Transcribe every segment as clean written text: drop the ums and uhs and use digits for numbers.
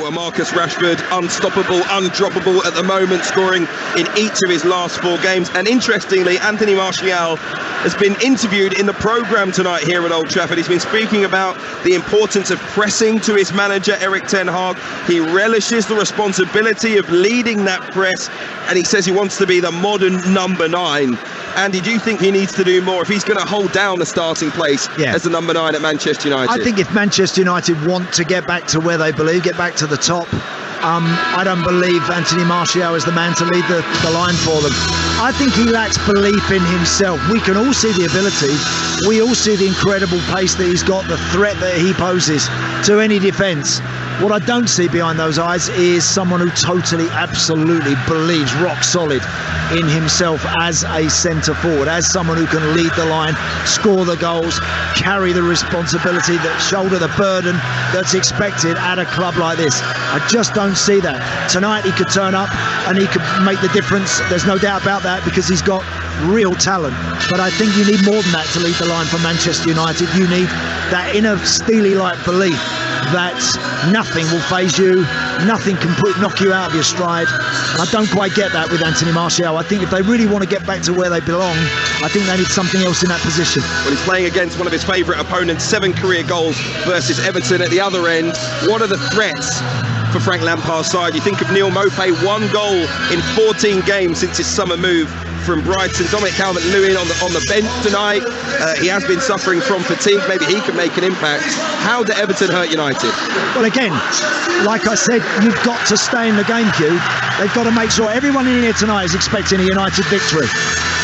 Well, Marcus Rashford, unstoppable, undroppable at the moment, scoring in each of his last 4 games. And interestingly, Anthony Martial has been interviewed in the programme tonight here at Old Trafford. He's been speaking about the importance of pressing to his manager, Erik ten Hag. He relishes the responsibility of leading that press, and he says he wants to be the modern number 9. Andy, do you think he needs to do more if he's going to hold down the starting place as the number 9 at Manchester United? I think if Manchester United want to get back to where they believe, get back to the top, I don't believe Anthony Martial is the man to lead the line for them. I think he lacks belief in himself. We can all see the ability. We all see the incredible pace that he's got, the threat that he poses to any defence. What I don't see behind those eyes is someone who totally, absolutely believes rock solid in himself as a centre forward, as someone who can lead the line, score the goals, carry the responsibility, shoulder the burden that's expected at a club like this. I just don't see that. Tonight he could turn up and he could make the difference. There's no doubt about that, because he's got real talent. But I think you need more than that to lead the line for Manchester United. You need that inner Steely-like belief that nothing will faze you, nothing can knock you out of your stride. And I don't quite get that with Anthony Martial. I think if they really want to get back to where they belong, I think they need something else in that position. Well, he's playing against one of his favourite opponents, 7 career goals versus Everton at the other end. What are the threats for Frank Lampard's side? You think of Neil Maupay, 1 goal in 14 games since his summer move from Brighton. Dominic Calvert-Lewin on the bench tonight. He has been suffering from fatigue. Maybe he can make an impact. How do Everton hurt United? Well, again, like I said, you've got to stay in the game, Hugh. They've got to make sure everyone in here tonight is expecting a United victory.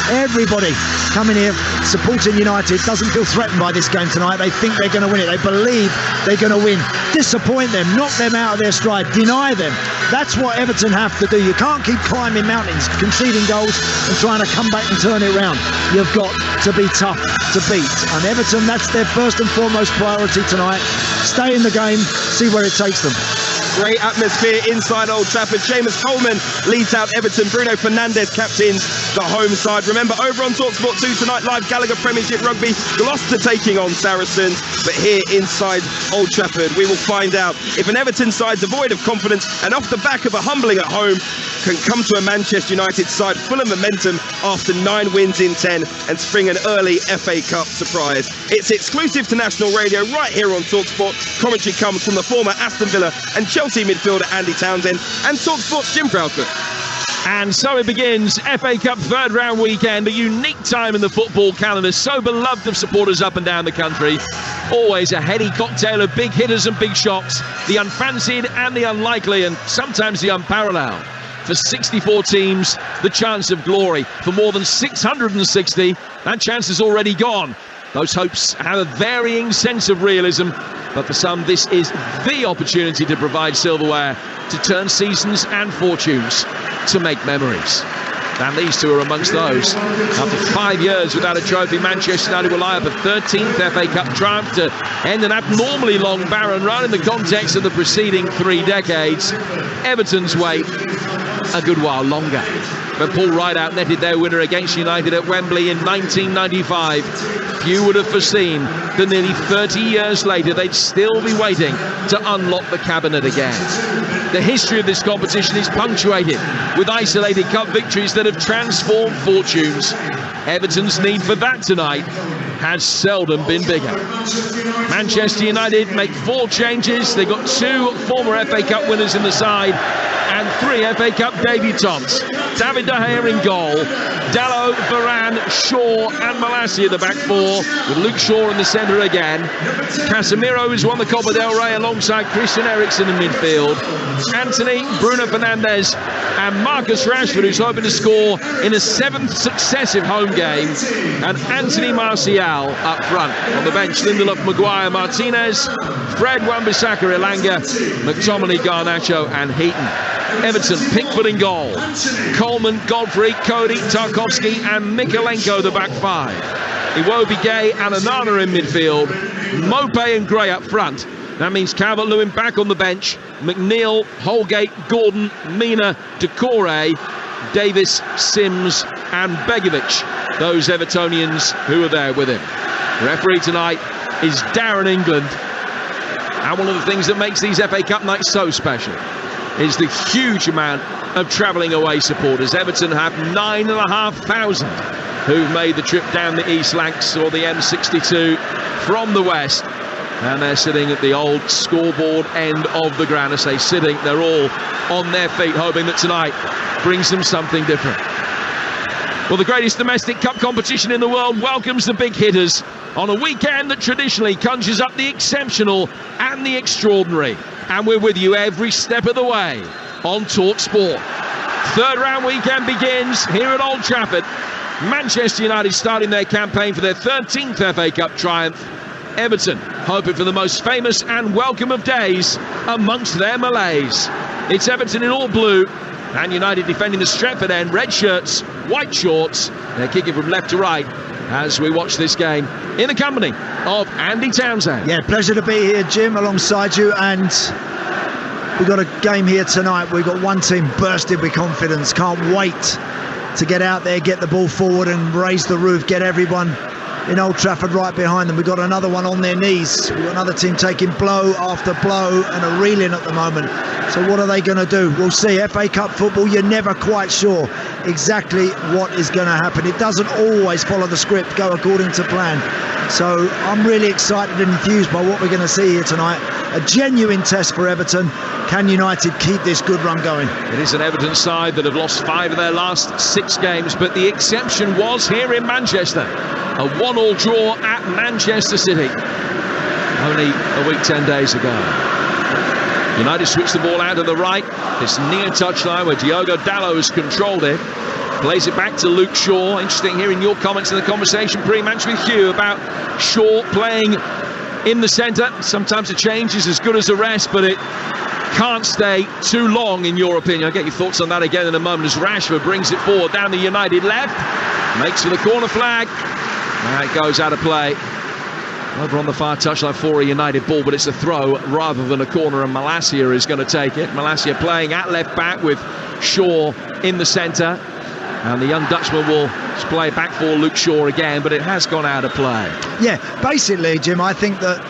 Everybody coming here supporting United doesn't feel threatened by this game tonight. They think they're going to win it. They believe they're going to win. Disappoint them, knock them out of their stride, deny them. That's what Everton have to do. You can't keep climbing mountains, conceding goals and trying to come back and turn it around. You've got to be tough to beat. And Everton, that's their first and foremost priority tonight. Stay in the game, see where it takes them. Great atmosphere inside Old Trafford. Seamus Coleman leads out Everton. Bruno Fernandes captains the home side. Remember, over on Talksport 2 tonight, live Gallagher Premiership Rugby, Gloucester taking on Saracens. But here inside Old Trafford, we will find out if an Everton side devoid of confidence and off the back of a humbling at home can come to a Manchester United side full of momentum after 9 wins in 10 and spring an early FA Cup surprise. It's exclusive to national radio right here on Talksport. Commentary comes from the former Aston Villa and Chelsea midfielder Andy Townsend and Talksport's Jim Proudfoot. And so it begins, FA Cup third round weekend, a unique time in the football calendar, so beloved of supporters up and down the country. Always a heady cocktail of big hitters and big shots, the unfancied and the unlikely, and sometimes the unparalleled. For 64 teams, the chance of glory. For more than 660, that chance is already gone. Those hopes have a varying sense of realism, but for some this is the opportunity to provide silverware, to turn seasons and fortunes, to make memories. And these two are amongst those. After 5 years without a trophy, Manchester United will lie up a 13th FA Cup triumph to end an abnormally long barren run in the context of the preceding 3 decades. Everton's wait a good while longer. But Paul Rideout netted their winner against United at Wembley in 1995. Few would have foreseen that nearly 30 years later they'd still be waiting to unlock the cabinet again. The history of this competition is punctuated with isolated cup victories that have transformed fortunes. Everton's need for that tonight has seldom been bigger. Manchester United make 4 changes. They've got 2 former FA Cup winners in the side and 3 FA Cup debutants. David De Gea in goal, Dalot, Varane, Shaw and Malacia at the back 4, with Luke Shaw in the centre again. Casemiro, who's won the Copa del Rey alongside Christian Eriksen in midfield. Antony, Bruno Fernandes and Marcus Rashford, who's hoping to score in a 7th successive home game. And Anthony Martial up front. On the bench, Lindelof, Maguire, Martinez, Fred, Wan-Bissaka, Elanga, McTominay, Garnacho and Heaton. Everton, Pickford in goal. Coleman, Godfrey, Cody, Tarkowski and Mikalenko the back 5. Iwobi, Gay and Onana in midfield. Maupay and Gray up front. That means Calvert-Lewin back on the bench. McNeil, Holgate, Gordon, Mina, Decore, Davis, Sims and Begovic. Those Evertonians who are there with him. Referee tonight is Darren England. And one of the things that makes these FA Cup nights so special is the huge amount of travelling away supporters. Everton have 9,500 who've made the trip down the East Lancs or the M62 from the west. And they're sitting at the old scoreboard end of the ground. I say sitting, they're all on their feet, hoping that tonight brings them something different. Well, the greatest domestic cup competition in the world welcomes the big hitters on a weekend that traditionally conjures up the exceptional and the extraordinary. And we're with you every step of the way on Talksport. Third round weekend begins here at Old Trafford. Manchester United starting their campaign for their 13th FA Cup triumph. Everton hoping for the most famous and welcome of days amongst their malaise. It's Everton in all blue and United defending the Stretford end. Red shirts, white shorts. They're kicking from left to right as we watch this game in the company of Andy Townsend. Yeah, pleasure to be here, Jim, alongside you. And we've got a game here tonight. We've got one team bursting with confidence. Can't wait to get out there, get the ball forward and raise the roof, get everyone in Old Trafford right behind them. We've got another one on their knees. We've got another team taking blow after blow and are reeling at the moment. So what are they going to do? We'll see. FA Cup football, you're never quite sure exactly what is going to happen. It doesn't always follow the script, go according to plan. So I'm really excited and enthused by what we're going to see here tonight. A genuine test for Everton. Can United keep this good run going? It is an Everton side that have lost 5 of their last 6 games, but the exception was here in Manchester. A 1-1 draw at Manchester City only a week 10 days ago. United switched the ball out to the right, this near touchline where Diogo Dalot has controlled it. Plays it back to Luke Shaw. Interesting hearing your comments in the conversation pre-match with Hugh about Shaw playing in the centre. Sometimes a change is as good as a rest, but it can't stay too long, in your opinion. I'll get your thoughts on that again in a moment as Rashford brings it forward down the United left. Makes for the corner flag. Now it goes out of play. Over on the far touchline for a United ball, but it's a throw rather than a corner, and Malacia is going to take it. Malacia playing at left back with Shaw in the centre. And the young Dutchman will play back for Luke Shaw again, but it has gone out of play. Yeah, basically, Jim, I think that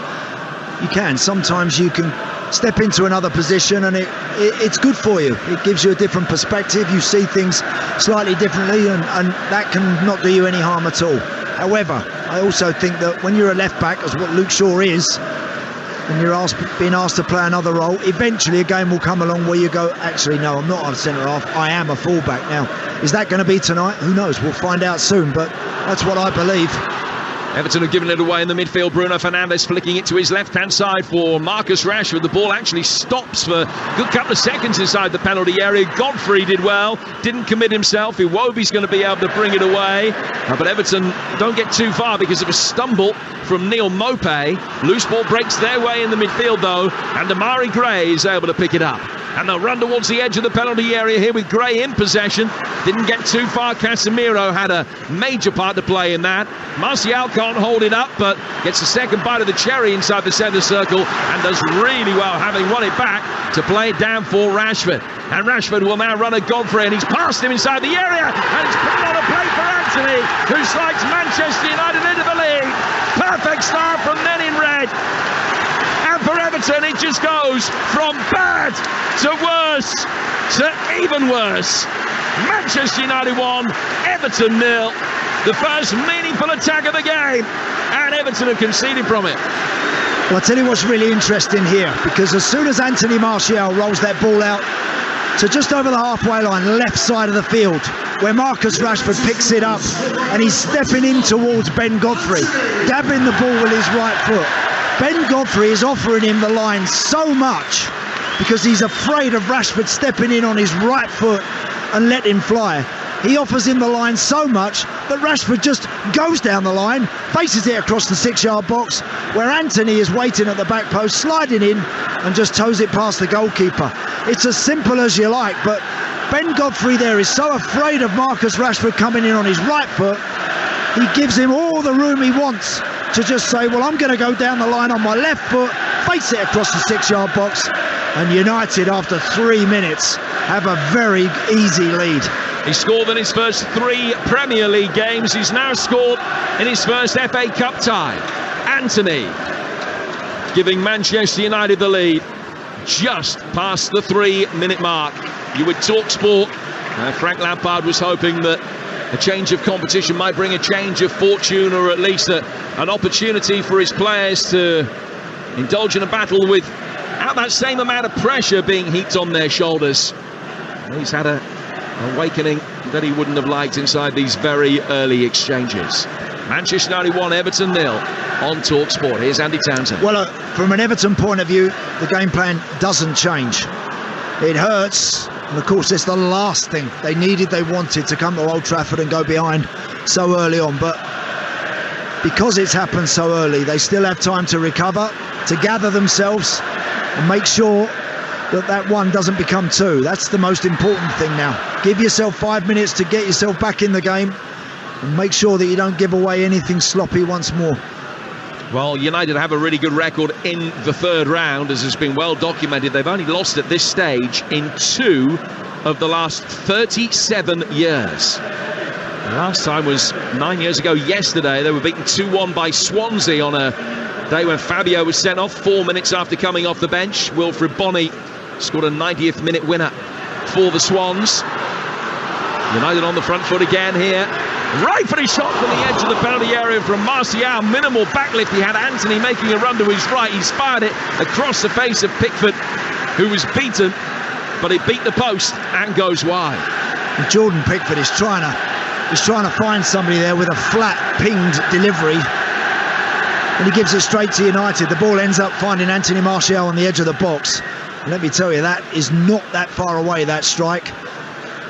you can. Sometimes you can step into another position and it's good for you. It gives you a different perspective. You see things slightly differently, and that can not do you any harm at all. However, I also think that when you're a left back, as what Luke Shaw is, and you're being asked to play another role, eventually a game will come along where you go, actually, no, I'm not a centre-half, I am a full-back. Now, is that going to be tonight? Who knows? We'll find out soon, but that's what I believe. Everton have given it away in the midfield. Bruno Fernandes flicking it to his left-hand side for Marcus Rashford. The ball actually stops for a good couple of seconds inside the penalty area. Godfrey did well, didn't commit himself. Iwobi's going to be able to bring it away. But Everton don't get too far because of a stumble from Neil Maupay. Loose ball breaks their way in the midfield, though, and Amari Gray is able to pick it up. And they'll run towards the edge of the penalty area here with Gray in possession. Didn't get too far. Casemiro had a major part to play in that. Martial can't hold it up, but gets the second bite of the cherry inside the centre circle and does really well, having won it back, to play it down for Rashford. And Rashford will now run at Godfrey, and he's passed him inside the area, and he's put it on a plate for Anthony, who slides Manchester United into the lead. Perfect start from men in red. And for Everton, it just goes from bad to worse to even worse. Manchester United 1, Everton 0. The first meaningful attack of the game, and Everton have conceded from it. Well, I'll tell you what's really interesting here, because as soon as Anthony Martial rolls that ball out to just over the halfway line, left side of the field, where Marcus Rashford picks it up, and he's stepping in towards Ben Godfrey, dabbing the ball with his right foot. Ben Godfrey is offering him the line so much because he's afraid of Rashford stepping in on his right foot and let him fly. He offers him the line so much that Rashford just goes down the line, faces it across the 6-yard box, where Anthony is waiting at the back post, sliding in, and just toes it past the goalkeeper. It's as simple as you like, but Ben Godfrey there is so afraid of Marcus Rashford coming in on his right foot, he gives him all the room he wants to just say, well, I'm going to go down the line on my left foot, face it across the 6-yard box, and United, after 3 minutes, have a very easy lead. He scored in his first 3 Premier League games. He's now scored in his first FA Cup tie. Anthony giving Manchester United the lead just past the 3-minute mark. You would Talksport. Frank Lampard was hoping that a change of competition might bring a change of fortune, or at least an opportunity for his players to indulge in a battle without that same amount of pressure being heaped on their shoulders. He's had an awakening that he wouldn't have liked inside these very early exchanges. Manchester United 1, Everton 0 on Talksport. Here's Andy Townsend. Well, from an Everton point of view, the game plan doesn't change. It hurts, and of course it's the last thing they needed, they wanted, to come to Old Trafford and go behind so early on. But because it's happened so early, they still have time to recover, to gather themselves and make sure that one doesn't become two. That's the most important thing now. Give yourself 5 minutes to get yourself back in the game and make sure that you don't give away anything sloppy once more. Well, United have a really good record in the third round, as has been well documented. They've only lost at this stage in 2 of the last 37 years. The last time was 9 years ago yesterday. They were beaten 2-1 by Swansea on a day when Fabio was sent off 4 minutes after coming off the bench. Wilfred Bonney scored a 90th minute winner for the Swans. United on the front foot again here. Right for his shot from the edge of the penalty area from Martial. Minimal backlift. He had Anthony making a run to his right. He fired it across the face of Pickford, who was beaten, but it beat the post and goes wide. And Jordan Pickford is trying to find somebody there with a flat pinged delivery, and he gives it straight to United. The ball ends up finding Anthony Martial on the edge of the box. And let me tell you, that is not that far away, that strike.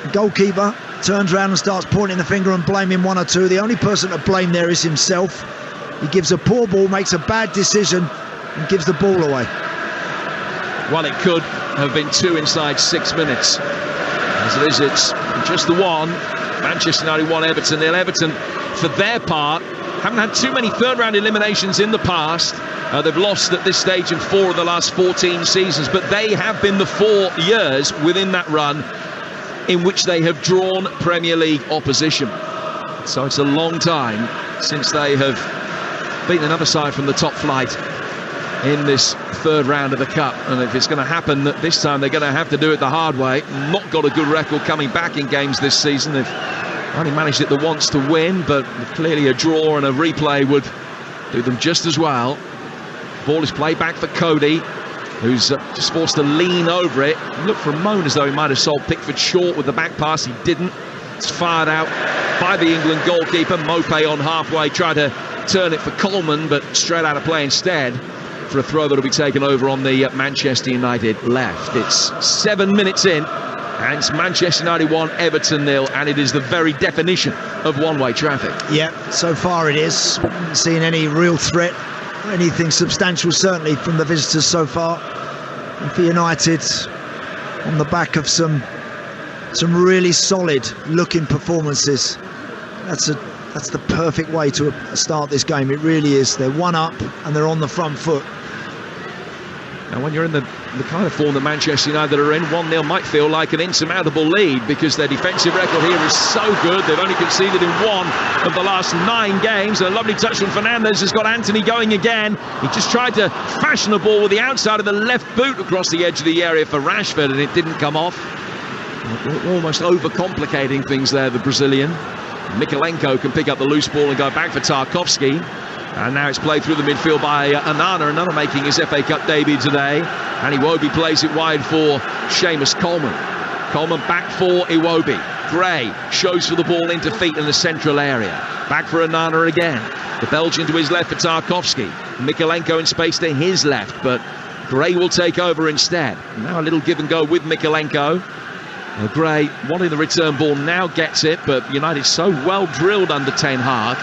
The goalkeeper turns around and starts pointing the finger and blaming one or two. The only person to blame there is himself. He gives a poor ball, makes a bad decision and gives the ball away. Well, it could have been 2 inside 6 minutes. As it is, it's just the one. Manchester United 1, Everton 0. Everton, for their part, haven't had too many third-round eliminations in the past. They've lost at this stage in 4 of the last 14 seasons, but they have been the 4 years within that run in which they have drawn Premier League opposition. So it's a long time since they have beaten another side from the top flight in this third round of the Cup. And if it's going to happen this time, they're going to have to do it the hard way. Not got a good record coming back in games this season. They've only managed it the once to win, but clearly a draw and a replay would do them just as well. Ball is played back for Cody, who's just forced to lean over it. He looked for a moment as though he might have sold Pickford short with the back pass. He didn't. It's fired out by the England goalkeeper. Mopé on halfway, tried to turn it for Coleman, but straight out of play instead for a throw that will be taken over on the Manchester United left. It's 7 minutes in, and it's Manchester United 1, Everton 0, and it is the very definition of one-way traffic. Yeah, so far it is. Haven't seen any real threat, anything substantial certainly from the visitors so far. And for United, on the back of some really solid looking performances, that's the perfect way to start this game. It really is. They're one up and they're on the front foot. Now, when you're in the kind of form that Manchester United are in, 1-0 might feel like an insurmountable lead, because their defensive record here is so good. They've only conceded in 1 of the last 9 games. A lovely touch from Fernandes has got Anthony going again. He just tried to fashion a ball with the outside of the left boot across the edge of the area for Rashford, and it didn't come off. Almost overcomplicating things there, the Brazilian. Mikalenko can pick up the loose ball and go back for Tarkowski. And now it's played through the midfield by Onana, another making his FA Cup debut today. And Iwobi plays it wide for Seamus Coleman. Coleman back for Iwobi. Gray shows for the ball into feet in the central area. Back for Onana again. The Belgian to his left for Tarkowski. Mikalenko in space to his left, but Gray will take over instead. Now a little give and go with Mikalenko. Gray wanting the return ball, now gets it, but United so well drilled under Ten Hag.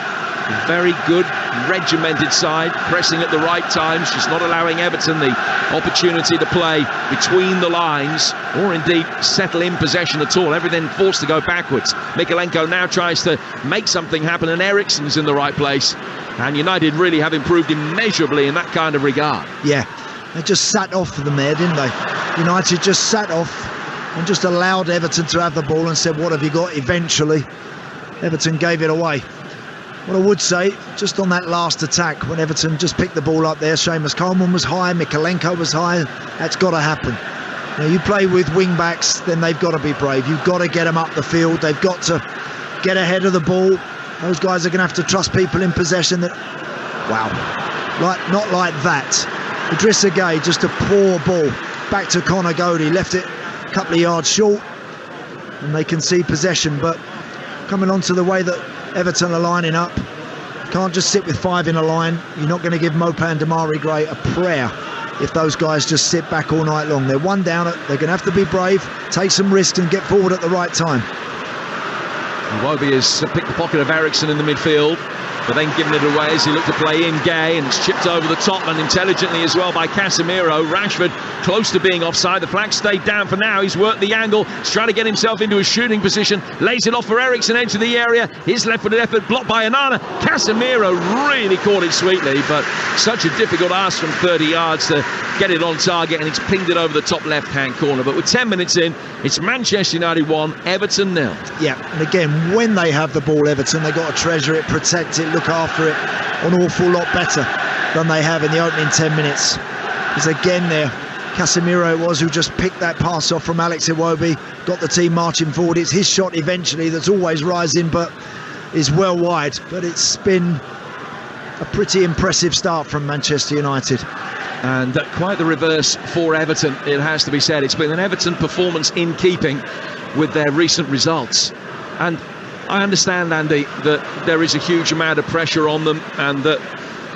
A very good regimented side, pressing at the right times, just not allowing Everton the opportunity to play between the lines or indeed settle in possession at all. Everything forced to go backwards. Mikalenko now tries to make something happen, and Eriksen's in the right place. And United really have improved immeasurably in that kind of regard. Yeah, they just sat off for them there, didn't they? United just sat off and just allowed Everton to have the ball and said, what have you got? Eventually, Everton gave it away. What I would say, just on that last attack, when Everton just picked the ball up there, Seamus Coleman was high, Mikalenko was high. That's got to happen. Now, you play with wing-backs, then they've got to be brave. You've got to get them up the field. They've got to get ahead of the ball. Those guys are going to have to trust people in possession. Wow. Not like that. Idrissa Gueye, just a poor ball. Back to Conor Godey, left it a couple of yards short. And they can see possession, but coming on to the way that Everton are lining up, can't just sit with 5 in a line. You're not going to give Maupay and Damari Gray a prayer if those guys just sit back all night long. They're one down. They're going to have to be brave, take some risks and get forward at the right time. Iwobi has picked the pocket of Eriksson in the midfield, but then given it away as he looked to play in Gueye, and it's chipped over the top and intelligently as well by Casemiro. Rashford close to being offside. The flag stayed down for now. He's worked the angle. He's trying to get himself into a shooting position. Lays it off for Eriksson, into the area. His left-footed effort blocked by Onana. Casemiro really caught it sweetly, but such a difficult ask from 30 yards to get it on target, and it's pinged it over the top left-hand corner. But with 10 minutes in, it's Manchester United 1, Everton 0. Yeah, and again, when they have the ball, Everton, they've got to treasure it, protect it, look after it an awful lot better than they have in the opening 10 minutes. Because again there, Casemiro was who just picked that pass off from Alex Iwobi, got the team marching forward. It's his shot eventually that's always rising, but is well wide. But it's been a pretty impressive start from Manchester United. And quite the reverse for Everton, it has to be said. It's been an Everton performance in keeping with their recent results. And I understand, Andy, that there is a huge amount of pressure on them, and that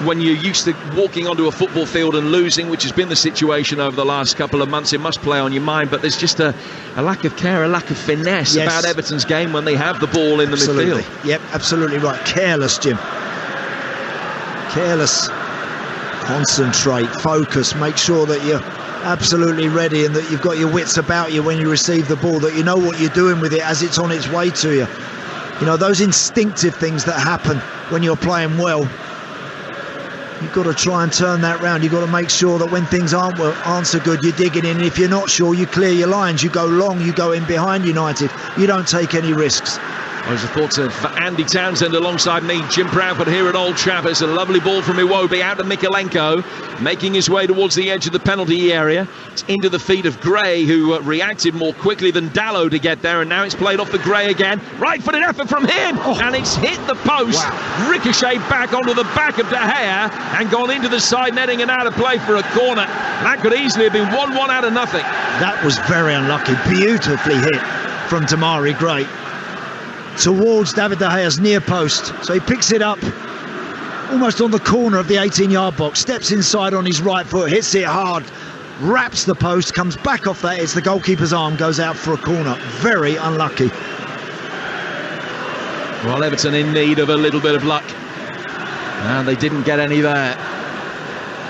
when you're used to walking onto a football field and losing, which has been the situation over the last couple of months, it must play on your mind. But there's just a lack of care, a lack of finesse about Everton's game when they have the ball in the midfield. Yep, absolutely right. Careless, Jim. Careless. Concentrate, focus, make sure that you're absolutely ready and that you've got your wits about you when you receive the ball, that you know what you're doing with it as it's on its way to you. You know, those instinctive things that happen when you're playing well, you've got to try and turn that round. You've got to make sure that when things aren't so good, you're digging in. And if you're not sure, you clear your lines. You go long, you go in behind United. You don't take any risks. Those are thoughts of Andy Townsend alongside me, Jim Proudfoot, here at Old Trafford. A lovely ball from Iwobi out to Mikalenko, making his way towards the edge of the penalty area. It's into the feet of Gray, who reacted more quickly than Dalot to get there, and now it's played off for Gray again. Right-footed effort from him, and it's hit the post, ricocheted back onto the back of De Gea, and gone into the side netting and out of play for a corner. That could easily have been 1-1 out of nothing. That was very unlucky, beautifully hit from Damari Gray towards David De Gea's near post. So he picks it up almost on the corner of the 18-yard box, steps inside on his right foot, hits it hard, wraps the post, comes back off that. It's the goalkeeper's arm, goes out for a corner. Very unlucky. Well, Everton in need of a little bit of luck, and they didn't get any there.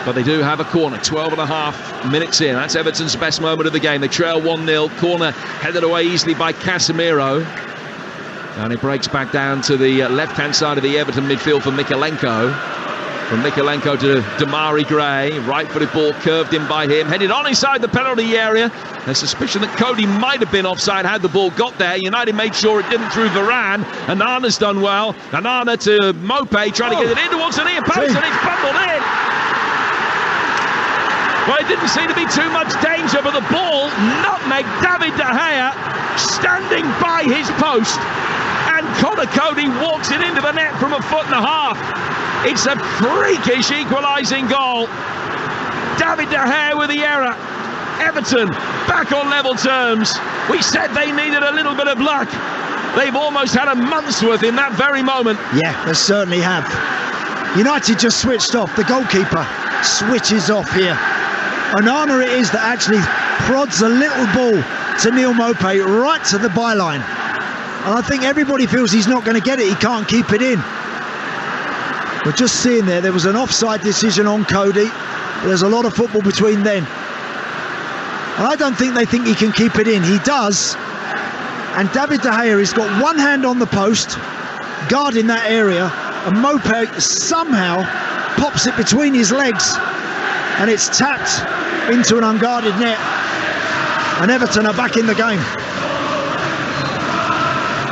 But they do have a corner, 12.5 minutes in. That's Everton's best moment of the game. They trail 1-0. Corner headed away easily by Casemiro. And it breaks back down to the left-hand side of the Everton midfield for Mikalenko. From Mikalenko to Damari Gray. Right-footed ball curved in by him. Headed on inside the penalty area. A suspicion that Cody might have been offside had the ball got there. United made sure it didn't through Varane. Onana's done well. Onana to Maupay, trying to get it in towards the near post, and it's bundled in. Well, it didn't seem to be too much danger, but the ball nutmegged David De Gea, standing by his post. And Conor Cody walks it into the net from 1.5 feet. It's a freakish equalising goal. David De Gea with the error. Everton back on level terms. We said they needed a little bit of luck. They've almost had a month's worth in that very moment. Yeah, they certainly have. United just switched off. The goalkeeper switches off here. Onana it is that actually prods a little ball to Neal Maupay right to the byline. And I think everybody feels he's not going to get it. He can't keep it in. We're just seeing there was an offside decision on Cody. There's a lot of football between then. And I don't think they think he can keep it in. He does. And David De Gea has got one hand on the post, guarding that area. And Maupay somehow pops it between his legs. And it's tapped into an unguarded net. And Everton are back in the game.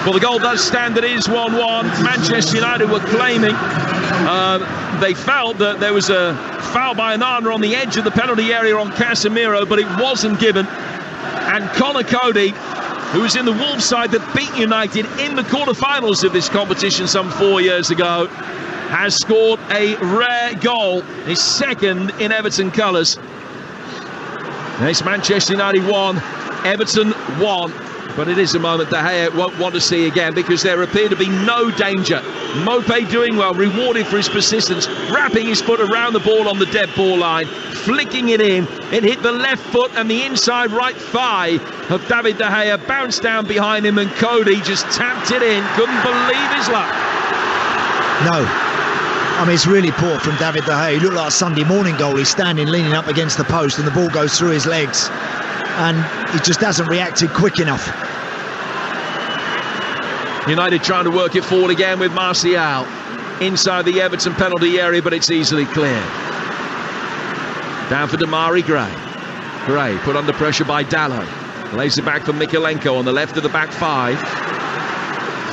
Well, the goal does stand. It is 1-1. Manchester United were claiming they felt that there was a foul by Onana on the edge of the penalty area on Casemiro, but it wasn't given. And Conor Coady, who was in the Wolves side that beat United in the quarterfinals of this competition some 4 years ago, has scored a rare goal, his second in Everton colours. It's Manchester United 1, Everton 1. But it is a moment De Gea won't want to see again, because there appeared to be no danger. Mopé doing well, rewarded for his persistence, wrapping his foot around the ball on the dead ball line, flicking it in. It hit the left foot and the inside right thigh of David De Gea, bounced down behind him, and Coady just tapped it in. Couldn't believe his luck. No. I mean, it's really poor from David De Gea. He looked like a Sunday morning goal. He's standing, leaning up against the post, and the ball goes through his legs. And he just hasn't reacted quick enough. United trying to work it forward again with Martial inside the Everton penalty area, but it's easily cleared. Down for Damari Gray. Gray put under pressure by Dalot. Lays it back for Mikalenko on the left of the back five.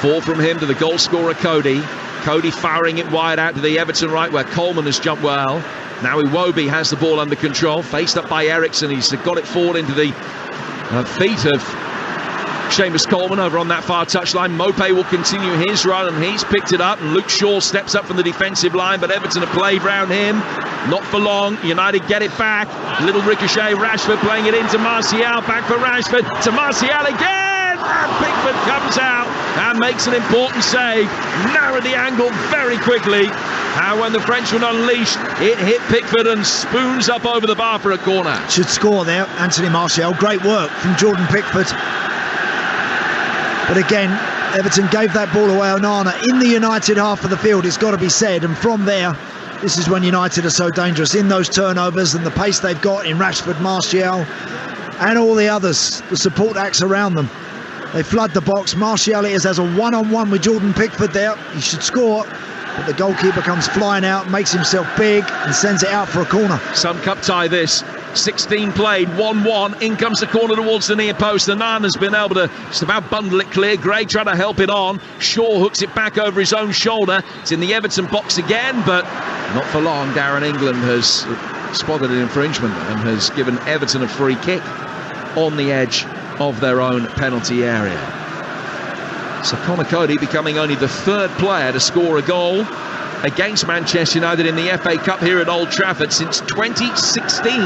4 from him to the goal scorer Coady. Coady firing it wide out to the Everton right, where Coleman has jumped well. Now Iwobi has the ball under control, faced up by Eriksson. He's got it forward into the feet of Seamus Coleman over on that far touchline. Mopé will continue his run, and he's picked it up, and Luke Shaw steps up from the defensive line, but Everton have played round him. Not for long. United get it back. Little ricochet. Rashford playing it into Martial. Back for Rashford. To Martial again. And Pickford comes out and makes an important save. Narrowed the angle very quickly. And when the Frenchman unleashed, it hit Pickford and spoons up over the bar for a corner. Should score there, Anthony Martial. Great work from Jordan Pickford. But again, Everton gave that ball away. Onana in the United half of the field, it's got to be said. And from there, this is when United are so dangerous. In those turnovers and the pace they've got in Rashford, Martial, and all the others, the support acts around them. They flood the box. Martial has a one-on-one with Jordan Pickford there. He should score. But the goalkeeper comes flying out, makes himself big, and sends it out for a corner. Some cup tie this. 16 played, 1-1. In comes the corner towards the near post. Onana's been able to just about bundle it clear. Gray trying to help it on. Shaw hooks it back over his own shoulder. It's in the Everton box again, but not for long. Darren England has spotted an infringement and has given Everton a free kick on the edge of their own penalty area. So Conor Coady becoming only the 3rd player to score a goal against Manchester United in the FA Cup here at Old Trafford since 2016.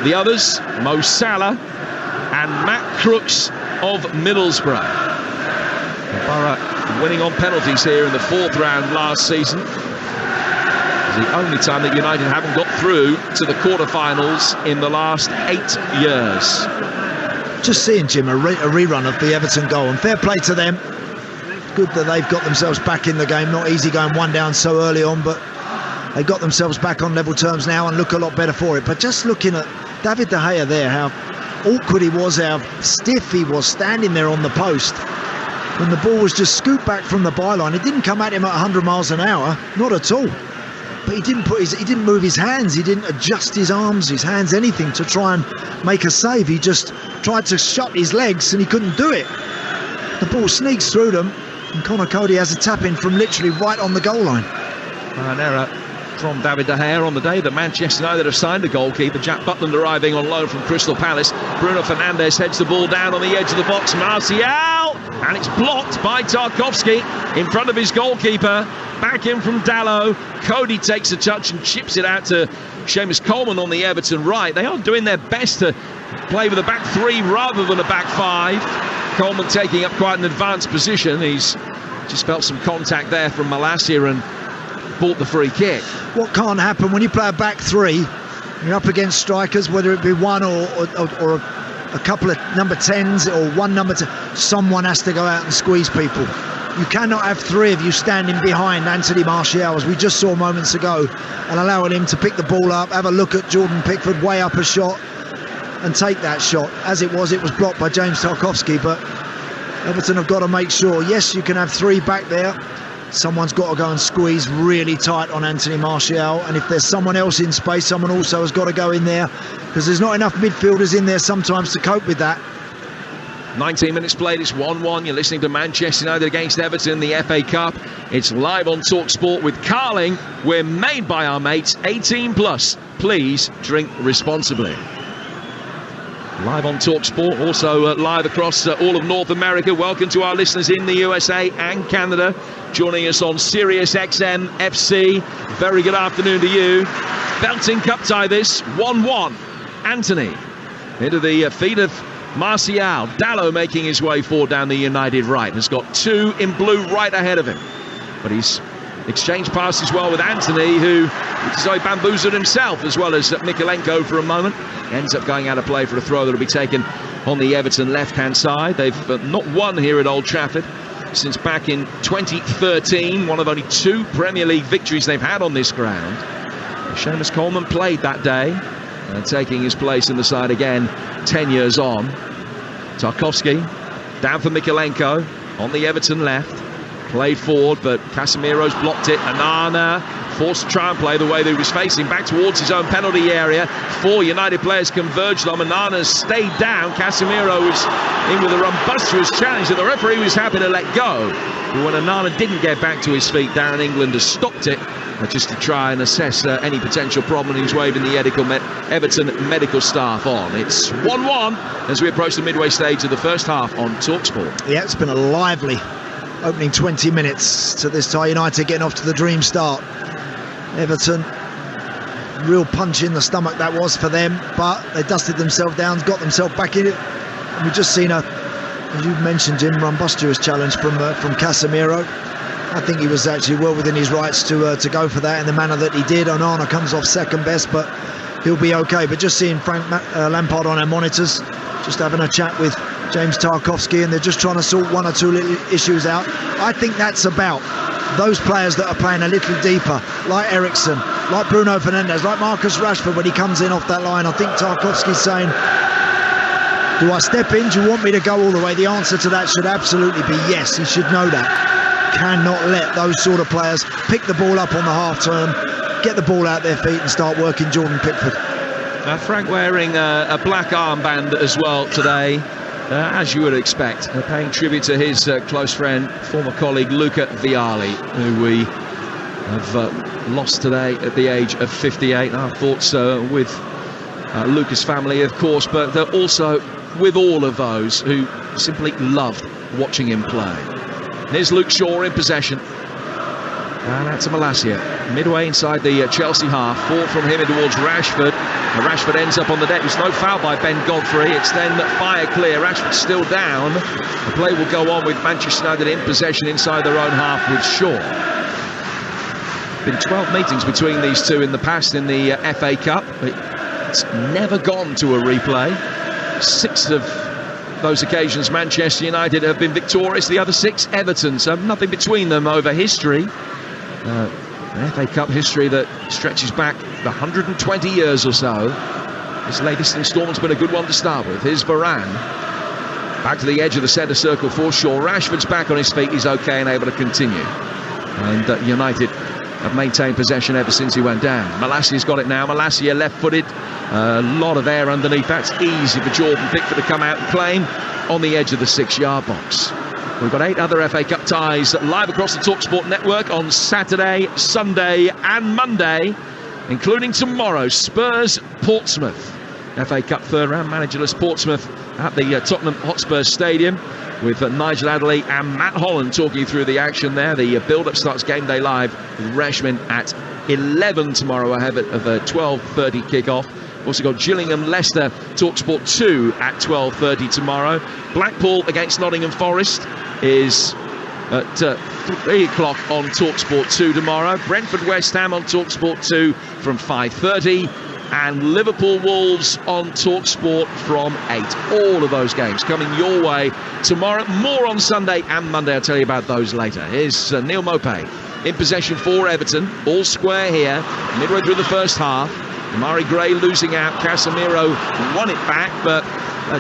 The others, Mo Salah and Matt Crooks of Middlesbrough. Borough winning on penalties here in the 4th round last season. It's the only time that United haven't got through to the quarterfinals in the last 8 years. Just seeing, Jim, a rerun of the Everton goal, and fair play to them. Good that they've got themselves back in the game. Not easy going 1 down so early on, but they got themselves back on level terms now and look a lot better for it. But just looking at David De Gea there, how awkward he was, how stiff he was standing there on the post when the ball was just scooped back from the byline. It didn't come at him at 100 miles an hour, not at all. But he didn't move his hands, he didn't adjust his arms, his hands, anything to try and make a save. He just tried to shut his legs and he couldn't do it. The ball sneaks through them, and Conor Coady has a tap in from literally right on the goal line. An error from David De Gea on the day that Manchester United have signed a goalkeeper. Jack Butland arriving on loan from Crystal Palace. Bruno Fernandes heads the ball down on the edge of the box. Martial, and it's blocked by Tarkowski in front of his goalkeeper. Back in from Dalot. Coady takes a touch and chips it out to Seamus Coleman on the Everton right. They are doing their best to play with a back 3 rather than a back 5. Coleman taking up quite an advanced position. He's just felt some contact there from Malacia and bought the free kick. What can't happen when you play a back 3, you're up against strikers, whether it be one or a couple of number 10s or one number 10, someone has to go out and squeeze people. You cannot have 3 of you standing behind Anthony Martial, as we just saw moments ago, and allowing him to pick the ball up, have a look at Jordan Pickford, way up a shot, and take that shot. As it was blocked by James Tarkowski, but Everton have got to make sure, yes, you can have 3 back there. Someone's got to go and squeeze really tight on Anthony Martial, and if there's someone else in space, someone also has got to go in there, because there's not enough midfielders in there sometimes to cope with that. 19 minutes played, it's 1-1. You're listening to Manchester United against Everton, the FA Cup. It's live on Talksport with Carling. We're made by our mates, 18 plus. Please drink responsibly. Live on Talksport, also live across all of North America. Welcome to our listeners in the USA and Canada. Joining us on Sirius XM FC. Very good afternoon to you. Belting cup tie this, 1-1. Anthony into the feet of Martial. Dallo making his way forward down the United right. Has got two in blue right ahead of him. But he's exchanged passes well with Anthony, who bamboozled himself, as well as Mikalenko for a moment. Ends up going out of play for a throw that will be taken on the Everton left-hand side. They've not won here at Old Trafford since back in 2013. One of only two Premier League victories they've had on this ground. Seamus Coleman played that day, taking his place in the side again 10 years on. Tarkowski down for Mikalenko on the Everton left. Played forward, but Casemiro's blocked it. Onana forced to try and play the way that he was facing, back towards his own penalty area. Four United players converged on. Onana stayed down. Casemiro was in with a rumbustious challenge that the referee was happy to let go. But when Onana didn't get back to his feet, Darren England has stopped it just to try and assess any potential problem. He was waving the Everton medical staff on. It's 1-1 as we approach the midway stage of the first half on Talksport. Yeah, it's been a lively opening 20 minutes to this tie. United getting off to the dream start. Everton, real punch in the stomach that was for them, but they dusted themselves down, got themselves back in it. And we've just seen as you mentioned, Jim, rumbustious challenge from Casemiro. I think he was actually well within his rights to go for that in the manner that he did. Onana comes off second best, but he'll be okay. But just seeing Frank Lampard on our monitors, just having a chat with James Tarkowski, and they're just trying to sort one or two little issues out. I think that's about those players that are playing a little deeper, like Eriksen, like Bruno Fernandes, like Marcus Rashford when he comes in off that line. I think Tarkowski's saying, do I step in? Do you want me to go all the way? The answer to that should absolutely be yes. He should know that. Cannot let those sort of players pick the ball up on the half turn, get the ball out their feet and start working Jordan Pickford. Frank wearing a black armband as well today, as you would expect, paying tribute to his close friend, former colleague Luca Vialli, who we have lost today at the age of 58. Our thoughts with Luca's family, of course, but also with all of those who simply loved watching him play. There's Luke Shaw in possession. And out to Malacia, midway inside the Chelsea half. Forward from him in towards Rashford. And Rashford ends up on the deck. There's no foul by Ben Godfrey. It's then fire clear. Rashford still down. The play will go on with Manchester United in possession inside their own half with Shaw. Been 12 meetings between these two in the past in the FA Cup. It's never gone to a replay. 6 of those occasions Manchester United have been victorious. The other 6 Everton. So nothing between them over history. An FA Cup history that stretches back 120 years or so. This latest instalment's been a good one to start with. Here's Varane. Back to the edge of the centre circle for Shaw. Rashford's back on his feet. He's okay and able to continue. And United have maintained possession ever since he went down. Malacia's got it now. Malacia left-footed. A lot of air underneath. That's easy for Jordan Pickford to come out and claim on the edge of the 6-yard box. We've got 8 other FA Cup ties live across the Talksport network on Saturday, Sunday and Monday, including tomorrow. Spurs, Portsmouth. FA Cup third round, managerless Portsmouth at the Tottenham Hotspur Stadium, with Nigel Adderley and Matt Holland talking through the action there. The build-up starts game day live with Rashman at 11 tomorrow ahead of a 12:30 kickoff. Also got Gillingham-Leicester, Talksport 2 at 12:30 tomorrow. Blackpool against Nottingham Forest is at 3 o'clock on Talksport 2 tomorrow. Brentford-West Ham on Talksport 2 from 5:30. And Liverpool-Wolves on Talksport from 8. All of those games coming your way tomorrow. More on Sunday and Monday. I'll tell you about those later. Here's Neil Maupay in possession for Everton. All square here, midway through the first half. Amari Gray losing out. Casemiro won it back, but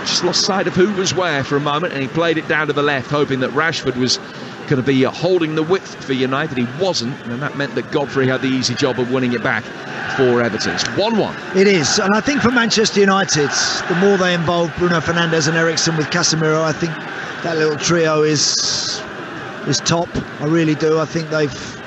just lost sight of who was where for a moment, and he played it down to the left, hoping that Rashford was going to be holding the width for United. He wasn't, and that meant that Godfrey had the easy job of winning it back for Everton. It's 1-1. It is, and I think for Manchester United, the more they involve Bruno Fernandes and Eriksen with Casemiro, I think that little trio is top. I really do. I think they've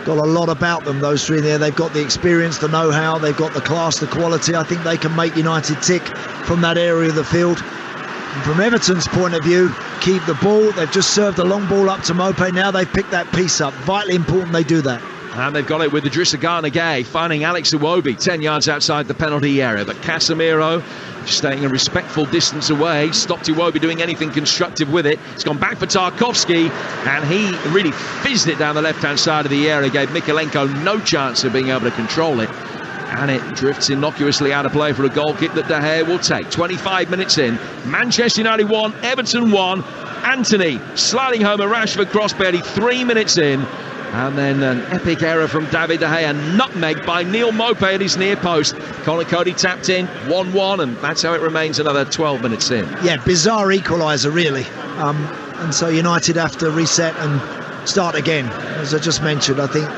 got a lot about them, those three there. They've got the experience, the know-how, they've got the class, the quality. I think they can make United tick from that area of the field. And from Everton's point of view, keep the ball. They've just served a long ball up to Maupay. Now they've picked that piece up. Vitally important they do that. And they've got it with Idrissa Gana Gueye finding Alex Iwobi 10 yards outside the penalty area. But Casemiro staying a respectful distance away, stopped Iwobi doing anything constructive with it. It's gone back for Tarkowski, and he really fizzed it down the left-hand side of the area, gave Mikalenko no chance of being able to control it. And it drifts innocuously out of play for a goal kick that De Gea will take. 25 minutes in, Manchester United 1, Everton 1. Anthony sliding home a Rashford cross barely 3 minutes in. And then an epic error from David De Gea, nutmeg by Neal Maupay at his near post. Conor Coady tapped in, 1-1, and that's how it remains another 12 minutes in. Yeah, bizarre equaliser, really. And so United have to reset and start again. As I just mentioned, I think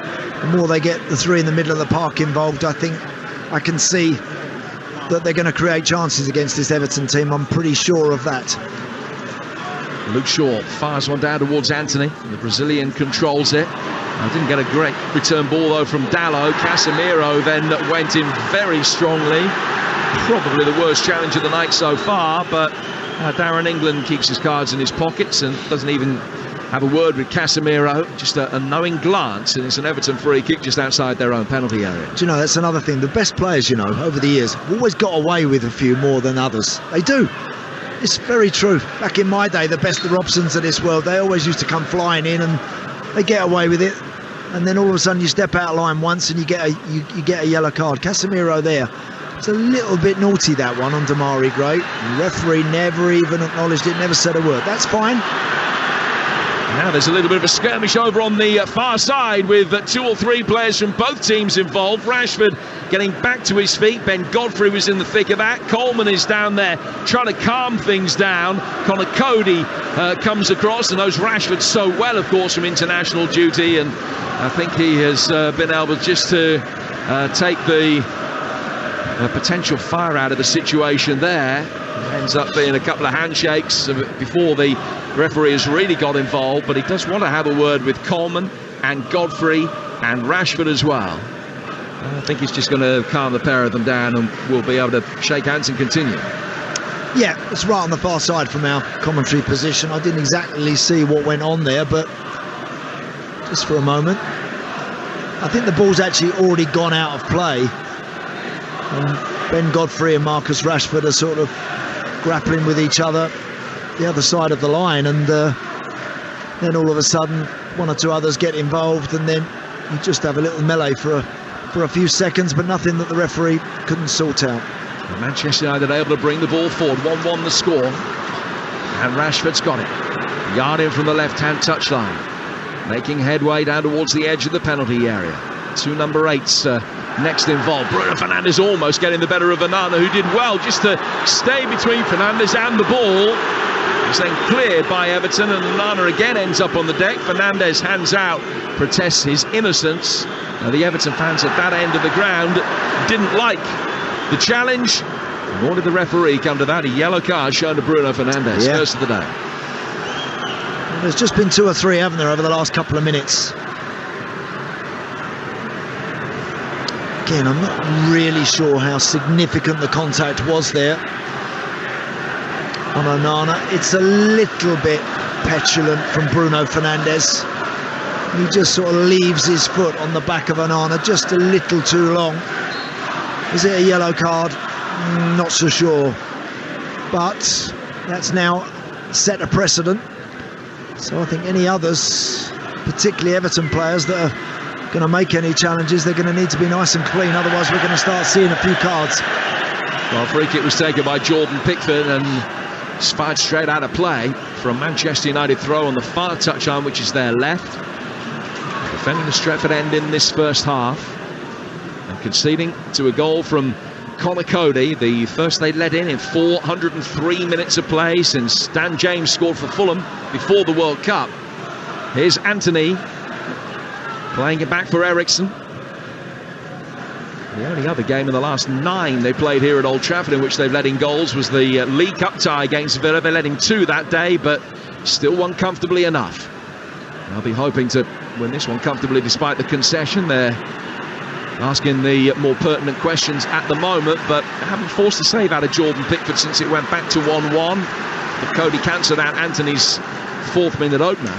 the more they get the three in the middle of the park involved, I think I can see that they're going to create chances against this Everton team. I'm pretty sure of that. Luke Shaw fires one down towards Anthony. The Brazilian controls it. Didn't get a great return ball though from Dalot. Casemiro then went in very strongly. Probably the worst challenge of the night so far, but Darren England keeps his cards in his pockets and doesn't even have a word with Casemiro. Just a knowing glance, and it's an Everton free kick just outside their own penalty area. Do you know, that's another thing. The best players, you know, over the years have always got away with a few more than others. They do. It's very true. Back in my day, the best, the Robsons of this world, they always used to come flying in and they get away with it. And then all of a sudden you step out of line once and you get a yellow card. Casemiro there, it's a little bit naughty, that one, on Damari Gray. The referee never even acknowledged it, never said a word. That's fine. Now there's a little bit of a skirmish over on the far side with 2 or 3 players from both teams involved. Rashford getting back to his feet. Ben Godfrey was in the thick of that. Coleman is down there trying to calm things down. Conor Coady comes across and knows Rashford so well, of course, from international duty. And I think he has been able just to take the potential fire out of the situation there. Ends up being a couple of handshakes before the referee has really got involved, but he does want to have a word with Coleman and Godfrey and Rashford as well. I think he's just going to calm the pair of them down and we'll be able to shake hands and continue. Yeah, it's right on the far side from our commentary position. I didn't exactly see what went on there, but just for a moment, I think the ball's actually already gone out of play, and Ben Godfrey and Marcus Rashford are sort of grappling with each other the other side of the line, and then all of a sudden 1 or 2 others get involved, and then you just have a little melee for a few seconds, but nothing that the referee couldn't sort out. And Manchester United able to bring the ball forward, 1-1 the score, and Rashford's got it. Yard in from the left-hand touchline, making headway down towards the edge of the penalty area. 2 number 8s next involved. Bruno Fernandes almost getting the better of Onana, who did well just to stay between Fernandes and the ball. It's then cleared by Everton, and Onana again ends up on the deck. Fernandes hands out, protests his innocence. The Everton fans at that end of the ground didn't like the challenge, nor did the referee come to that. A yellow card shown to Bruno Fernandes, first of the day. There's just been 2 or 3, haven't there, over the last couple of minutes. Again, I'm not really sure how significant the contact was there on Onana. It's a little bit petulant from Bruno Fernandes. He just sort of leaves his foot on the back of Onana just a little too long. Is it a yellow card? Not so sure. But that's now set a precedent. So I think any others, particularly Everton players that are going to make any challenges, they're going to need to be nice and clean, otherwise we're going to start seeing a few cards. Well, free kick was taken by Jordan Pickford and fired straight out of play for a Manchester United throw on the far touchline, which is their left. Defending the Stretford end in this first half and conceding to a goal from Conor Coady, the first they let in 403 minutes of play since Dan James scored for Fulham before the World Cup. Here's Anthony playing it back for Ericsson. The only other game in the last 9 they played here at Old Trafford in which they've let in goals was the League Cup tie against Villa. They let in 2 that day, but still won comfortably enough. They'll be hoping to win this one comfortably despite the concession. They're asking the more pertinent questions at the moment, but haven't forced a save out of Jordan Pickford since it went back to 1-1. But Cody cancelled out Anthony's 4th minute opener.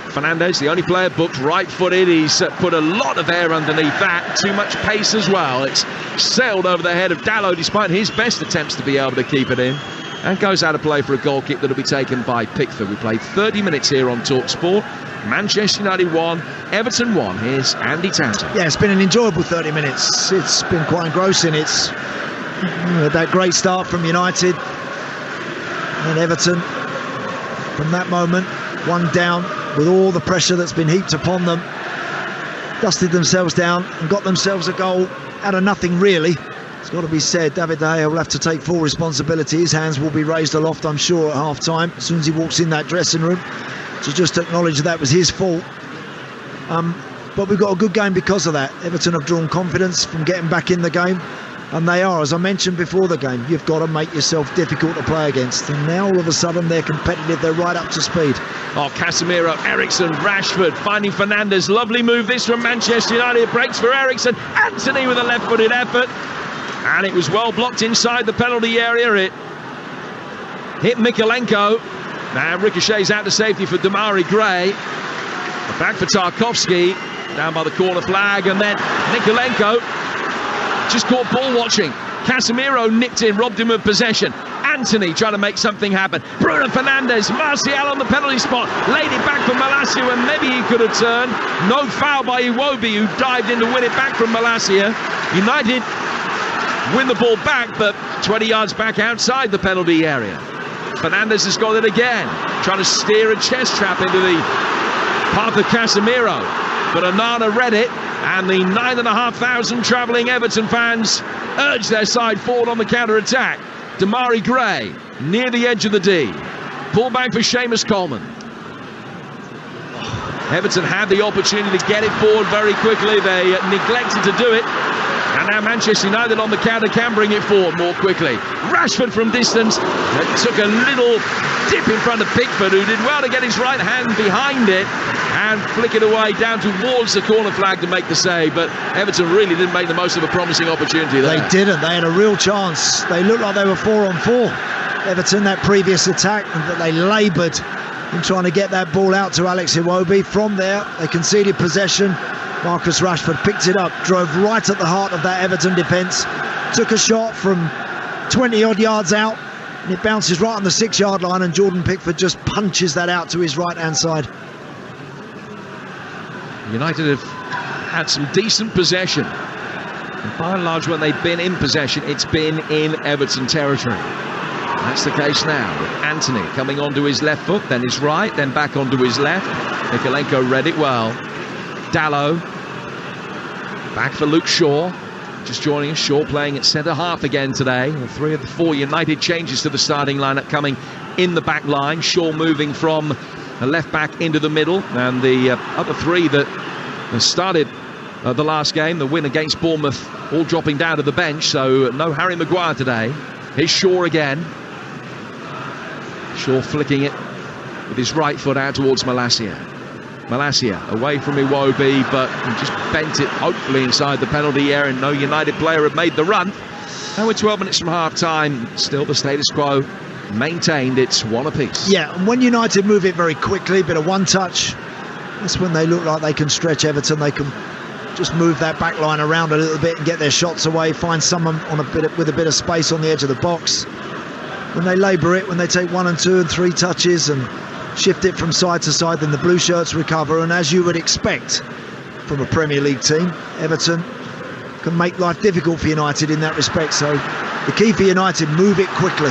Fernandes, the only player booked, right-footed. He's put a lot of air underneath that. Too much pace as well. It's sailed over the head of Dalot despite his best attempts to be able to keep it in. And goes out of play for a goal kick that'll be taken by Pickford. We played 30 minutes here on Talksport. Manchester United 1, Everton 1. Here's Andy Townsend. Yeah, it's been an enjoyable 30 minutes. It's been quite engrossing. It's that great start from United. And Everton, from that moment, 1 down, with all the pressure that's been heaped upon them, dusted themselves down and got themselves a goal out of nothing, really. It's got to be said, David De Gea will have to take full responsibility. His hands will be raised aloft, I'm sure, at half-time, as soon as he walks in that dressing room, to just acknowledge that was his fault. But we've got a good game because of that. Everton have drawn confidence from getting back in the game, and they are, as I mentioned before the game, you've got to make yourself difficult to play against. And now all of a sudden they're competitive, they're right up to speed. Oh, Casemiro, Ericsson, Rashford finding Fernandes. Lovely move this from Manchester United. Breaks for Ericsson. Anthony with a left-footed effort. And it was well blocked inside the penalty area. It hit Mikalenko. Now ricochets out to safety for Damari Gray. Back for Tarkowski. Down by the corner flag. And then Mikalenko just caught ball watching. Casemiro nipped in, robbed him of possession. Anthony trying to make something happen. Bruno Fernandes, Martial on the penalty spot. Laid it back for Malacia when maybe he could have turned. No foul by Iwobi, who dived in to win it back from Malacia. United win the ball back, but 20 yards back outside the penalty area. Fernandes has got it again, trying to steer a chest trap into the path of Casemiro. But Onana read it, and the 9,500 travelling Everton fans urge their side forward on the counter-attack. Damari Gray near the edge of the D. Pull back for Seamus Coleman. Everton had the opportunity to get it forward very quickly. They neglected to do it. And now Manchester United on the counter can bring it forward more quickly. Rashford from distance took a little dip in front of Pickford, who did well to get his right hand behind it and flick it away down towards the corner flag to make the save. But Everton really didn't make the most of a promising opportunity there. They didn't. They had a real chance. They looked like they were 4-on-4. Everton, that previous attack, and they laboured in trying to get that ball out to Alex Iwobi. From there, they conceded possession. Marcus Rashford picked it up, drove right at the heart of that Everton defence, took a shot from 20-odd yards out, and it bounces right on the 6-yard line, and Jordan Pickford just punches that out to his right-hand side. United have had some decent possession. And by and large, when they've been in possession, it's been in Everton territory. That's the case now, with Anthony coming onto his left foot, then his right, then back onto his left. Mikalenko read it well. Dalot back for Luke Shaw, just joining us. Shaw playing at centre half again today. 3 of the 4 United changes to the starting lineup coming in the back line. Shaw moving from the left back into the middle, and the other 3 that started the last game, the win against Bournemouth, all dropping down to the bench. So no Harry Maguire today. Here's Shaw again. Shaw flicking it with his right foot out towards Malacia. Malacia away from Iwobi, but he just bent it hopefully inside the penalty area, and no United player had made the run. And with 12 minutes from half-time, still the status quo maintained. It's 1 apiece. Yeah, and when United move it very quickly, bit of one touch, that's when they look like they can stretch Everton. They can just move that back line around a little bit and get their shots away, find someone on with a bit of space on the edge of the box. When they labour it, when they take 1 and 2 and 3 touches and shift it from side to side, then the blue shirts recover. And as you would expect from a Premier League team, Everton can make life difficult for United in that respect. So the key for United, move it quickly.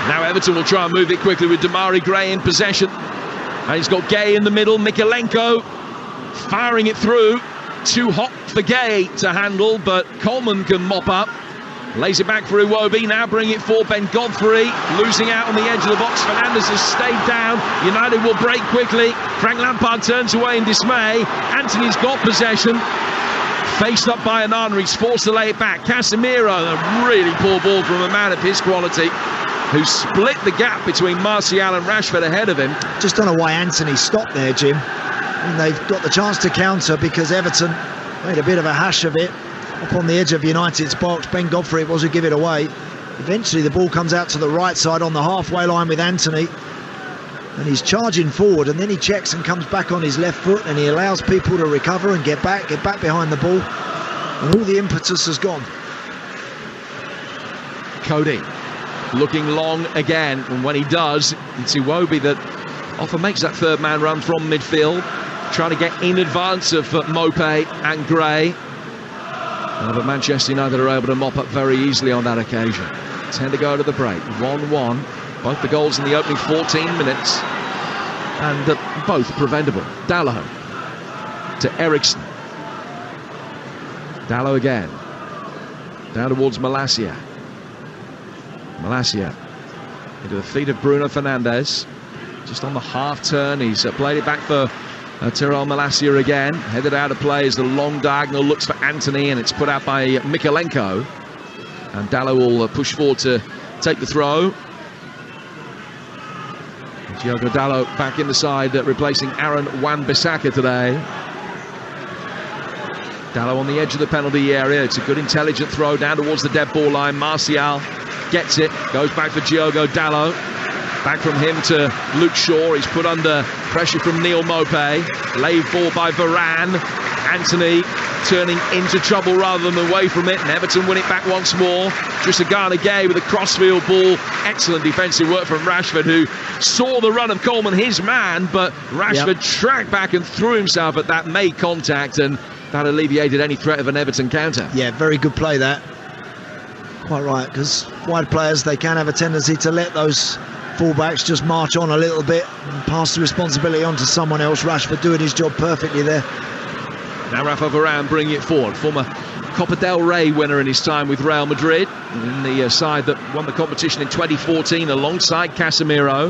Now Everton will try and move it quickly with Damari Gray in possession. And he's got Gay in the middle. Mikalenko firing it through. Too hot for Gay to handle, but Coleman can mop up. Lays it back for Iwobi, now bringing it for Ben Godfrey, losing out on the edge of the box. Fernandes has stayed down. United will break quickly. Frank Lampard turns away in dismay. Anthony's got possession. Faced up by Onana, he's forced to lay it back. Casemiro, a really poor ball from a man of his quality, who split the gap between Martial and Rashford ahead of him. Just don't know why Anthony stopped there, Jim. And they've got the chance to counter because Everton made a bit of a hash of it up on the edge of United's box. Ben Godfrey was who give it away. Eventually the ball comes out to the right side on the halfway line with Anthony, and he's charging forward, and then he checks and comes back on his left foot, and he allows people to recover and get back behind the ball, and all the impetus has gone. Cody looking long again, and when he does, it's Iwobi that often makes that third man run from midfield, trying to get in advance of Mopé and Gray. But Manchester United are able to mop up very easily on that occasion. 10 to go to the break, 1-1. Both the goals in the opening 14 minutes, and both preventable. Dalot to Eriksson. Dalot again. Down towards Malacia. Malacia into the feet of Bruno Fernandes. Just on the half turn, he's played it back for Tyrell Malacia again. Headed out of play as the long diagonal looks for Anthony, and it's put out by Mikalenko. And Dalot will push forward to take the throw. Diogo Dalot back in the side, replacing Aaron Wan-Bissaka today. Dalot on the edge of the penalty area. It's a good intelligent throw down towards the dead ball line. Martial gets it, goes back for Diogo Dalot. Back from him to Luke Shaw. He's put under pressure from Neal Mopé. Laid ball by Varane. Anthony turning into trouble rather than away from it, and Everton win it back once more. Trissagana Gay with a crossfield ball. Excellent defensive work from Rashford, who saw the run of Coleman, his man, but Rashford tracked back and threw himself at that, made contact, and that alleviated any threat of an Everton counter. Yeah, very good play that. Quite right, because wide players, they can have a tendency to let those fullbacks just march on a little bit and pass the responsibility on to someone else. Rashford doing his job perfectly there. Now Rafa Varane bringing it forward. Former Copa del Rey winner in his time with Real Madrid, in the side that won the competition in 2014 alongside Casemiro.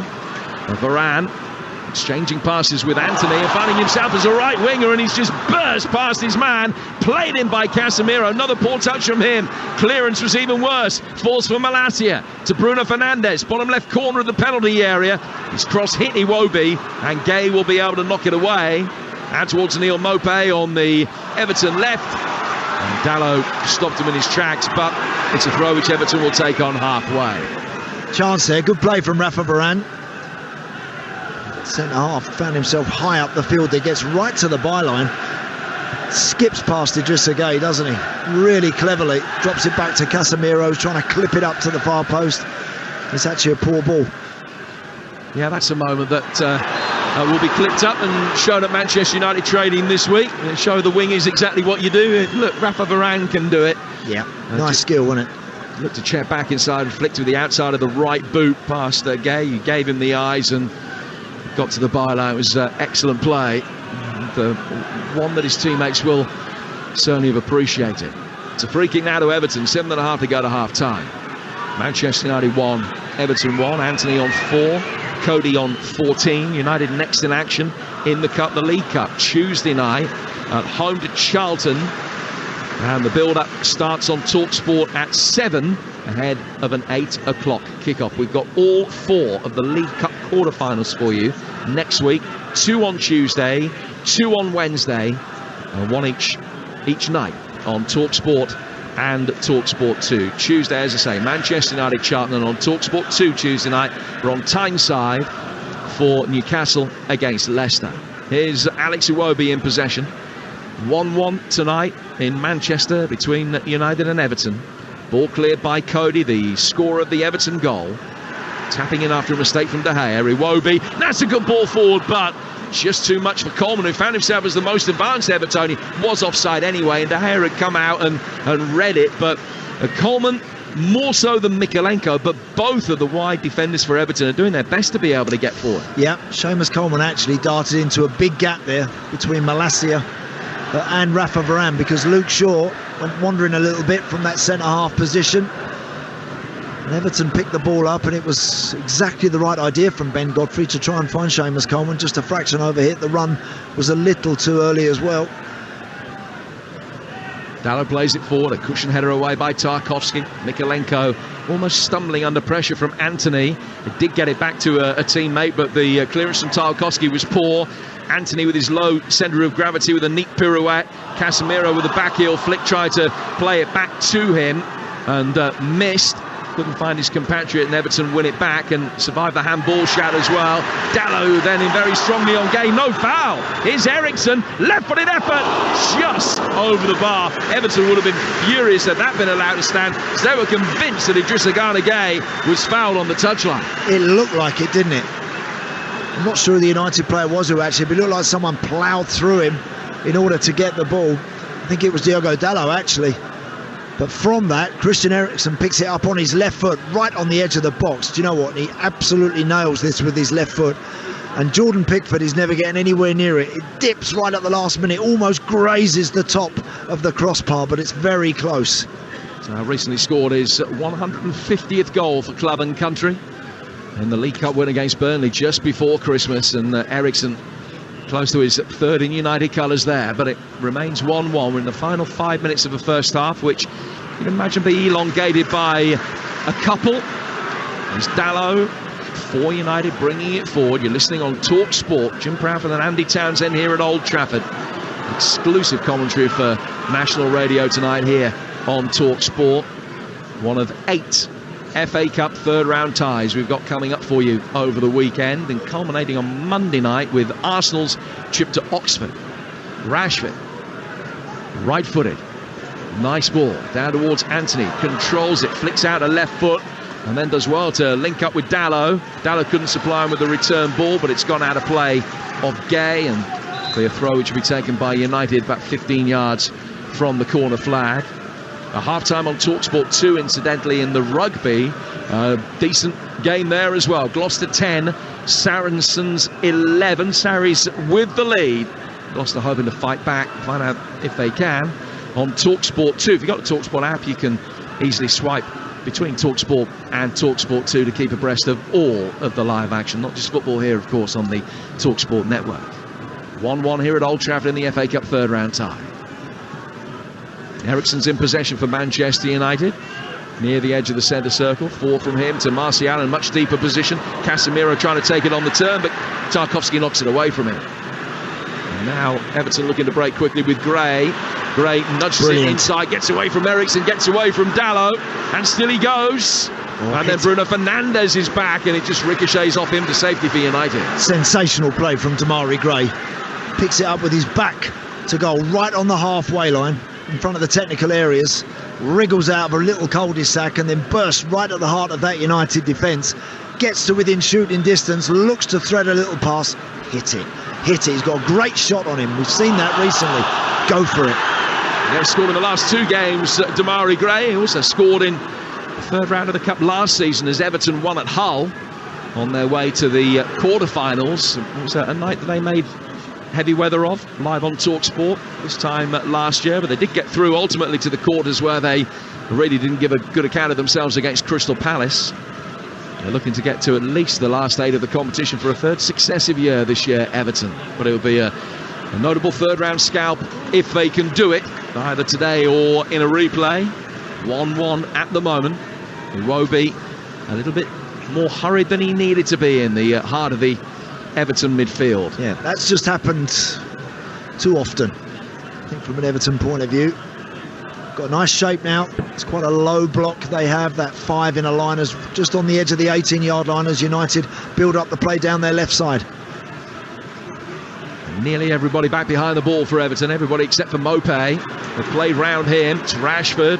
Varane exchanging passes with Anthony and finding himself as a right winger, and he's just burst past his man, played in by Casemiro. Another poor touch from him. Clearance was even worse. Falls for Malacia to Bruno Fernandes, bottom left corner of the penalty area. His cross hit Iwobi, and Gay will be able to knock it away. Out towards Neal Mopé on the Everton left, and Dalot stopped him in his tracks, but it's a throw which Everton will take on halfway. Chance there, good play from Rafa Varane. Centre half found himself high up the field. He gets right to the byline, skips past Idrissa Gueye, doesn't he? Really cleverly drops it back to Casemiro, trying to clip it up to the far post. It's actually a poor ball. Yeah, that's a moment that will be clipped up and shown at Manchester United training this week. And show the wingers exactly what you do. Look, Rafa Varane can do it. Yeah, nice skill, wasn't it? Looked to check back inside and flicked with the outside of the right boot past Gay. He gave him the eyes and got to the byline. It was excellent play. The one that his teammates will certainly have appreciated. It's a free kick now to Everton. 7.5 to go to half time. Manchester United 1, Everton 1. Anthony on 4. Cody on 14. United next in action in the Cup, the League Cup, Tuesday night at home to Charlton. And the build-up starts on Talksport at 7 ahead of an 8 o'clock kickoff. We've got all 4 of the League Cup quarterfinals for you next week. 2 on Tuesday, 2 on Wednesday, and 1 each night on Talksport and Talksport 2. Tuesday, as I say, Manchester United, Charlton, and on Talksport 2 Tuesday night, we're on Tyneside for Newcastle against Leicester. Here's Alex Iwobi in possession. 1-1 tonight in Manchester between United and Everton. Ball cleared by Cody, the scorer of the Everton goal. Tapping in after a mistake from De Gea. Iwobi, that's a good ball forward, but just too much for Coleman, who found himself as the most advanced Everton. He was offside anyway, and De Gea had come out and read it, but Coleman more so than Mikalenko, but both of the wide defenders for Everton are doing their best to be able to get forward. Yeah, Seamus Coleman actually darted into a big gap there between Malacia and Rafa Varane, because Luke Shaw went wandering a little bit from that centre-half position. And Everton picked the ball up, and it was exactly the right idea from Ben Godfrey to try and find Seamus Coleman. Just a fraction overhit. The run was a little too early as well. Dallow plays it forward, a cushion header away by Tarkowski. Mikolenko almost stumbling under pressure from Anthony. It did get it back to a teammate, but the clearance from Tarkowski was poor. Anthony with his low centre of gravity with a neat pirouette. Casemiro with a back heel flick tried to play it back to him and missed. Couldn't find his compatriot, and Everton win it back and survive the handball shout as well. Dallow then in very strongly on Gay, no foul. Here's Eriksson, left-footed effort, just over the bar. Everton would have been furious had that been allowed to stand, because they were convinced that Idrissa Gana Gay was fouled on the touchline. It looked like it, didn't it? I'm not sure who the United player was who actually, but it looked like someone ploughed through him in order to get the ball. I think it was Diogo Dallow actually. But from that, Christian Eriksen picks it up on his left foot, right on the edge of the box. Do you know what? He absolutely nails this with his left foot. And Jordan Pickford is never getting anywhere near it. It dips right at the last minute, almost grazes the top of the crossbar, but it's very close. So recently scored his 150th goal for club and country in the League Cup win against Burnley just before Christmas. And Eriksen close to his third in United colours there, but it remains 1-1. We're in the final 5 minutes of the first half, which you can imagine be elongated by a couple. There's Dallow for United bringing it forward. You're listening on Talksport. Jim Proudfoot and Andy Townsend here at Old Trafford. Exclusive commentary for national radio tonight here on Talksport. One of 8 FA Cup third round ties we've got coming up for you over the weekend, and culminating on Monday night with Arsenal's trip to Oxford. Rashford, right-footed, nice ball down towards Anthony, controls it, flicks out a left foot, and then does well to link up with Dallow. Dallow couldn't supply him with the return ball, but it's gone out of play of Gay, and the throw which will be taken by United about 15 yards from the corner flag. A half-time on Talksport 2, incidentally, in the rugby. Decent game there as well. Gloucester 10, Saracens 11. Sarries with the lead. Gloucester hoping to fight back, find out if they can, on Talksport 2. If you've got a Talksport app, you can easily swipe between Talksport and Talksport 2 to keep abreast of all of the live action, not just football here, of course, on the Talksport network. 1-1 here at Old Trafford in the FA Cup third round tie. Eriksen's in possession for Manchester United, near the edge of the centre circle. 4 from him to Martial in much deeper position. Casemiro trying to take it on the turn, but Tarkowski knocks it away from him. And now Everton looking to break quickly with Gray. Gray nudges it inside, gets away from Eriksen, gets away from Dallow, and still he goes. And then Bruno Fernandes is back, and it just ricochets off him to safety for United. Sensational play from Damari Gray. Picks it up with his back to goal, right on the halfway line, in front of the technical areas, wriggles out of a little cul-de-sac and then bursts right at the heart of that United defence, gets to within shooting distance, looks to thread a little pass, hit it. He's got a great shot on him. We've seen that recently. Go for it. They've scored in the last 2 games, Damari Gray. He also scored in the third round of the Cup last season as Everton won at Hull on their way to the quarter-finals. It was a night that they made heavy weather of, live on Talksport this time last year, but they did get through ultimately to the quarters, where they really didn't give a good account of themselves against Crystal Palace. They're looking to get to at least the last 8 of the competition for a third successive year this year, Everton, but it will be a notable third round scalp if they can do it, either today or in a replay. 1-1 at the moment. Iwobi a little bit more hurried than he needed to be in the heart of the Everton midfield. Yeah, that's just happened too often, I think, from an Everton point of view. Got a nice shape now. It's quite a low block they have, that 5 inner liners just on the edge of the 18-yard line as United build up the play down their left side. Nearly everybody back behind the ball for Everton, everybody except for Mopé. They've played round him. It's Rashford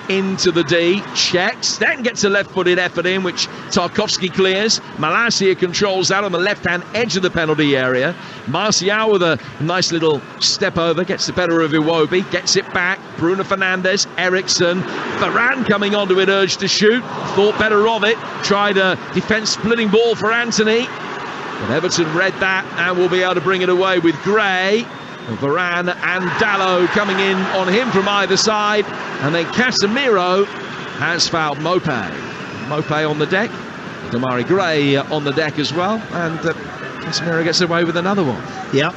into the D, checks, then gets a left-footed effort in, which Tarkowski clears. Malacia controls that on the left-hand edge of the penalty area. Martial with a nice little step over, gets the better of Iwobi, gets it back. Bruno Fernandes, Eriksen, Varane coming onto it, urged to shoot, thought better of it, tried a defence-splitting ball for Anthony. But Everton read that and will be able to bring it away with Gray. Varane and Dalot coming in on him from either side, and then Casemiro has fouled Mopé. Mopé on the deck, Damari Gray on the deck as well, and Casemiro gets away with another one. Yeah,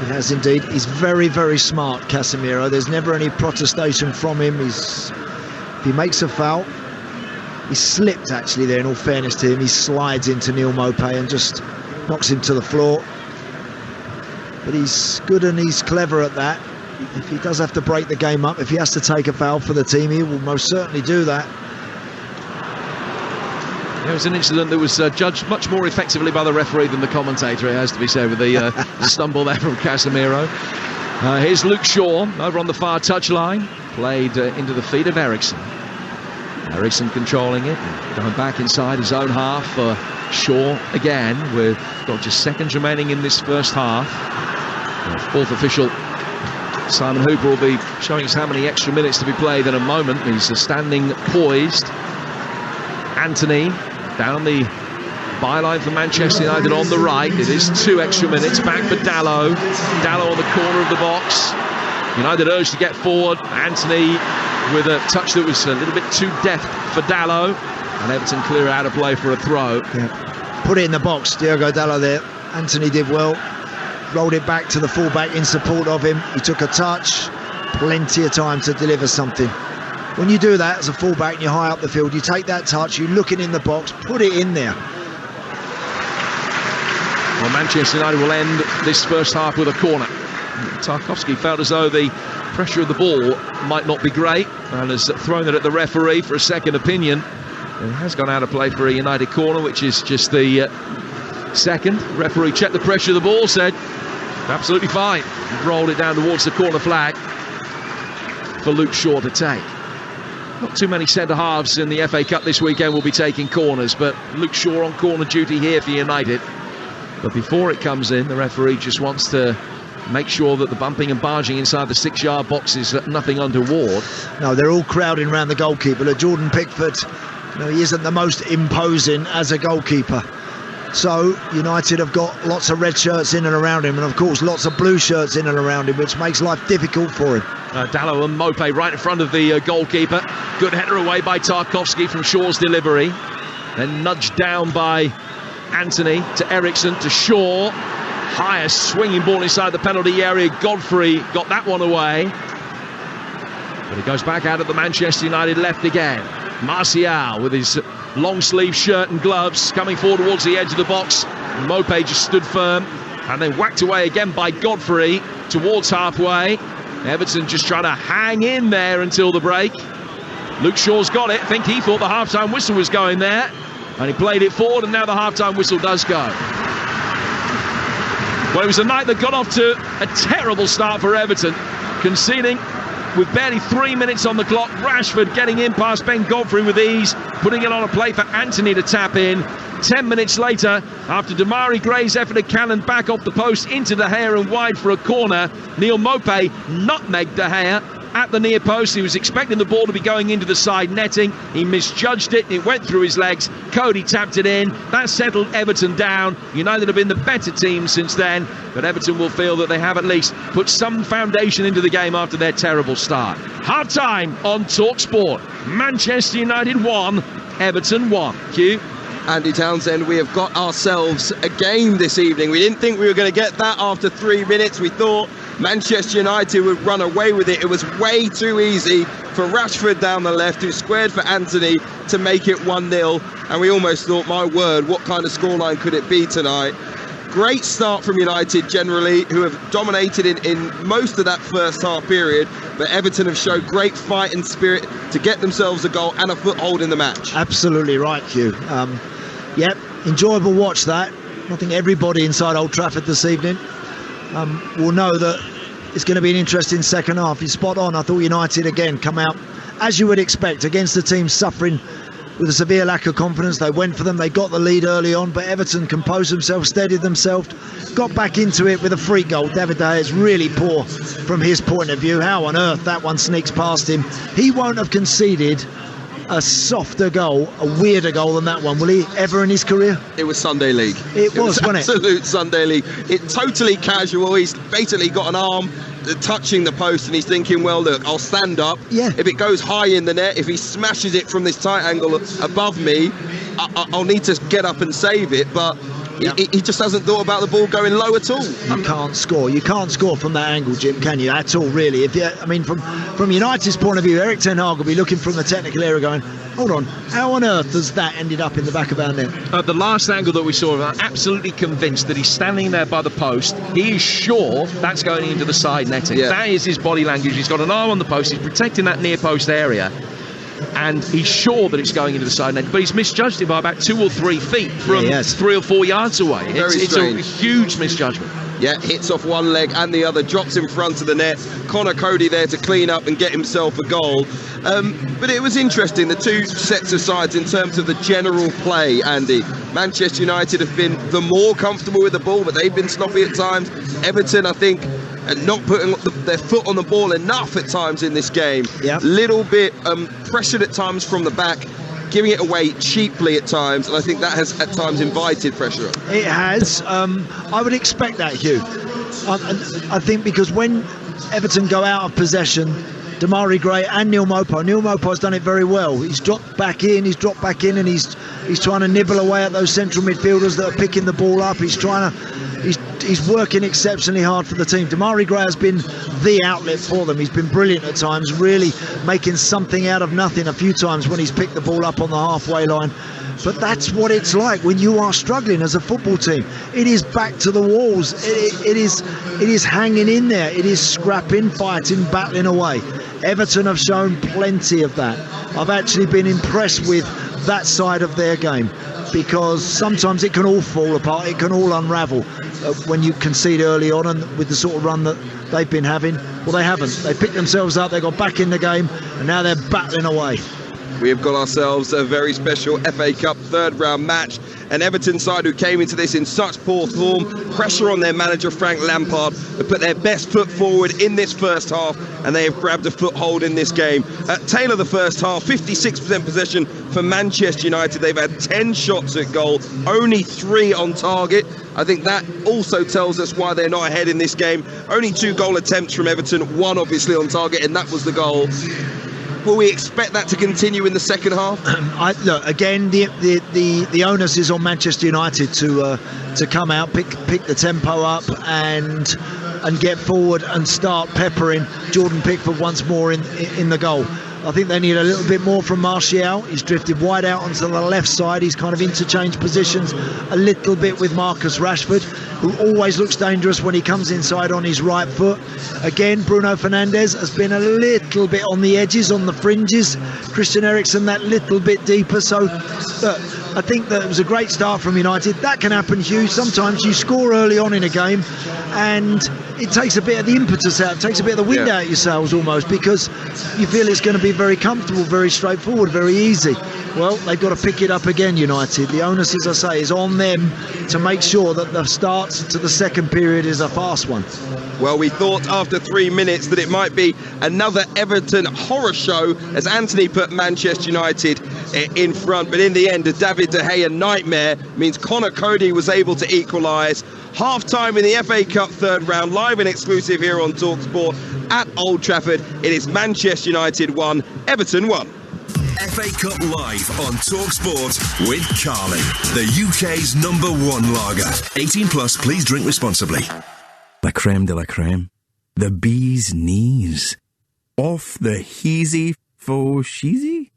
he has indeed. He's very, very smart, Casemiro. There's never any protestation from him. If he makes a foul, he slipped actually there, in all fairness to him. He slides into Neal Mopé and just knocks him to the floor. But he's good and he's clever at that. If he does have to break the game up, if he has to take a foul for the team, he will most certainly do that. It was an incident that was judged much more effectively by the referee than the commentator, it has to be said, with the stumble there from Casemiro. Here's Luke Shaw over on the far touchline, played into the feet of Ericsson. Ericsson controlling it, going back inside his own half for Shaw again, with got just seconds remaining in this first half. Fourth official Simon Hooper will be showing us how many extra minutes to be played in a moment. He's standing poised. Anthony down the byline for Manchester United on the right. It is 2 extra minutes. Back for Dalot. Dalot on the corner of the box. United urged to get forward. Anthony with a touch that was a little bit too deft for Dalot. And Everton clear out of play for a throw. Yeah. Put it in the box, Diogo Dalot there. Anthony did well. Rolled it back to the fullback in support of him. He took a touch. Plenty of time to deliver something. When you do that as a fullback and you're high up the field, you take that touch, you look it in the box, put it in there. Well, Manchester United will end this first half with a corner. Tarkowski felt as though the pressure of the ball might not be great and has thrown it at the referee for a second opinion. It has gone out of play for a United corner, which is just the second. Referee checked the pressure of the ball, said absolutely fine. Rolled it down towards the corner flag for Luke Shaw to take. Not too many centre-halves in the FA Cup this weekend will be taking corners, but Luke Shaw on corner duty here for United. But before it comes in, the referee just wants to make sure that the bumping and barging inside the 6-yard box is nothing untoward. No, they're all crowding around the goalkeeper. Look, Jordan Pickford, he isn't the most imposing as a goalkeeper. So United have got lots of red shirts in and around him, and of course lots of blue shirts in and around him, which makes life difficult for him. Dalot and Mopé right in front of the goalkeeper. Good header away by Tarkowski from Shaw's delivery. Then nudged down by Anthony to Ericsson to Shaw. Highest swinging ball inside the penalty area. Godfrey got that one away. But it goes back out of the Manchester United left again. Martial with his long sleeve shirt and gloves coming forward towards the edge of the box. Mopé just stood firm and then whacked away again by Godfrey towards halfway. Everton just trying to hang in there until the break. Luke Shaw's got it. I think he thought the half-time whistle was going there, and he played it forward, and now the half-time whistle does go. Well, it was a night that got off to a terrible start for Everton, conceding with barely 3 minutes on the clock. Rashford getting in past Ben Godfrey with ease, putting it on a play for Anthony to tap in. 10 minutes later, after Damari Gray's effort to cannon back off the post into De Gea and wide for a corner, Neal Mopé nutmegged De Gea at the near post. He was expecting the ball to be going into the side netting. He misjudged it. It went through his legs. Cody tapped it in. That settled Everton down. United have been the better team since then, but Everton will feel that they have at least put some foundation into the game after their terrible start. Half-time on Talksport. Manchester United 1, Everton 1. Q. Andy Townsend, we have got ourselves a game this evening. We didn't think we were going to get that after 3 minutes. We thought Manchester United would run away with it. It was way too easy for Rashford down the left, who squared for Anthony to make it 1-0. And we almost thought, my word, what kind of scoreline could it be tonight? Great start from United generally, who have dominated in most of that first half period. But Everton have showed great fight and spirit to get themselves a goal and a foothold in the match. Absolutely right, Hugh. Yep, enjoyable watch that. I think everybody inside Old Trafford this evening will know that it's going to be an interesting second half. You're spot on. I thought United again come out as you would expect against the team suffering with a severe lack of confidence. They went for them, they got the lead early on, but Everton composed themselves, steadied themselves, got back into it with a free goal. David De Gea is really poor from his point of view. How on earth that one sneaks past him? He won't have conceded a softer goal, a weirder goal than that one, will he ever in his career? It was Sunday League. It was, wasn't it? Absolute Sunday League. It totally casual. He's basically got an arm touching the post and he's thinking, well, look, I'll stand up. Yeah. If it goes high in the net, if he smashes it from this tight angle above me, I'll need to get up and save it. But he just hasn't thought about the ball going low at all. You can't score. You can't score from that angle, Jim, can you? At all, really. From United's point of view, Eric Ten Hag will be looking from the technical area going, hold on, how on earth has that ended up in the back of our net? The last angle that we saw, I'm absolutely convinced that he's standing there by the post. He is sure that's going into the side netting. Yeah. That is his body language. He's got an arm on the post. He's protecting that near post area. And he's sure that it's going into the side net, but he's misjudged it by about 2 or 3 feet from 3 or 4 yards away. It's a huge misjudgment. Yeah, hits off one leg and the other, drops in front of the net. Connor Cody there to clean up and get himself a goal. But it was interesting, the two sets of sides in terms of the general play, Andy. Manchester United have been the more comfortable with the ball, but they've been sloppy at times. Everton, I think, not putting their foot on the ball enough at times in this game. Yep. Little bit pressured at times from the back, giving it away cheaply at times, and I think that has at times invited pressure. It has. I would expect that, Hugh. I think because when Everton go out of possession, Damari Gray and Neil Mopo's done it very well. He's dropped back in, and he's trying to nibble away at those central midfielders that are picking the ball up. He's working exceptionally hard for the team. Damari Gray has been the outlet for them. He's been brilliant at times, really making something out of nothing a few times when he's picked the ball up on the halfway line. But that's what it's like when you are struggling as a football team. It is back to the walls. It is hanging in there. It is scrapping, fighting, battling away. Everton have shown plenty of that. I've actually been impressed with that side of their game, because sometimes it can all fall apart, it can all unravel when you concede early on, and with the sort of run that they've been having. Well, they haven't. They picked themselves up, they got back in the game, and now they're battling away. We have got ourselves a very special FA Cup third round match. An Everton side who came into this in such poor form, pressure on their manager Frank Lampard, have put their best foot forward in this first half, and they have grabbed a foothold in this game. At tail of the first half, 56% possession for Manchester United. They've had 10 shots at goal, only 3 on target. I think that also tells us why they're not ahead in this game. Only 2 goal attempts from Everton, 1 obviously on target, and that was the goal. Will we expect that to continue in the second half? Look, again, the onus is on Manchester United to come out, pick the tempo up, and get forward and start peppering Jordan Pickford once more in the goal. I think they need a little bit more from Martial. He's drifted wide out onto the left side. He's kind of interchanged positions a little bit with Marcus Rashford, who always looks dangerous when he comes inside on his right foot. Again, Bruno Fernandes has been a little bit on the edges, on the fringes. Christian Eriksen that little bit deeper. So, look, I think that it was a great start from United. That can happen, Hugh. Sometimes you score early on in a game and it takes a bit of the impetus out, it takes a bit of the wind out of your sails almost, because you feel it's going to be very comfortable, very straightforward, very easy. Well, they've got to pick it up again, United. The onus, as I say, is on them to make sure that the start to the second period is a fast one. Well, we thought after 3 minutes that it might be another Everton horror show as Anthony put Manchester United in front, but in the end, a David De Gea nightmare means Connor Cody was able to equalise. Half-time in the FA Cup third round, live and exclusive here on Talksport at Old Trafford. It is Manchester United 1, Everton 1. FA Cup live on Talksport with Carling, the UK's #1 lager. 18 plus, please drink responsibly. La creme de la creme. The bee's knees. Off the heezy faux sheezy?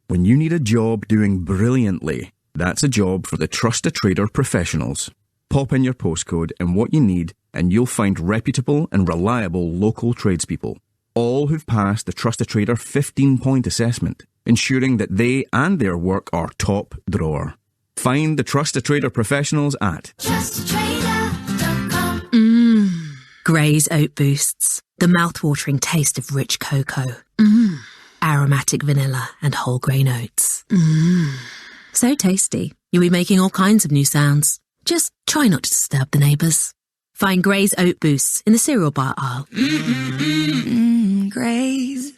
When you need a job doing brilliantly, that's a job for the Trust a Trader professionals. Pop in your postcode and what you need, and you'll find reputable and reliable local tradespeople, all who've passed the Trust a Trader 15-point assessment, ensuring that they and their work are top drawer. Find the Trust a Trader professionals at trustatrader.com. Grey's Oat Boosts. The mouth-watering taste of rich cocoa. Aromatic vanilla and whole grain oats. So tasty, you'll be making all kinds of new sounds. Just try not to disturb the neighbours. Find Grey's Oat Boosts in the cereal bar aisle. Grey's.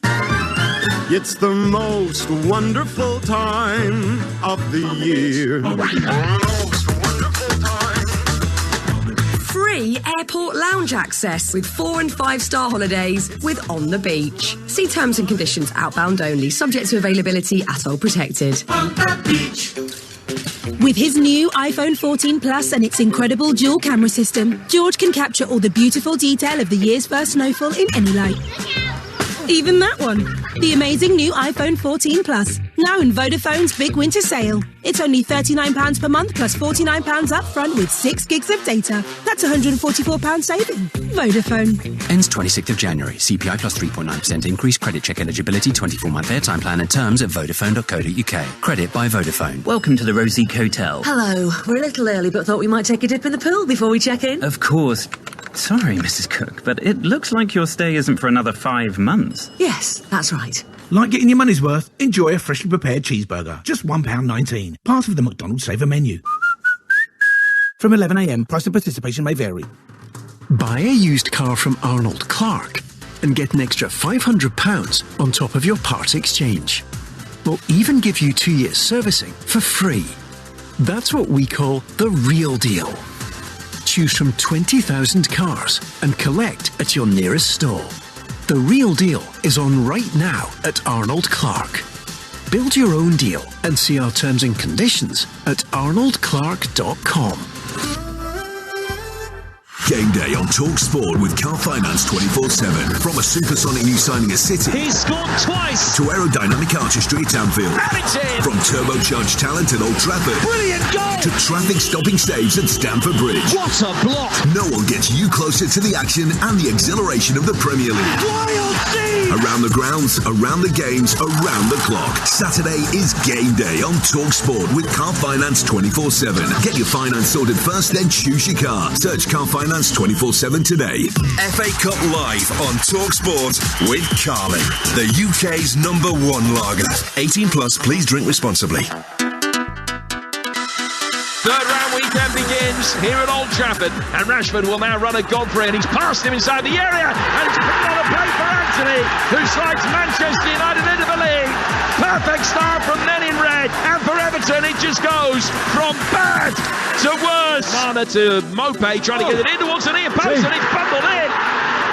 It's the most wonderful time of the year. Free airport lounge access with 4- and 5-star holidays with On the Beach. See terms and conditions. Outbound only. Subject to availability at all protected. On the beach. With his new iPhone 14 Plus and its incredible dual camera system, George can capture all the beautiful detail of the year's first snowfall in any light. Even that one. The amazing new iPhone 14 Plus. Now in Vodafone's big winter sale. It's only £39 per month plus £49 up front with 6 gigs of data. That's £144 saving. Vodafone. Ends 26th of January. CPI plus 3.9% increase. Credit check eligibility. 24-month airtime plan and terms at vodafone.co.uk. Credit by Vodafone. Welcome to the Rosique Hotel. Hello. We're a little early, but thought we might take a dip in the pool before we check in. Of course. Sorry, Mrs. Cook, but it looks like your stay isn't for another 5 months. Yes, that's right. Like getting your money's worth? Enjoy a freshly prepared cheeseburger. Just £1.19. Part of the McDonald's Saver menu. From 11 a.m, price and participation may vary. Buy a used car from Arnold Clark and get an extra £500 on top of your part exchange. We'll even give you 2 years servicing for free. That's what we call the real deal. Choose from 20,000 cars and collect at your nearest store. The real deal is on right now at Arnold Clark. Build your own deal and see our terms and conditions at arnoldclark.com. Game day on Talksport with Car Finance 24/7. From a supersonic new signing at City. He's scored twice. To aerodynamic artistry at Anfield. From turbocharged talent at Old Trafford. Brilliant goal. To traffic stopping saves at Stamford Bridge. What a block. No one gets you closer to the action and the exhilaration of the Premier League. Wild scene. Around the grounds, around the games, around the clock. Saturday is game day on Talksport with Car Finance 24/7. Get your finance sorted first, then choose your car. Search Car Finance 24/7 today. FA Cup live on Talksport with Carling, the UK's #1 lager. 18 plus, please drink responsibly. Third round weekend begins here at Old Trafford, and Rashford will now run at Godfrey, and he's passed him inside the area, and he's put on a play for Anthony, who slides Manchester United into the league. Perfect start from men in red, and for Everton it just goes from bad to worse. Mana to Mope trying to get it in towards the near post, and it's bundled in.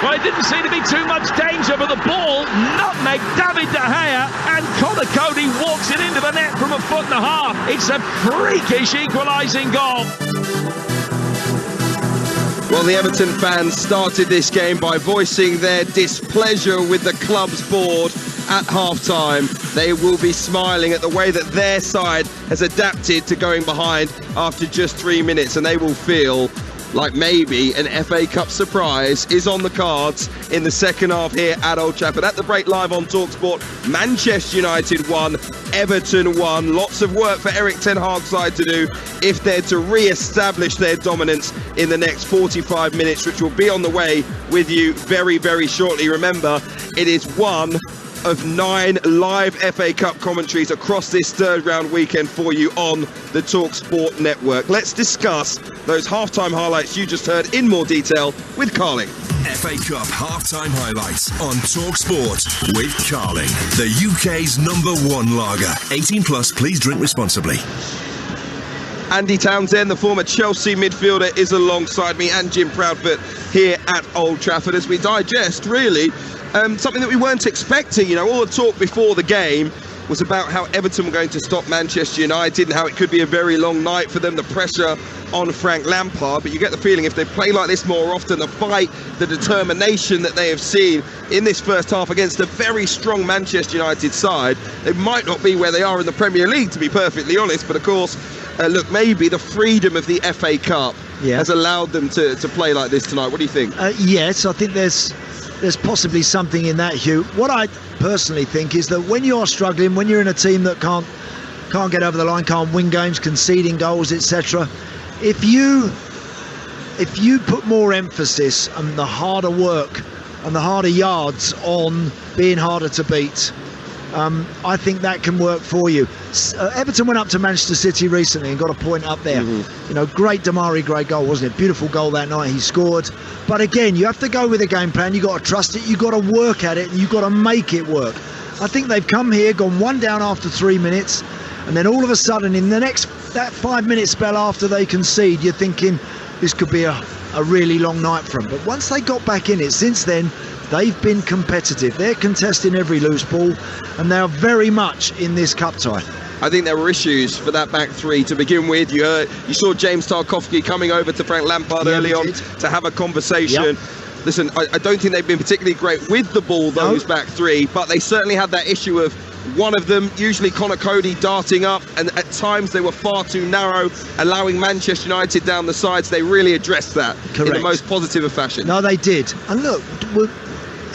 Well, it didn't seem to be too much danger, but the ball nutmegged David De Gea, and Conor Cody walks it into the net from 1.5 feet. It's a freakish equalising goal. Well, the Everton fans started this game by voicing their displeasure with the club's board at half-time. They will be smiling at the way that their side has adapted to going behind after just 3 minutes, and they will feel like maybe an FA Cup surprise is on the cards in the second half here at Old Trafford. At the break live on Talksport, Manchester United won, Everton won. Lots of work for Eric Ten Hag's side to do if they're to re-establish their dominance in the next 45 minutes, which will be on the way with you very, very shortly. Remember, it is one of 9 live FA Cup commentaries across this third round weekend for you on the Talksport network. Let's discuss those halftime highlights you just heard in more detail with Carling. FA Cup halftime highlights on Talksport with Carling, the UK's #1 lager. 18 plus, please drink responsibly. Andy Townsend, the former Chelsea midfielder, is alongside me, and Jim Proudfoot here at Old Trafford as we digest, really, something that we weren't expecting. You know, all the talk before the game was about how Everton were going to stop Manchester United and how it could be a very long night for them, the pressure on Frank Lampard. But you get the feeling if they play like this more often, the fight, the determination that they have seen in this first half against a very strong Manchester United side, they might not be where they are in the Premier League, to be perfectly honest. But of course, look, maybe the freedom of the FA Cup has allowed them to play like this tonight. What do you think? Yes, I think there's possibly something in that, Hugh. What I personally think is that when you're struggling, when you're in a team that can't get over the line, can't win games, conceding goals, etc., if you put more emphasis and the harder work and the harder yards on being harder to beat, I think that can work for you. Everton went up to Manchester City recently and got a point up there. You know, great Damari Gray goal, wasn't it? Beautiful goal that night he scored. But again, you have to go with a game plan. You've got to trust it. You've got to work at it. And you've got to make it work. I think they've come here, gone 1 down after 3 minutes. And then all of a sudden, in the next, that 5-minute spell after they concede, you're thinking this could be a really long night for them. But once they got back in it, since then, they've been competitive. They're contesting every loose ball, and they are very much in this cup tie. I think there were issues for that back three to begin with. You saw James Tarkowski coming over to Frank Lampard early on to have a conversation. Yep. Listen, I don't think they've been particularly great with the ball, those back three, but they certainly had that issue of one of them, usually Connor Cody, darting up, and at times they were far too narrow, allowing Manchester United down the sides. They really addressed that in the most positive of fashion. No, they did. And look,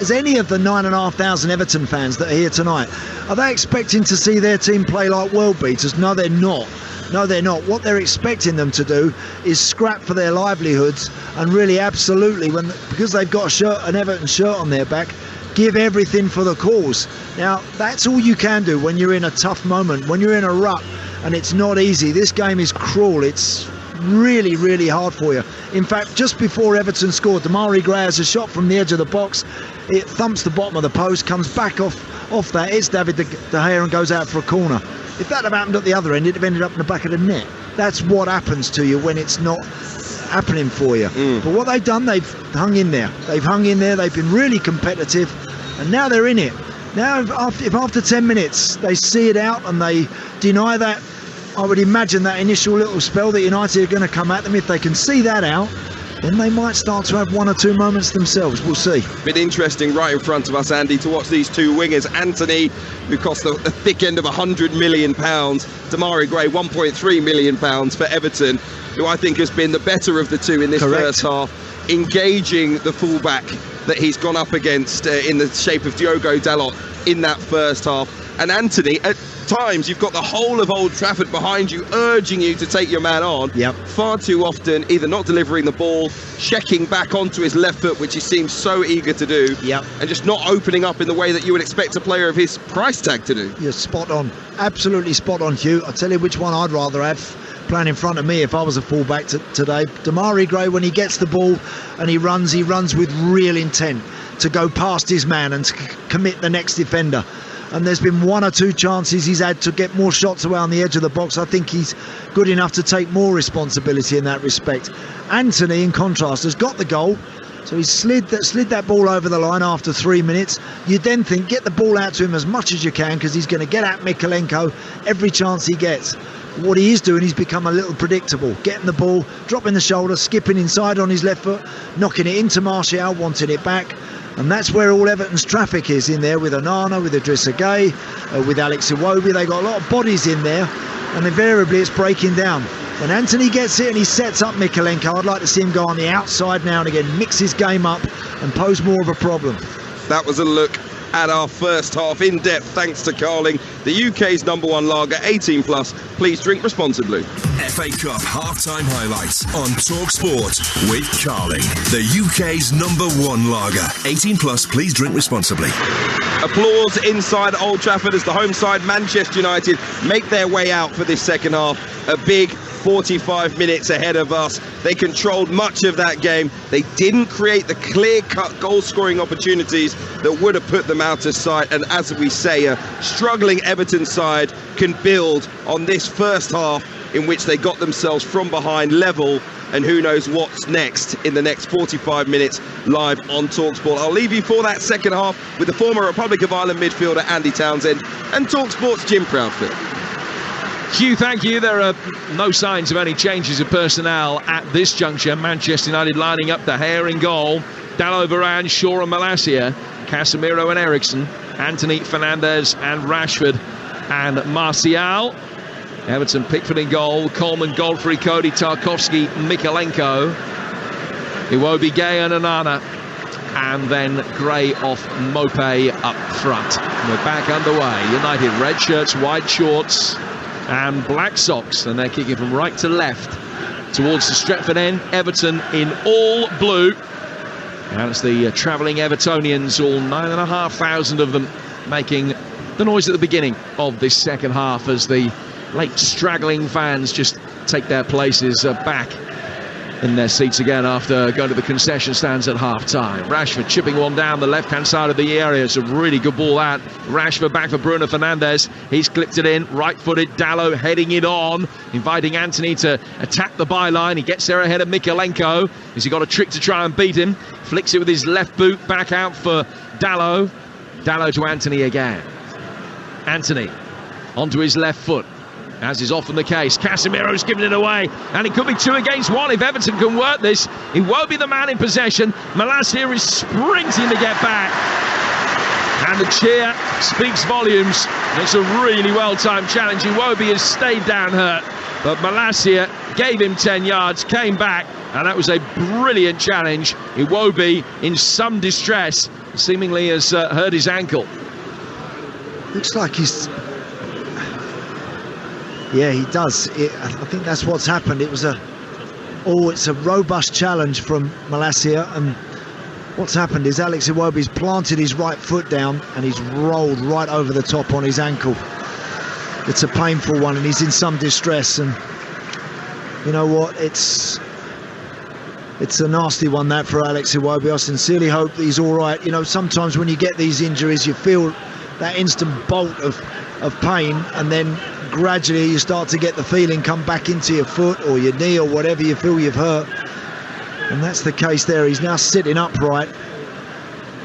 as any of the 9,500 Everton fans that are here tonight, are they expecting to see their team play like world beaters? No, they're not. No, they're not. What they're expecting them to do is scrap for their livelihoods and really absolutely, because they've got an Everton shirt on their back, give everything for the cause. Now, that's all you can do when you're in a tough moment, when you're in a rut, and it's not easy. This game is cruel. It's really, really hard for you. In fact, just before Everton scored, Damari Gray has a shot from the edge of the box. It thumps the bottom of the post, comes back off that. It's David De Gea and goes out for a corner. If that had happened at the other end, it'd have ended up in the back of the net. That's what happens to you when it's not happening for you. But what they've done, they've hung in there. They've been really competitive, and now they're in it. Now, if after 10 minutes they see it out and they deny that, I would imagine that initial little spell that United are going to come at them, if they can see that out, then they might start to have 1 or 2 moments themselves. We'll see. Bit interesting right in front of us, Andy, to watch these two wingers. Anthony, who cost the thick end of £100 million. Damari Gray, £1.3 million for Everton, who I think has been the better of the two in this first half, engaging the fullback that he's gone up against in the shape of Diogo Dalot in that first half. And Anthony, at times you've got the whole of Old Trafford behind you, urging you to take your man on. Far too often either not delivering the ball, checking back onto his left foot, which he seems so eager to do, and just not opening up in the way that you would expect a player of his price tag to do. You're spot on, absolutely spot on, Hugh. I'll tell you which one I'd rather have playing in front of me if I was a fullback today. Damari Gray, when he gets the ball and he runs with real intent to go past his man and to commit the next defender. And there's been 1 or 2 chances he's had to get more shots away on the edge of the box. I think he's good enough to take more responsibility in that respect. Anthony, in contrast, has got the goal, so he's slid that ball over the line after 3 minutes. You then think, get the ball out to him as much as you can, because he's going to get at Mikalenko every chance he gets. What he is doing, he's become a little predictable, getting the ball, dropping the shoulder, skipping inside on his left foot, knocking it into Martial, wanting it back. And that's where all Everton's traffic is in there, with Onana, with Idrissa Gueye, with Alex Iwobi. They got a lot of bodies in there, and invariably it's breaking down. When Anthony gets it and he sets up Mikalenko, I'd like to see him go on the outside now and again, mix his game up and pose more of a problem. That was a look at our first half in depth, thanks to Carling, the UK's #1 lager, 18 plus. Please drink responsibly. FA Cup half-time highlights on Talksport with Carling, the UK's #1 lager, 18 plus. Please drink responsibly. Applause inside Old Trafford as the home side Manchester United make their way out for this second half. A big 45 minutes ahead of us. They controlled much of that game. They didn't create the clear-cut goal-scoring opportunities that would have put them out of sight. And as we say, a struggling Everton side can build on this first half in which they got themselves from behind level. And who knows what's next in the next 45 minutes live on Talksport. I'll leave you for that second half with the former Republic of Ireland midfielder Andy Townsend and Talksport's Jim Proudfoot. Hugh, thank you. There are no signs of any changes of personnel at this juncture. Manchester United lining up, De Gea in goal, Dalot, Varane, Shaw and Malacia, Casemiro and Eriksen, Anthony, Fernandes and Rashford and Martial. Everton, Pickford in goal, Coleman, Godfrey, Cody, Tarkowski, Mikalenko, Iwobi, Gueye and Onana, and then Gray off Mopé up front. We're back underway. United red shirts, white shorts and black socks, and they're kicking from right to left towards the Stretford end. Everton in all blue, and it's the travelling Evertonians, all 9,500 of them, making the noise at the beginning of this second half as the late straggling fans just take their places back in their seats again after going to the concession stands at half-time. Rashford chipping one down the left-hand side of the area. It's a really good ball out. Rashford back for Bruno Fernandes. He's clipped it in, right-footed. Dalot heading it on, inviting Anthony to attack the byline. He gets there ahead of Mykolenko. Has he got a trick to try and beat him? Flicks it with his left boot, back out for Dalot. Dalot to Anthony again. Anthony onto his left foot, as is often the case. Casemiro's given it away, and it could be 2 against 1 if Everton can work this. He won't be the man in possession. Malacia is sprinting to get back, and the cheer speaks volumes. It's a really well-timed challenge. Iwobi has stayed down hurt, but Malacia gave him 10 yards, came back, and that was a brilliant challenge. Iwobi in some distress, seemingly has hurt his ankle. Looks like he's... Yeah, he does. I think that's what's happened. It's a robust challenge from Malacia, and what's happened is Alex Iwobi's planted his right foot down and he's rolled right over the top on his ankle. It's a painful one, and he's in some distress. And you know what? It's a nasty one, that, for Alex Iwobi. I sincerely hope that he's all right. You know, sometimes when you get these injuries, you feel that instant bolt of pain, and then gradually you start to get the feeling come back into your foot or your knee or whatever you feel you've hurt, and that's the case there. He's now sitting upright.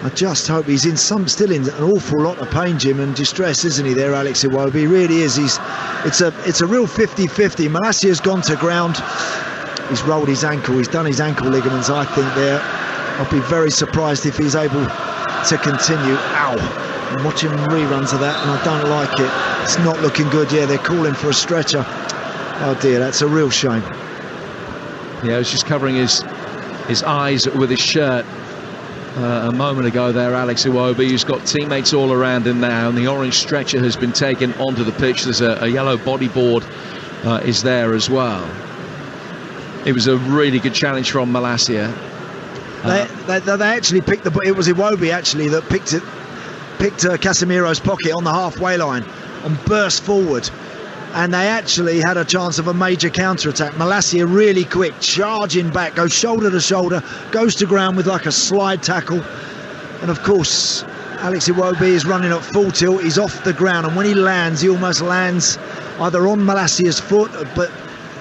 I just hope he's still in an awful lot of pain, Jim, and distress, isn't he, there, Alex Iwobi? He really is. It's a real 50-50. Malacia's gone to ground. He's rolled his ankle. He's done his ankle ligaments, I think, there. I'll be very surprised if he's able to continue. Ow. I'm watching reruns of that, and I don't like it. It's not looking good. Yeah, they're calling for a stretcher. Oh dear, that's a real shame. Yeah, he was just covering his eyes with his shirt a moment ago there, Alex Iwobi, who's got teammates all around him now, and the orange stretcher has been taken onto the pitch. There's a yellow bodyboard is there as well. It was a really good challenge from Malacia. They actually picked it was Iwobi actually that picked Casemiro's pocket on the halfway line and burst forward, and they actually had a chance of a major counter-attack. Malacia really quick, charging back, goes shoulder to shoulder, goes to ground with like a slide tackle, and of course Alex Iwobi is running at full tilt. He's off the ground, and when he lands, he almost lands either on Malacia's foot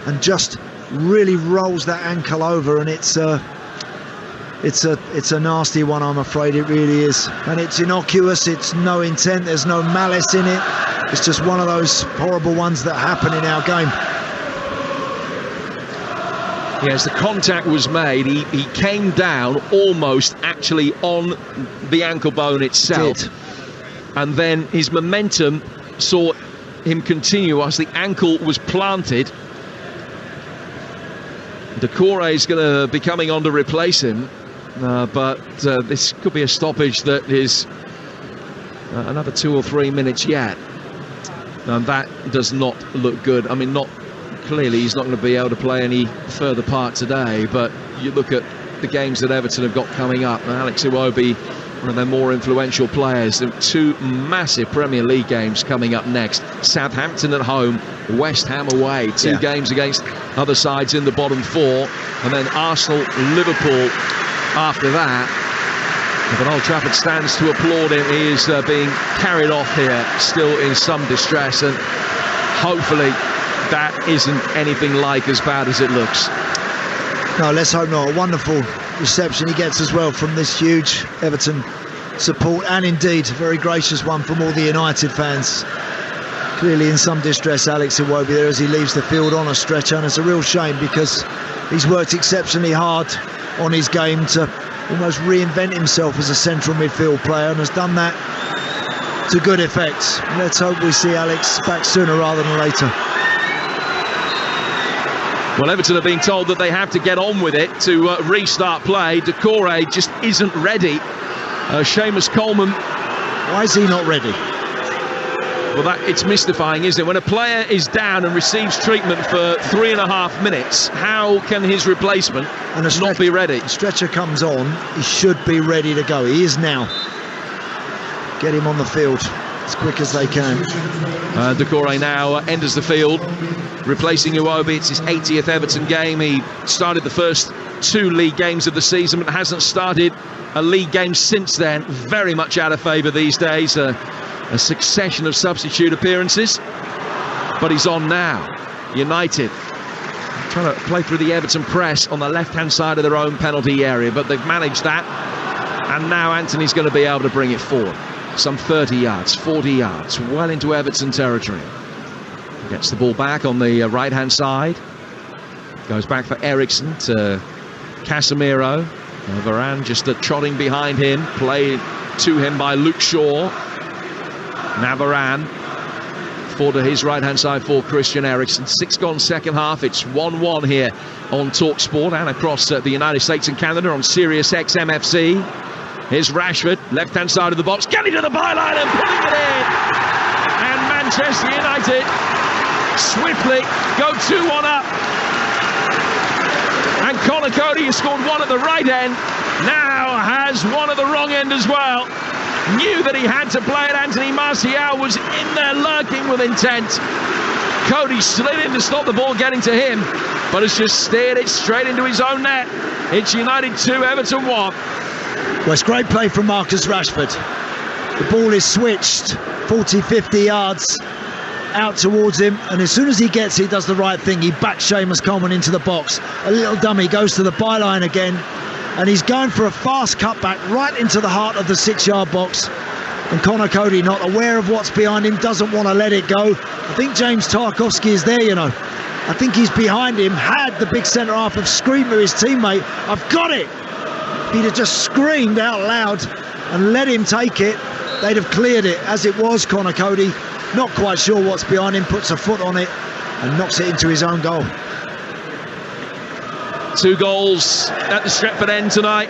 and just really rolls that ankle over, and it's a nasty one, I'm afraid. It really is, and it's innocuous. It's no intent, there's no malice in it. It's just one of those horrible ones that happen in our game. Yes, the contact was made. He came down almost actually on the ankle bone itself, and then his momentum saw him continue as the ankle was planted. Decore is going to be coming on to replace him. But this could be a stoppage that is another 2 or 3 minutes yet, and that does not look good. I mean, clearly he's not going to be able to play any further part today, but you look at the games that Everton have got coming up, and Alex Iwobi, one of their more influential players. 2 massive Premier League games coming up next. Southampton at home, West Ham away. 2 games against other sides in the bottom 4, and then Arsenal, Liverpool after that. But Old Trafford stands to applaud him. He is being carried off here, still in some distress, and hopefully that isn't anything like as bad as it looks. No, let's hope not. A wonderful reception he gets as well from this huge Everton support, and indeed a very gracious one from all the United fans. Clearly in some distress, Alex Iwobi there, as he leaves the field on a stretcher, and it's a real shame because he's worked exceptionally hard on his game to almost reinvent himself as a central midfield player, and has done that to good effect. Let's hope we see Alex back sooner rather than later. Well, Everton are being told that they have to get on with it to restart play. Decore just isn't ready. Seamus Coleman. Why is he not ready? Well, it's mystifying, isn't it? When a player is down and receives treatment for 3.5 minutes, how can his replacement not be ready? The stretcher comes on, he should be ready to go. He is now. Get him on the field. as quick as they can. Doucouré now enters the field, replacing Iwobi. It's his 80th Everton game. He started the first 2 league games of the season, but hasn't started a league game since then. Very much out of favour these days. A succession of substitute appearances, but he's on now. United trying to play through the Everton press on the left-hand side of their own penalty area, but they've managed that, and now Anthony's going to be able to bring it forward. Some 30 yards, 40 yards, well into Everton territory. Gets the ball back on the right-hand side. Goes back for Ericsson to Casemiro. Varane just trotting behind him. Played to him by Luke Shaw. Now Varane forward to his right-hand side for Christian Eriksen. 6 gone second half. It's 1-1 here on Talksport and across the United States and Canada on Sirius XM FC. Here's Rashford, left-hand side of the box, getting to the byline and putting it in. And Manchester United swiftly go 2-1 up. And Conor Coady, who scored one at the right end, now has one at the wrong end as well. Knew that he had to play it. Anthony Martial was in there lurking with intent. Coady slid in to stop the ball getting to him, but has just steered it straight into his own net. It's United 2, Everton 1. Well, it's great play from Marcus Rashford. The ball is switched 40, 50 yards out towards him, and as soon as he gets it, he does the right thing. He backs Seamus Coleman into the box. A little dummy goes to the byline again, and he's going for a fast cutback right into the heart of the 6-yard box. And Conor Coady, not aware of what's behind him, doesn't want to let it go. I think James Tarkowski is there, you know. I think he's behind him. Had the big centre half have screamed to his teammate, "I've got it!" He'd have just screamed out loud and let him take it. They'd have cleared it. As it was, Conor Coady, not quite sure what's behind him, puts a foot on it and knocks it into his own goal. 2 goals at the Stretford end tonight.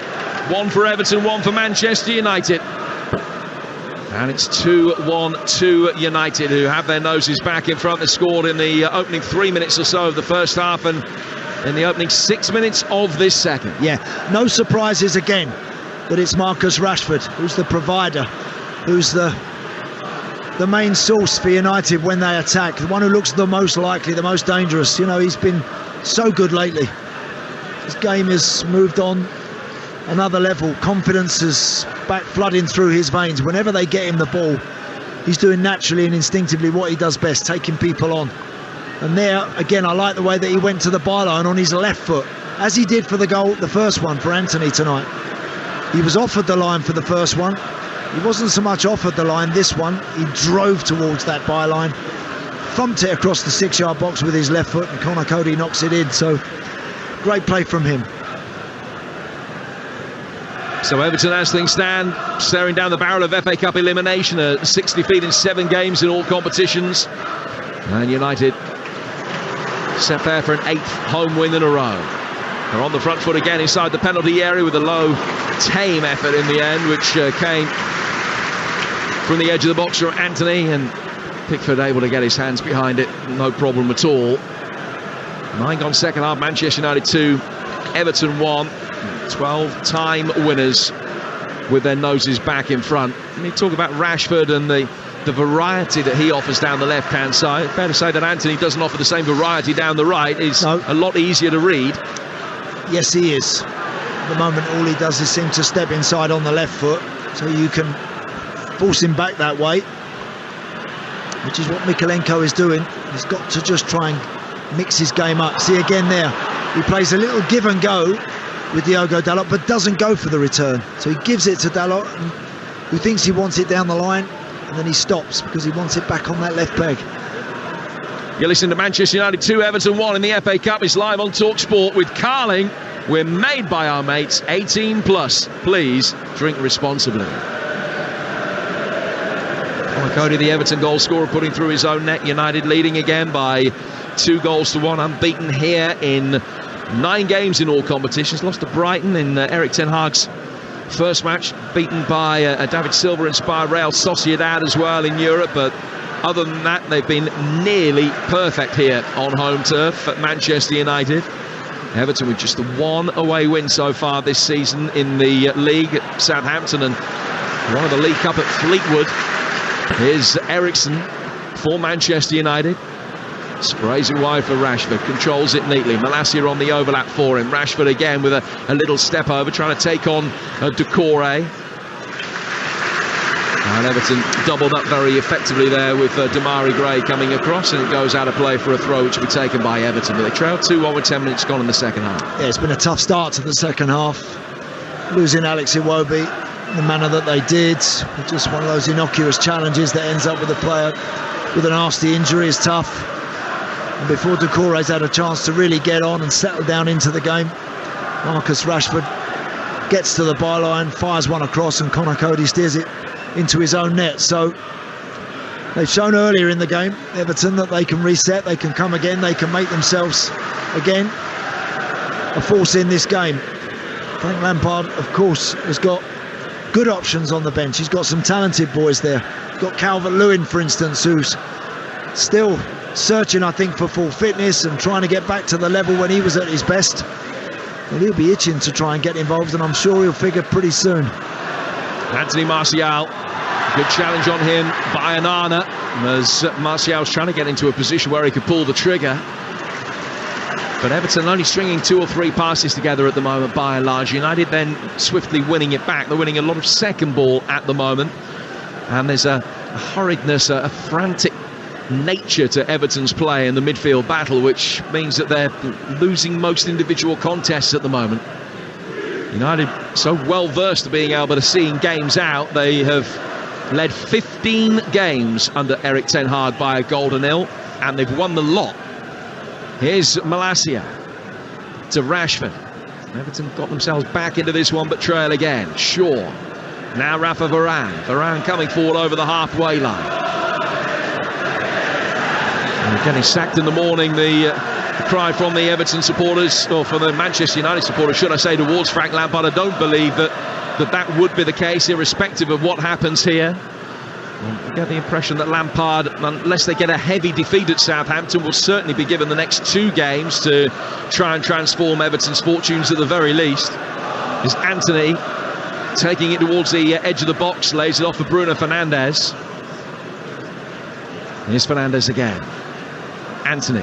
1 for Everton, 1 for Manchester United. And it's 2-1 to United, who have their noses back in front. They scored in the opening 3 minutes or so of the first half and in the opening 6 minutes of this second. Yeah, no surprises again that it's Marcus Rashford who's the provider, who's the main source for United when they attack, the one who looks the most likely, the most dangerous. You know, he's been so good lately. His game has moved on another level. Confidence is back flooding through his veins. Whenever they get him the ball, he's doing naturally and instinctively what he does best, taking people on. And there, again, I like the way that he went to the byline on his left foot, as he did for the goal, the first one for Anthony tonight. He was offered the line for the first one. He wasn't so much offered the line this one. He drove towards that byline, thumped it across the 6-yard box with his left foot, and Conor Coady knocks it in. So, great play from him. So Everton, as things stand, staring down the barrel of FA Cup elimination, 60 defeat in 7 games in all competitions. And United set there for an 8th home win in a row. They're on the front foot again inside the penalty area with a low, tame effort in the end, which came from the edge of the box from Anthony, and Pickford able to get his hands behind it, no problem at all. 9 gone second half, Manchester United 2, Everton 1. 12-time winners with their noses back in front. When you talk about Rashford and the variety that he offers down the left-hand side, fair to say that Anthony doesn't offer the same variety down the right. Is a lot easier to read. Yes, he is. At the moment, all he does is seem to step inside on the left foot, so you can force him back that way, which is what Mykolenko is doing. He's got to just try and mix his game up. See again there, he plays a little give and go with Diogo Dalot, but doesn't go for the return. So he gives it to Dalot, who thinks he wants it down the line, and then he stops because he wants it back on that left peg. You're listening to Manchester United 2, Everton 1 in the FA Cup. It's live on Talksport with Carling. We're made by our mates, 18 plus. Please drink responsibly. Conor Coady, the Everton goal scorer, putting through his own net. United leading again by 2 goals to 1. Unbeaten here in 9 games in all competitions. Lost to Brighton in Eric Ten Hag's first match. Beaten by a David Silva-inspired Real Sociedad as well in Europe. But other than that, they've been nearly perfect here on home turf at Manchester United. Everton with just the 1 away win so far this season in the league at Southampton, and one of the League Cup at Fleetwood. Here's Eriksson for Manchester United. Sprays it wide for Rashford, controls it neatly. Malacia on the overlap for him. Rashford again with a little step over, trying to take on Doucouré. And Everton doubled up very effectively there with Damari Gray coming across, and it goes out of play for a throw which will be taken by Everton. But they trail 2-1 with 10 minutes gone in the second half. Yeah, it's been a tough start to the second half. Losing Alex Iwobi in the manner that they did, just one of those innocuous challenges that ends up with a player with a nasty injury is tough. And before Doucouré's had a chance to really get on and settle down into the game, Marcus Rashford gets to the byline, fires one across, and Conor Coady steers it into his own net. So they've shown earlier in the game, Everton, that they can reset, they can come again, they can make themselves again a force in this game. Frank Lampard, of course, has got good options on the bench. He's got some talented boys there. He's got Calvert-Lewin, for instance, who's still searching, I think, for full fitness and trying to get back to the level when he was at his best. And he'll be itching to try and get involved, and I'm sure he'll figure pretty soon. Anthony Martial, good challenge on him by Onana, as Martial's trying to get into a position where he could pull the trigger. But Everton only stringing 2 or 3 passes together at the moment by and large. United then swiftly winning it back. They're winning a lot of second ball at the moment, and there's a hurriedness, a frantic nature to Everton's play in the midfield battle, which means that they're losing most individual contests at the moment. United so well versed to being able to see games out. They have led 15 games under Erik ten Hag by a goal to nil, and they've won the lot. Here's Malacia to Rashford. Everton got themselves back into this one, but trail again. Shaw, now Rafa Varane. Varane coming forward over the halfway line. And getting sacked in the morning, the cry from the Everton supporters, or from the Manchester United supporters, should I say, towards Frank Lampard. I don't believe that would be the case, irrespective of what happens here. I get the impression that Lampard, unless they get a heavy defeat at Southampton, will certainly be given the next 2 games to try and transform Everton's fortunes at the very least. Is Anthony taking it towards the edge of the box, lays it off for Bruno Fernandes. Here's Fernandes again. Anthony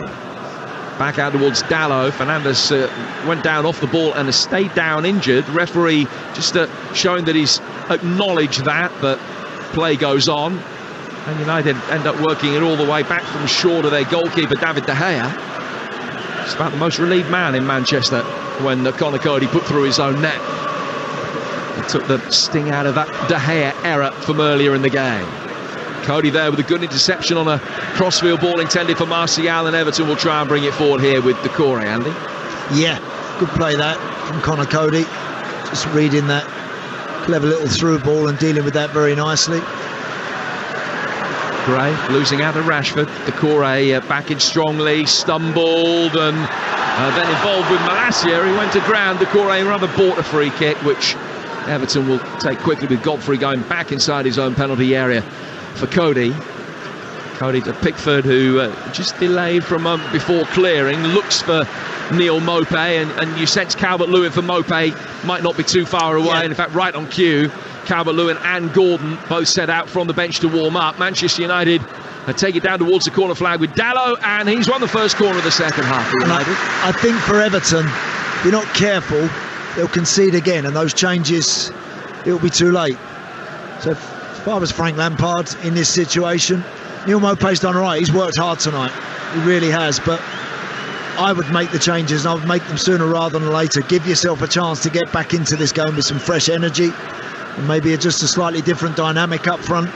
back out towards Dalot. Fernandes went down off the ball and has stayed down injured. Referee just showing that he's acknowledged that, but play goes on, and United end up working it all the way back from Shaw to their goalkeeper David De Gea. It's about the most relieved man in Manchester when Conor Coady put through his own net. He took the sting out of that De Gea error from earlier in the game. Coady there with a good interception on a crossfield ball intended for Martial, and Everton will try and bring it forward here with Doucouré. Andy? Yeah, good play that from Conor Coady. Just reading that clever little through ball and dealing with that very nicely. Gray losing out to Rashford. Doucouré back in strongly, stumbled, and then involved with Malacia. He went to ground. Doucouré rather bought a free kick, which Everton will take quickly, with Godfrey going back inside his own penalty area for Coady. Coady to Pickford, who just delayed for a moment before clearing, looks for Neil Maupay, and you sense Calvert-Lewin for Maupay might not be too far away. And in fact, right on cue, Calvert-Lewin and Gordon both set out from the bench to warm up. Manchester United take it down towards the corner flag with Dalot, and he's won the first corner of the second half for United. I think for Everton, if you're not careful, they'll concede again, and those changes, it'll be too late. So if I was Frank Lampard in this situation, Neil Maupay's done right. He's worked hard tonight. He really has. But I would make the changes, and I would make them sooner rather than later. Give yourself a chance to get back into this game with some fresh energy, and maybe just a slightly different dynamic up front.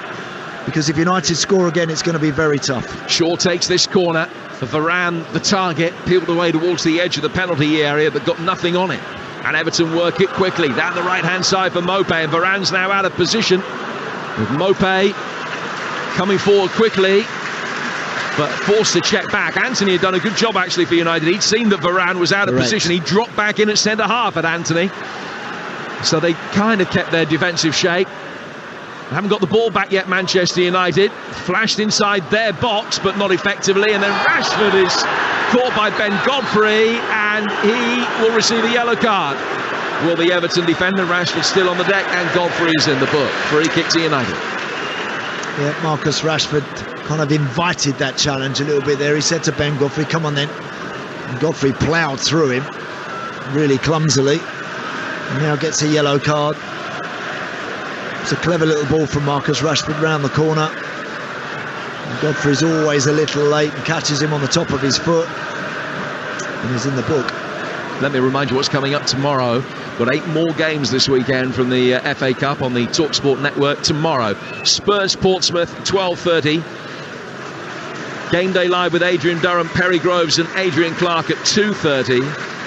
Because if United score again, it's going to be very tough. Shaw takes this corner. Varane, the target, peeled away towards the edge of the penalty area, but got nothing on it. And Everton work it quickly down the right-hand side for Maupay, and Varane's now out of position, with Maupay coming forward quickly, but forced to check back. Anthony had done a good job actually for United. He'd seen that Varane was out of position. He dropped back in at centre half at Anthony, so they kind of kept their defensive shape. Haven't got the ball back yet, Manchester United. Flashed inside their box, but not effectively, and then Rashford is caught by Ben Godfrey, and he will receive a yellow card. Will the Everton defender? Rashford still on the deck, and Godfrey is in the book. Free kick to United. Yeah, Marcus Rashford kind of invited that challenge a little bit there. He said to Ben Godfrey, come on then. And Godfrey ploughed through him really clumsily. And now gets a yellow card. It's a clever little ball from Marcus Rashford round the corner. And Godfrey's always a little late and catches him on the top of his foot. And he's in the book. Let me remind you what's coming up tomorrow. Got 8 more games this weekend from the FA Cup on the Talksport network tomorrow. Spurs Portsmouth, 12:30. Game Day Live with Adrian Durham, Perry Groves and Adrian Clark at 2:30.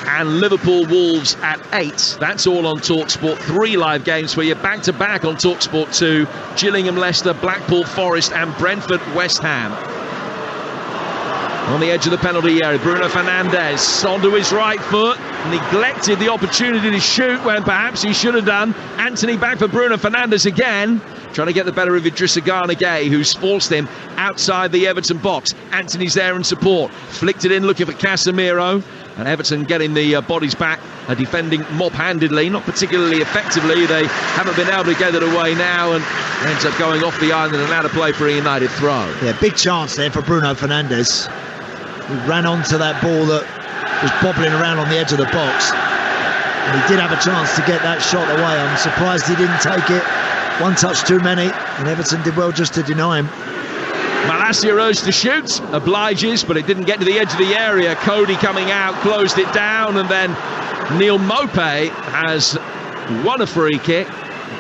And Liverpool Wolves at 8. That's all on Talksport. 3 live games for you back-to-back on Talksport 2. Gillingham Leicester, Blackpool Forest and Brentford West Ham. On the edge of the penalty area, Bruno Fernandes onto his right foot, neglected the opportunity to shoot when perhaps he should have done. Anthony back for Bruno Fernandes again, trying to get the better of Idrissa Gana Gueye, who's forced him outside the Everton box. Anthony's there in support, flicked it in looking for Casemiro, and Everton getting the bodies back, defending mob-handedly, not particularly effectively. They haven't been able to get it away now, and ends up going off the island and out of play for a United throw. Yeah, big chance there for Bruno Fernandes. He ran onto that ball that was bobbling around on the edge of the box, and he did have a chance to get that shot away. I'm surprised he didn't take it. One touch too many, and Everton did well just to deny him. Malacia urged to shoot, obliges, but it didn't get to the edge of the area. Cody coming out, closed it down, and then Neil Maupay has won a free kick,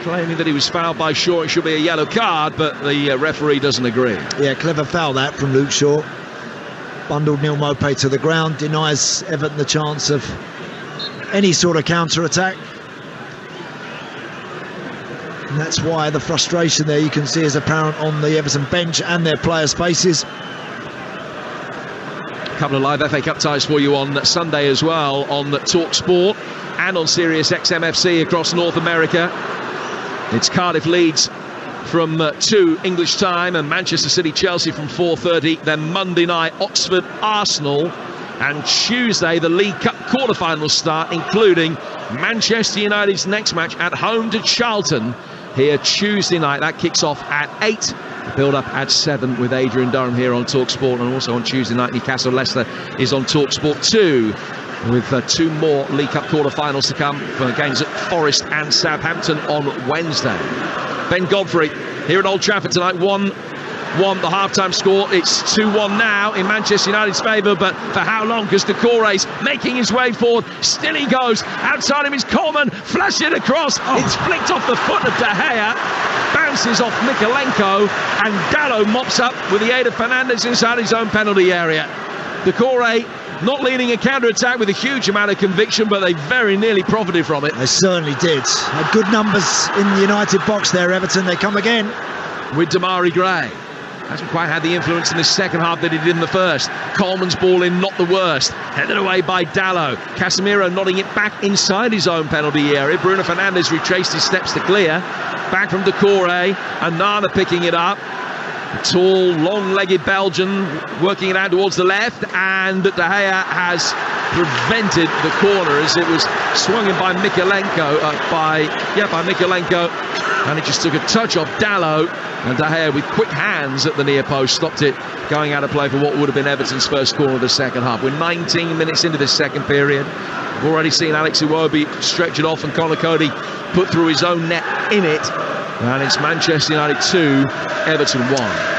claiming that he was fouled by Shaw. It should be a yellow card, but the referee doesn't agree. Yeah, clever foul that from Luke Shaw. Bundled Neil Maupay to the ground, denies Everton the chance of any sort of counter-attack. And that's why the frustration there you can see is apparent on the Everton bench and their players' faces. A couple of live FA Cup ties for you on Sunday as well on Talksport and on Sirius XM-FC across North America. It's Cardiff Leeds from 2 English time, and Manchester City Chelsea from 4:30. Then Monday night Oxford Arsenal, and Tuesday the League Cup quarter-finals start, including Manchester United's next match at home to Charlton here Tuesday night. That kicks off at 8. The build-up at 7 with Adrian Durham here on Talksport, and also on Tuesday night Newcastle Leicester is on Talksport 2, with 2 more League Cup quarter-finals to come for games at Forest and Southampton on Wednesday. Ben Godfrey here at Old Trafford tonight, 1-1 the half-time score. It's 2-1 now in Manchester United's favour, but for how long? Because Doucouré's making his way forward. Still he goes. Outside him is Coleman. Flashed it across. It's flicked off the foot of De Gea. Bounces off Mikalenko, and Dalot mops up with the aid of Fernandes inside his own penalty area. Doucouré not leading a counter-attack with a huge amount of conviction, but they very nearly profited from it. They certainly did. Had good numbers in the United box there, Everton. They come again. With Damari Gray. Hasn't quite had the influence in the second half that he did in the first. Coleman's ball in, not the worst. Headed away by Dalot. Casemiro nodding it back inside his own penalty area. Bruno Fernandes retraced his steps to clear. Back from Doucouré. And Nana picking it up. A tall, long-legged Belgian working it out towards the left, and De Gea has prevented the corner as it was swung in by Mikalenko, by Mikalenko, and it just took a touch off Dalot, and De Gea with quick hands at the near post stopped it going out of play for what would have been Everton's first corner of the second half. We're 19 minutes into this second period. We've already seen Alex Iwobi stretch it off and Conor Cody put through his own net in it. And it's Manchester United 2, Everton 1.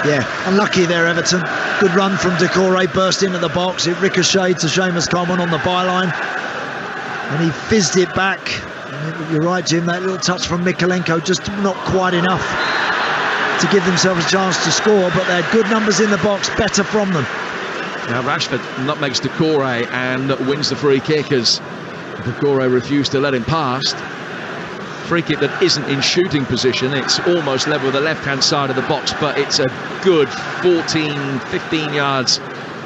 Yeah, unlucky there, Everton. Good run from Doucouré, burst into the box. It ricocheted to Seamus Coleman on the byline, and he fizzed it back. You're right, Jim, that little touch from Mikalenko just not quite enough to give themselves a chance to score, but they had good numbers in the box, better from them. Now Rashford nutmegs Doucouré and wins the free kick as Doucouré refused to let him past. Free kick that isn't in shooting position. It's almost level with the left-hand side of the box, but it's a good 14, 15 yards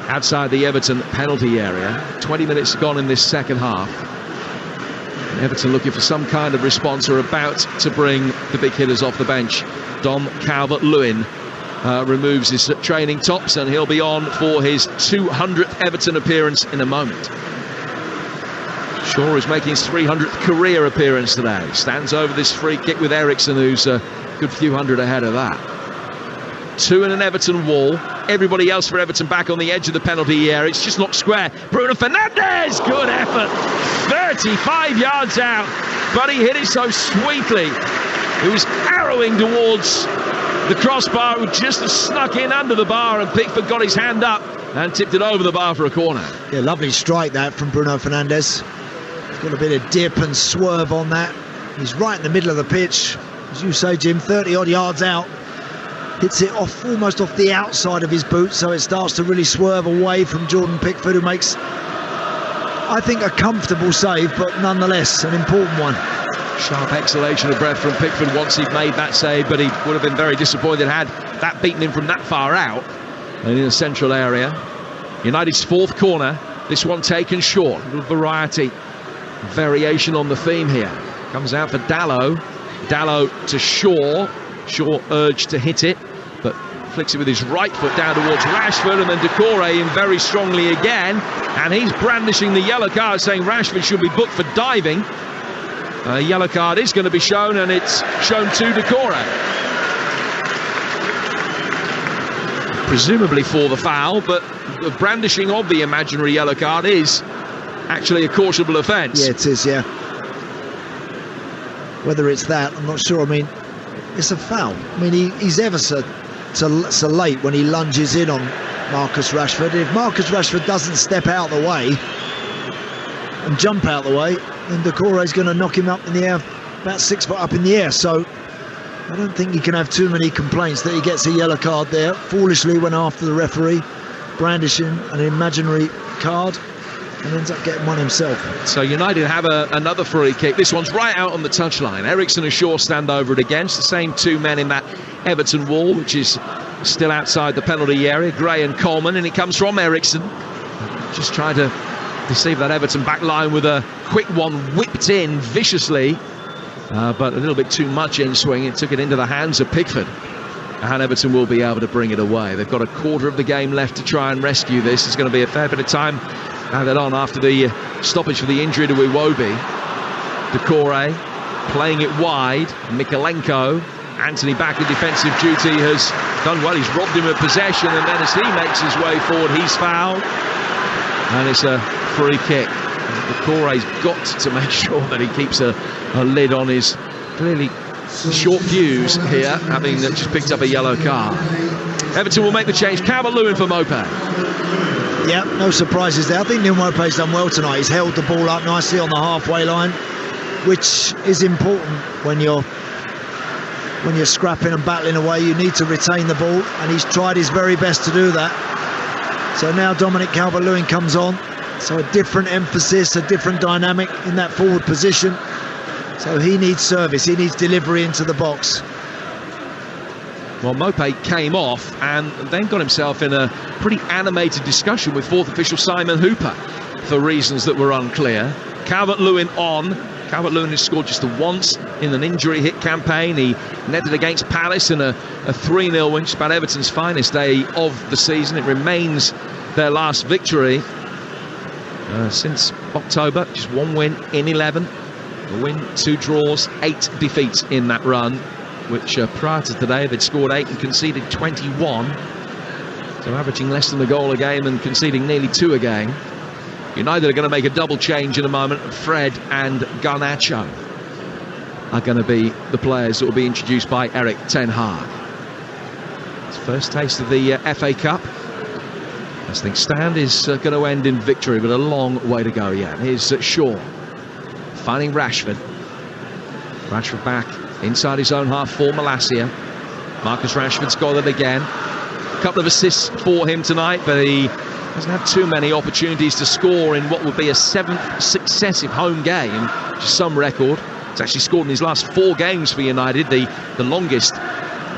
outside the Everton penalty area. 20 minutes gone in this second half. Everton looking for some kind of response, are about to bring the big hitters off the bench. Dom Calvert-Lewin removes his training tops, and he'll be on for his 200th Everton appearance in a moment. Shaw is making his 300th career appearance today. Stands over this free kick with Eriksson, who's a good few hundred ahead of that. Two in an Everton wall. Everybody else for Everton back on the edge of the penalty area. It's just not square. Bruno Fernandes, good effort. 35 yards out, but he hit it so sweetly. It was arrowing towards the crossbar, who just snuck in under the bar, and Pickford got his hand up and tipped it over the bar for a corner. Yeah, lovely strike that from Bruno Fernandes. He's got a bit of dip and swerve on that. He's right in the middle of the pitch, as you say, Jim, 30 odd yards out. Hits it off, almost off the outside of his boot, so it starts to really swerve away from Jordan Pickford, who makes, I think, a comfortable save, but nonetheless an important one. Sharp exhalation of breath from Pickford once he'd made that save, but he would have been very disappointed had that beaten him from that far out and in the central area. United's fourth corner, this one taken short. A little variation on the theme here. Comes out for Dalot. Dalot to Shaw. Shaw urged to hit it, but flicks it with his right foot down towards Rashford, and then Decore in very strongly again, and he's brandishing the yellow card, saying Rashford should be booked for diving. A yellow card is going to be shown, and it's shown to Decore. Presumably for the foul, but the brandishing of the imaginary yellow card is actually a cautionable offence. Yeah, it is, yeah. Whether it's that, I'm not sure. I mean, it's a foul. I mean, he's ever so late when he lunges in on Marcus Rashford. If Marcus Rashford doesn't step out of the way and jump out of the way, then Decore is going to knock him up in the air, about 6 foot up in the air. So I don't think you can have too many complaints that he gets a yellow card there. Foolishly went after the referee, brandishing an imaginary card, and ends up getting one himself. So United have another free kick. This one's right out on the touchline. Eriksen and Shaw stand over it against the same two men in that Everton wall, which is still outside the penalty area. Gray and Coleman, and it comes from Eriksen. Just tried to deceive that Everton back line with a quick one whipped in viciously, but a little bit too much in swing. It took it into the hands of Pickford, and Everton will be able to bring it away. They've got a quarter of the game left to try and rescue this. There's going to be a fair bit of time added on after the stoppage for the injury to Iwobi. Decore playing it wide. Mikalenko, Anthony back in defensive duty, has done well. He's robbed him of possession, and then as he makes his way forward, he's fouled, and it's a free kick. Decore's got to make sure that he keeps a lid on his clearly short fuse here, having just picked up a yellow card. Everton will make the change. Calvert-Lewin for Mopé. Yeah, no surprises there. I think Neil Mopé's done well tonight. He's held the ball up nicely on the halfway line, which is important when you're scrapping and battling away. You need to retain the ball, and he's tried his very best to do that. So now Dominic Calvert-Lewin comes on. So a different emphasis, a different dynamic in that forward position. So he needs service, he needs delivery into the box. Well, Mopé came off and then got himself in a pretty animated discussion with fourth official Simon Hooper for reasons that were unclear. Calvert-Lewin on. Calvert-Lewin has scored just the once in an injury-hit campaign. He netted against Palace in a 3-0 win, just about Everton's finest day of the season. It remains their last victory since October. Just one win in 11. A win, 2 draws, 8 defeats in that run, which prior to today they'd scored 8 and conceded 21. So averaging less than a goal a game and conceding nearly 2 a game. United are going to make a double change in a moment. Fred and Garnacho are going to be the players that will be introduced by Erik ten Hag. It's first taste of the FA Cup. As things stand, is going to end in victory, but a long way to go yet. Here's Shaw finding Rashford. Rashford back inside his own half for Malacia. Marcus Rashford's got it again. A couple of assists for him tonight, but he hasn't had too many opportunities to score in what would be a 7th successive home game, which is some record. He's actually scored in his last 4 games for United, the longest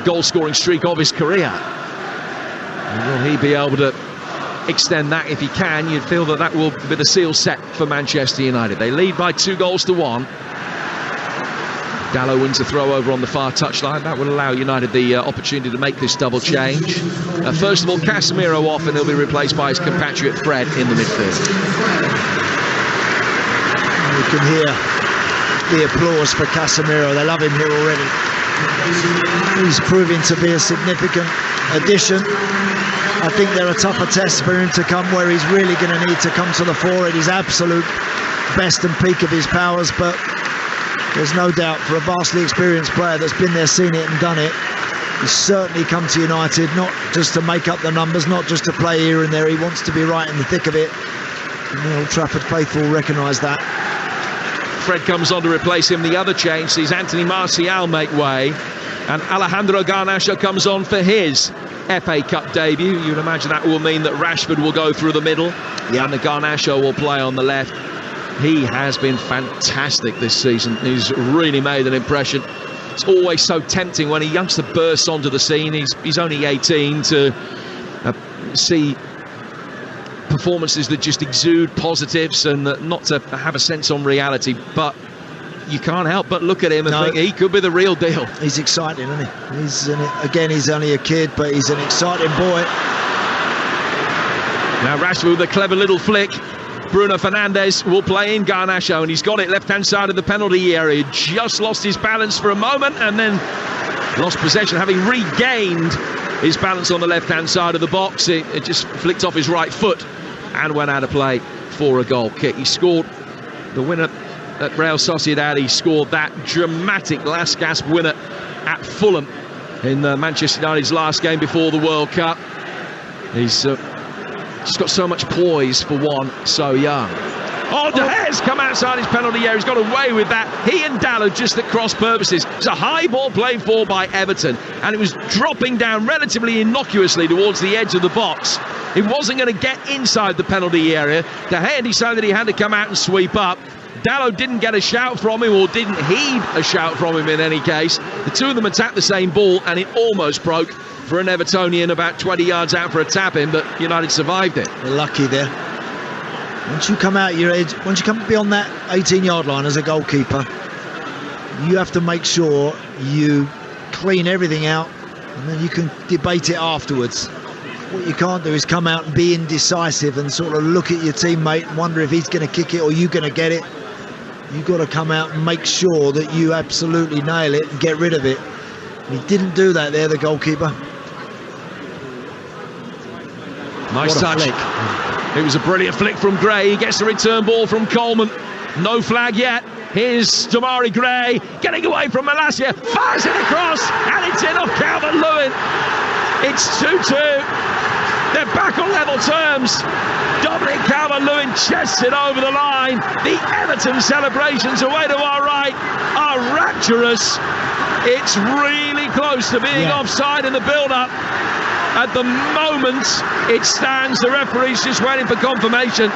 goal-scoring streak of his career. And will he be able to extend that? If he can, you'd feel that that will be the seal set for Manchester United. They lead by 2-1. Dalot wins a throw over on the far touchline. That will allow United the opportunity to make this double change. First of all, Casemiro off, and he'll be replaced by his compatriot Fred in the midfield. You can hear the applause for Casemiro. They love him here already. He's proving to be a significant addition. I think there are tougher tests for him to come where he's really going to need to come to the fore at his absolute best and peak of his powers, but there's no doubt for a vastly experienced player that's been there, seen it and done it, he's certainly come to United not just to make up the numbers, not just to play here and there. He wants to be right in the thick of it, and the Old Trafford faithful recognise that. Fred comes on to replace him. The other change sees Anthony Martial make way, and Alejandro Garnacho comes on for his FA Cup debut. You'd imagine that will mean that Rashford will go through the middle, and the Garnacho will play on the left. He has been fantastic this season. He's really made an impression. It's always so tempting when a youngster bursts onto the scene. He's only 18 to see performances that just exude positives and not to have a sense on reality, but you can't help but look at him and think he could be the real deal. He's exciting, isn't he? He's only a kid, but he's an exciting boy. Now Rashford with a clever little flick. Bruno Fernandes will play in Garnacho, and he's got it left-hand side of the penalty area. Just lost his balance for a moment and then lost possession, having regained his balance on the left-hand side of the box. It just flicked off his right foot and went out of play for a goal kick. He scored the winner at Real Sociedad. He scored that dramatic last-gasp winner at Fulham in Manchester United's last game before the World Cup. He's just got so much poise for one so young. Oh, De Gea's come outside his penalty area. He's got away with that. He and Dalot just at cross purposes. It's a high ball played for by Everton, and it was dropping down relatively innocuously towards the edge of the box. It wasn't going to get inside the penalty area. De Gea decided he had to come out and sweep up. Dalot didn't get a shout from him, or didn't heed a shout from him in any case. The two of them attacked the same ball, and it almost broke for an Evertonian about 20 yards out for a tap-in, but United survived it. They're lucky there. Once you come out your edge, once you come beyond that 18-yard line as a goalkeeper, you have to make sure you clean everything out, and then you can debate it afterwards. What you can't do is come out and be indecisive and sort of look at your teammate and wonder if he's going to kick it or you're going to get it. You've got to come out and make sure that you absolutely nail it and get rid of it. And he didn't do that there, the goalkeeper. Nice touch. Flick. It was a brilliant flick from Gray. He gets the return ball from Coleman. No flag yet. Here's Damari Gray getting away from Malacia. Fires it across, and it's in off Calvert-Lewin. It's 2-2. They're back on level terms. Dominic Calvert-Lewin chests it over the line. The Everton celebrations away to our right are rapturous. It's really close to being offside in the build-up. At the moment, it stands. The referee's just waiting for confirmation.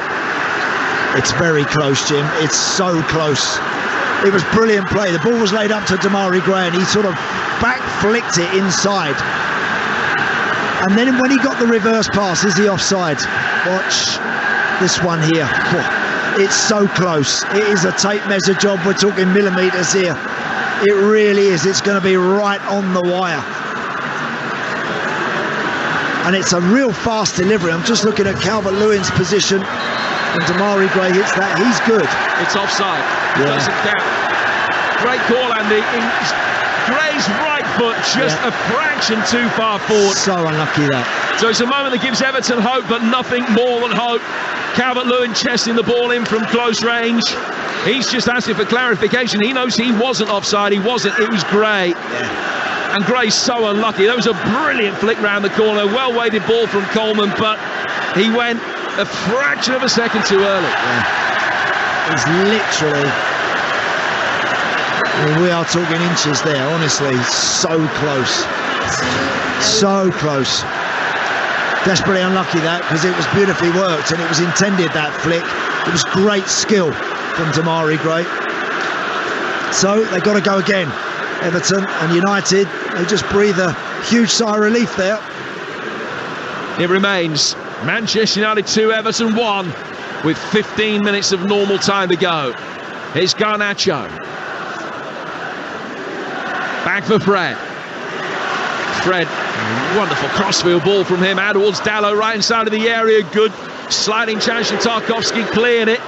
It's very close, Jim. It's so close. It was brilliant play. The ball was laid up to Damari Gray, and he sort of back flicked it inside. And then when he got the reverse pass, is he offside? Watch this one here. It's so close. It is a tape measure job. We're talking millimetres here. It really is. It's going to be right on the wire. And it's a real fast delivery. I'm just looking at Calvert-Lewin's position, and Damari Gray hits that. He's good. It's offside. It doesn't count. Great call, Andy. Gray's right foot just a fraction too far forward. So unlucky that. So it's a moment that gives Everton hope, but nothing more than hope. Calvert-Lewin chesting the ball in from close range. He's just asking for clarification. He knows he wasn't offside. He wasn't. It was Gray. And Gray's so unlucky. That was a brilliant flick round the corner. Well-weighted ball from Coleman, but he went a fraction of a second too early. He's literally... we are talking inches there, honestly. So close. So close. Desperately unlucky that, because it was beautifully worked and it was intended, that flick. It was great skill from Damari Gray. So they've got to go again. Everton and United, they just breathe a huge sigh of relief there. It remains Manchester United 2, Everton 1, with 15 minutes of normal time to go. Here's Garnacho. Back for Fred. Fred, wonderful crossfield ball from him out towards Dalot, right inside of the area. Good sliding chance from Tarkowski, cleared it.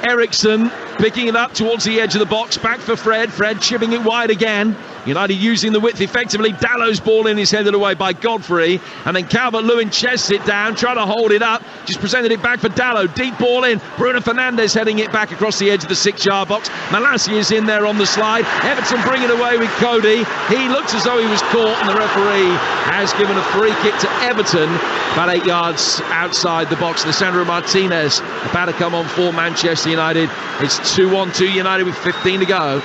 Eriksson picking it up towards the edge of the box. Back for Fred. Fred chipping it wide again. United using the width effectively. Dallow's ball in is headed away by Godfrey, and then Calvert-Lewin chests it down, trying to hold it up, just presented it back for Dallow. Deep ball in. Bruno Fernandes heading it back across the edge of the 6-yard box. Malacia is in there on the slide. Everton bring it away with Cody. He looks as though he was caught, and the referee has given a free kick to Everton about 8 yards outside the box. Lisandro Martinez about to come on for Manchester United. It's 2-1-2 United with 15 to go.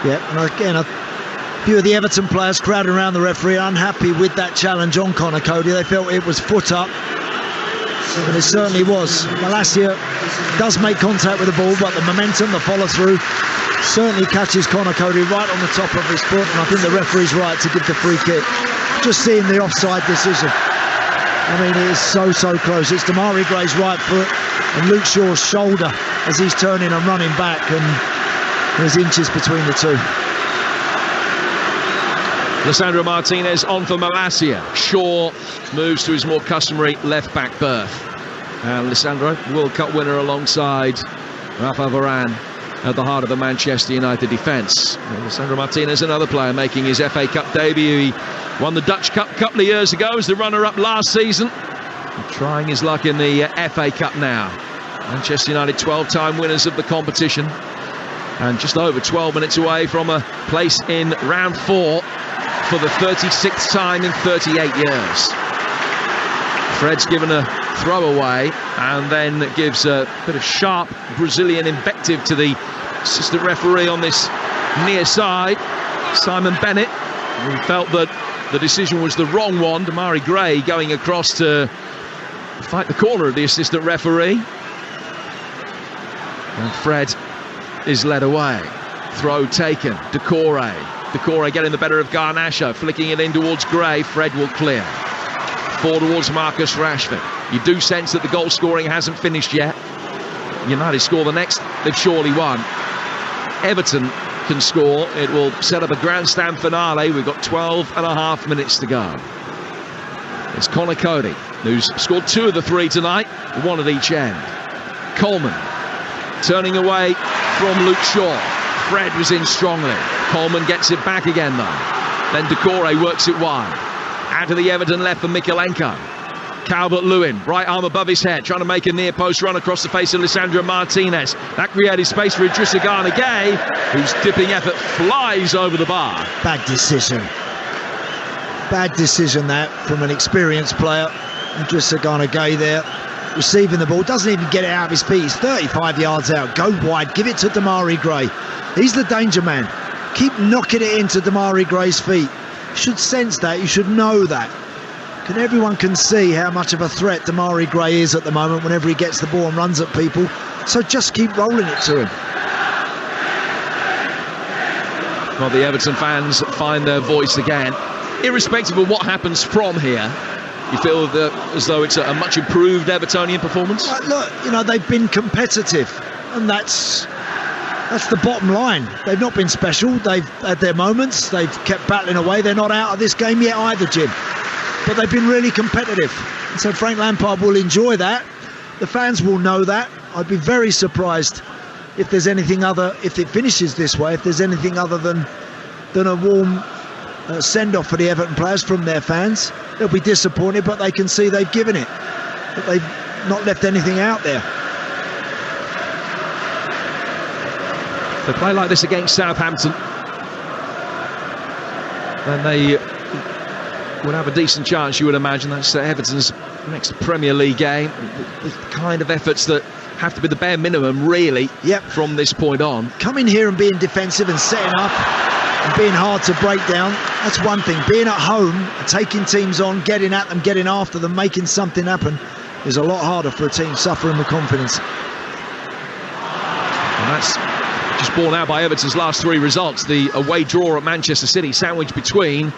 Yeah, and again, a few of the Everton players crowding around the referee, unhappy with that challenge on Conor Cody. They felt it was foot up, and it certainly was. Malacia does make contact with the ball, but the momentum, the follow-through, certainly catches Conor Cody right on the top of his foot, and I think the referee's right to give the free kick. Just seeing the offside decision, I mean, it is so close. It's Damari Gray's right foot and Luke Shaw's shoulder as he's turning and running back, and there's inches between the two. Lisandro Martinez on for Malacia. Shaw moves to his more customary left-back berth. And Lisandro, World Cup winner alongside Rafa Varane at the heart of the Manchester United defence. Lisandro Martinez, another player making his FA Cup debut. He won the Dutch Cup a couple of years ago as the runner-up last season. And trying his luck in the FA Cup now. Manchester United 12-time winners of the competition. And just over 12 minutes away from a place in round 4 for the 36th time in 38 years. Fred's given a throwaway and then gives a bit of sharp Brazilian invective to the assistant referee on this near side, Simon Bennett. We felt that the decision was the wrong one. Damari Gray going across to fight the corner of the assistant referee. And Fred is led away. Throw taken. Decore getting the better of Garnacho, flicking it in towards Gray. Fred will clear. Forward towards Marcus Rashford. You do sense that the goal scoring hasn't finished yet. United score the next, they've surely won. Everton can score. It will set up a grandstand finale. We've got 12 and a half minutes to go. It's Conor Cody, who's scored 2 of the 3 tonight, 1 at each end. Coleman turning away from Luke Shaw. Fred was in strongly. Coleman gets it back again though. Then Decore works it wide. Out to the Everton left for Mikalenko. Calvert-Lewin, right arm above his head, trying to make a near post run across the face of Lisandro Martinez. That created space for Idrissa Gana Gueye, whose dipping effort flies over the bar. Bad decision that from an experienced player. Idrissa Gana Gueye there, receiving the ball, doesn't even get it out of his feet. He's 35 yards out. Go wide, give it to Damari Gray. He's the danger man. Keep knocking it into Damari Gray's feet. You should sense that, you should know that. Everyone can see how much of a threat Damari Gray is at the moment whenever he gets the ball and runs at people. So just keep rolling it to him. Well, the Everton fans find their voice again. Irrespective of what happens from here, you feel that as though it's a much improved Evertonian performance? Look, you know, they've been competitive, and that's the bottom line. They've not been special. They've had their moments. They've kept battling away. They're not out of this game yet either, Jim. But they've been really competitive. And so Frank Lampard will enjoy that. The fans will know that. I'd be very surprised if there's anything other, if it finishes this way, if there's anything other than a warm send-off for the Everton players from their fans. They'll be disappointed, but they can see they've given it. That they've not left anything out there. If they play like this against Southampton, then they would have a decent chance, you would imagine. That's Everton's next Premier League game. The kind of efforts that have to be the bare minimum, really, from this point on. Coming here and being defensive and setting up and being hard to break down, that's one thing. Being at home, taking teams on, getting at them, getting after them, making something happen is a lot harder for a team suffering with confidence. And that's just borne out by Everton's last 3 results. The away draw at Manchester City, sandwiched between